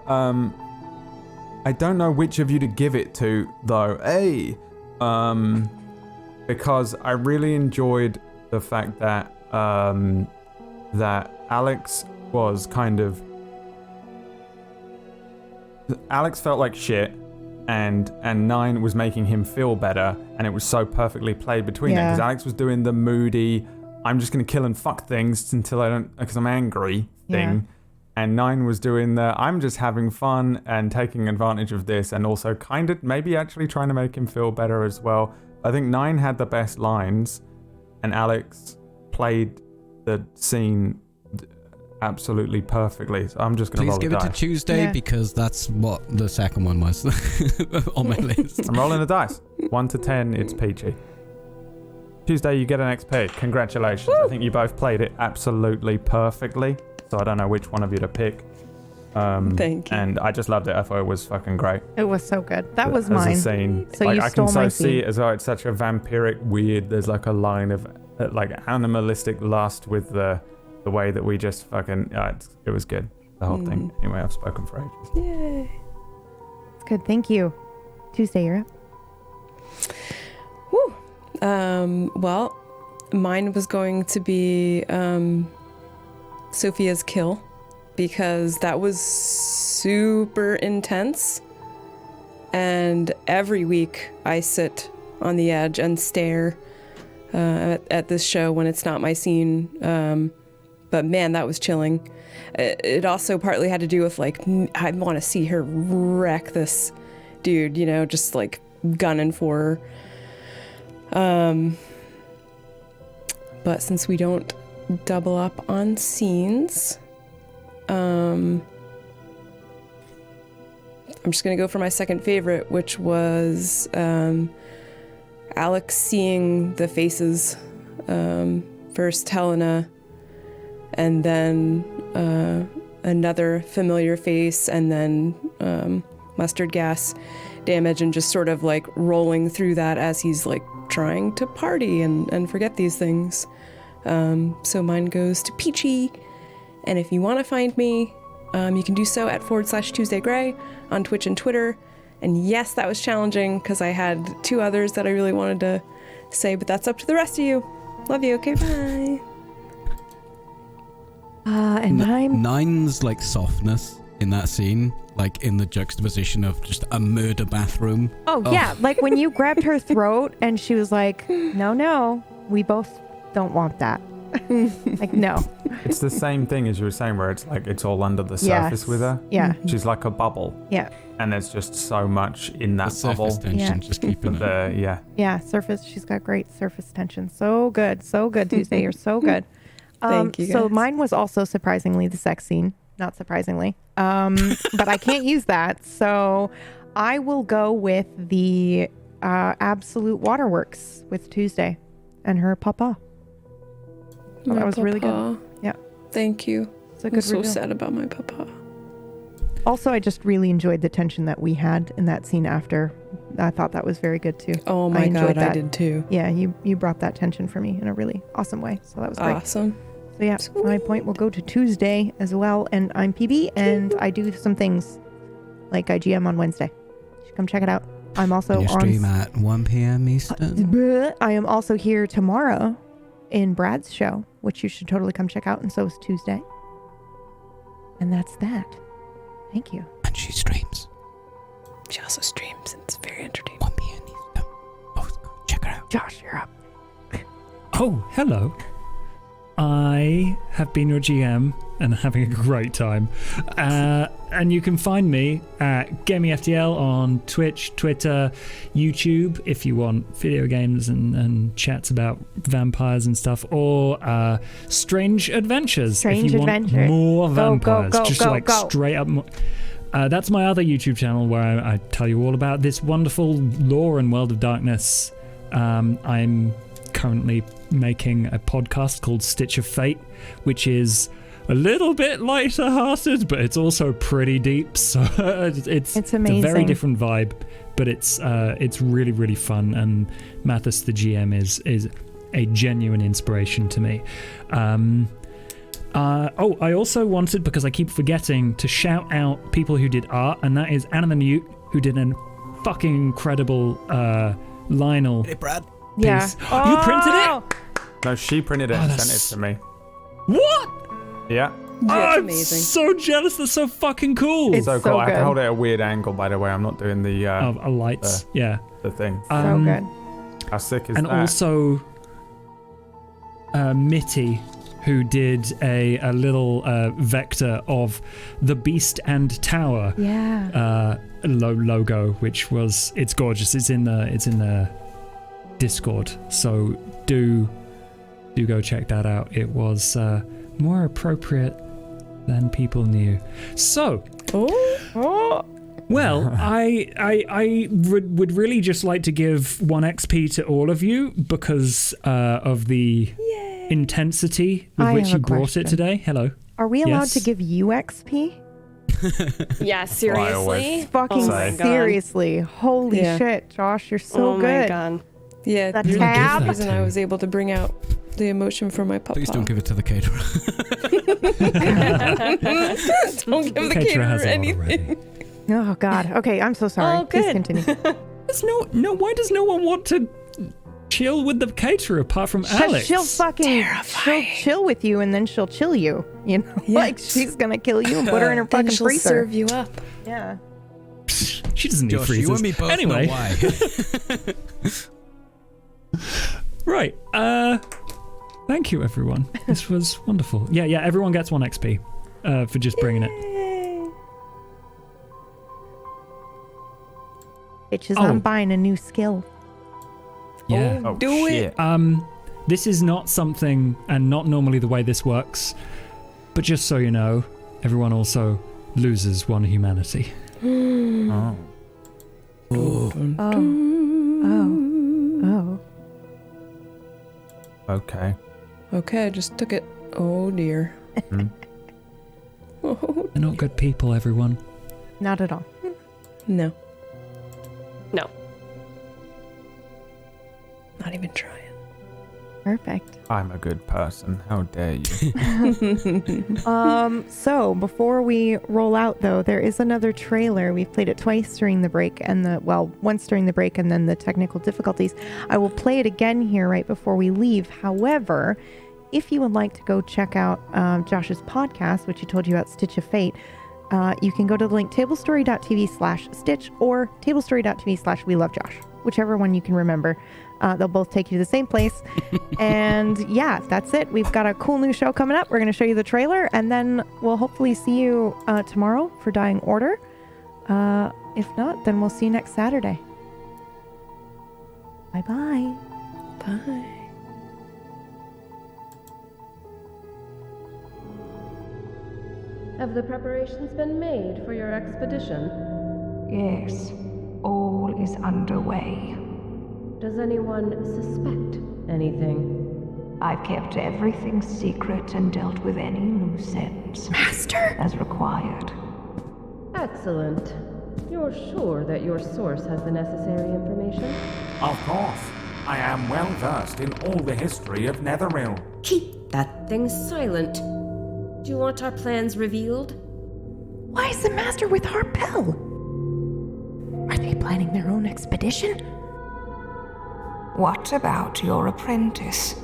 don't know which of you to give it to though. Because I really enjoyed the fact that that Alex was kind of Alex felt like shit and 9 was making him feel better, and it was so perfectly played between them because Alex was doing the moody I'm just gonna kill and fuck things until I don't because I'm angry thing. And 9 was doing the I'm just having fun and taking advantage of this, and also kind of maybe actually trying to make him feel better as well. I think 9 had the best lines, and Alex played the scene absolutely perfectly. So I'm just going to roll Please give a it to dice. Tuesday because that's what the second one was on my list. Um, I'm rolling a dice. 1 to 10, it's peachy. Tuesday, you get an XP. Congratulations. Woo! I think you both played it absolutely perfectly. So I don't know which one of you to pick. Thank you. And I just loved it. I thought it was fucking great. It was so good. That was As mine. a scene. So like, you I stole can so my see scene. it as well. It's such a vampiric, weird. There's like a line of like animalistic lust with the way that we just fucking. It was good. The whole thing. Anyway, I've spoken for ages. Yay. It's good. Thank you. Tuesday, you're up. Woo. Well, mine was going to be Sophia's kill, because that was super intense. And every week I sit on the edge and stare at this show when it's not my scene. But man, that was chilling. It also partly had to do with like, I want to see her wreck this dude, you know, just like gunning for her. But since we don't double up on scenes, I'm just going to go for my second favorite, which was Alex seeing the faces. First Helena, and then another familiar face, and then mustard gas damage, and just sort of like rolling through that as he's like trying to party and forget these things. So mine goes to Peachy. And if you want to find me, you can do so at /TuesdayGray on Twitch and Twitter. And yes, that was challenging because I had 2 others that I really wanted to say, but that's up to the rest of you. Love you. Okay, bye. And I'm... Nine's like softness in that scene, like in the juxtaposition of just a murder bathroom. Oh, yeah, like when you grabbed her throat and she was like, no, we both don't want that. Like, no. It's the same thing as you were saying, where it's like it's all under the surface with her. Yeah. She's like a bubble. Yeah. And there's just so much in that The bubble. surface tension, just keeping it. Yeah. Yeah, surface. She's got great surface tension. So good, Tuesday. You're so good. Thank you, So guys. mine was also surprisingly the sex scene. Not surprisingly. But I can't use that. So I will go with the Absolute Waterworks with Tuesday and her papa. So that was really good. Yeah. Thank you. It's a I'm good so reveal. sad about my papa. Also, I just really enjoyed the tension that we had in that scene after. I thought that was very good too. Oh my enjoyed god, I that. did too. Yeah, you brought that tension for me in a really awesome way. So that was great. Awesome. So yeah, my point will go to Tuesday as well. And I'm PB and I do some things like I GM on Wednesday. You should come check it out. I'm also You on... stream at 1 p.m. Eastern. I am also here tomorrow in Brad's show, which you should totally come check out. And so is Tuesday. And that's that. Thank you. And she streams. She also streams and it's very entertaining. 1 p.m. Eastern. Both go check her out. Josh, you're up. Oh, hello. I have been your GM and having a great time. And you can find me at GameyFTL on Twitch, Twitter, YouTube if you want video games and chats about vampires and stuff, or Strange Adventures if you want more vampires. Go. Straight up. That's my other YouTube channel where I tell you all about this wonderful lore and world of darkness. I'm currently making a podcast called Stitch of Fate, which is a little bit lighter hearted, but it's also pretty deep. So it's amazing. It's a very different vibe, but it's really, really fun. And Mathis, the GM, is a genuine inspiration to me. I also wanted, because I keep forgetting, to shout out people who did art, and that is Anna the Mute, who did an fucking incredible Lionel. Hey, Brad. Yeah. Oh! You printed it? No, she printed it and sent it to me. What? Yeah. Yeah, it's I'm amazing. so jealous. That's so fucking cool. It's so so cool. I good. hold it at a weird angle, by the way. I'm not doing the lights. Yeah. the thing. So good. How sick is And that? also Mitty, who did a little vector of the Beast and Tower Yeah. logo, which was, it's gorgeous. It's in the Discord, so do go check that out. It was more appropriate than people knew. So well, I would really just like to give 1 XP to all of you because of the intensity with I which have you a brought question. it today. Hello. Are we allowed Yes. to give you XP? Yeah, seriously? Fucking Oh my God. seriously. Holy Yeah. shit, Josh, you're so Oh good. my god. Yeah, The you're tab? the reason I was able to bring out the emotion from my papa. Please don't give it to the caterer. Don't give the Caterer caterer has a lot anything. already. Oh God. Okay, I'm so sorry. Oh, Please good. continue. There's no. Why does no one want to chill with the caterer apart from Alex? She'll fucking she'll chill with you and then she'll chill you. You know, like she's gonna kill you and put her in her Then fucking she'll freezer. serve you up. Yeah. She doesn't need Josh, freezers. you and me both anyway, know why. right. Thank you, everyone. This was wonderful. Yeah. Everyone gets 1 XP for just bringing it. Bitches, Oh. I'm buying a new skill. Yeah. Oh, Do shit. This is not something, and not normally the way this works, but just so you know, everyone also loses 1 humanity. Oh, Oh. Oh. Okay. Okay, I just took it. Oh dear. Hmm. Oh, They're not good people, everyone. Not at all. no. No. Not even trying. Perfect. I'm a good person. How dare you? So before we roll out though, there is another trailer. We've played it twice during the break once during the break and then the technical difficulties. I will play it again here right before we leave. However, if you would like to go check out Josh's podcast, which he told you about, Stitch of Fate, you can go to the link tablestory.tv/Stitch or tablestory.tv/WeLoveJosh, whichever one you can remember. They'll both take you to the same place. And yeah, that's it. We've got a cool new show coming up. We're going to show you the trailer, and then we'll hopefully see you tomorrow for Dying Order. If not, then we'll see you next Saturday. Bye-bye. Bye. Have the preparations been made for your expedition? Yes, all is underway. Does anyone suspect anything? I've kept everything secret and dealt with any loose ends. Master! As required. Excellent. You're sure that your source has the necessary information? Of course. I am well versed in all the history of Netherrealm. Keep that thing silent. Do you want our plans revealed? Why is the Master with Harpel? Are they planning their own expedition? What about your apprentice?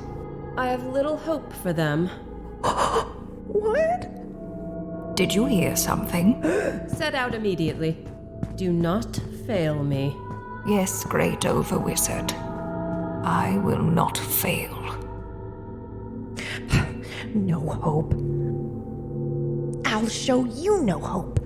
I have little hope for them. What? Did you hear something? Set out immediately. Do not fail me. Yes, great over-wizard. I will not fail. No hope. I'll show you no hope.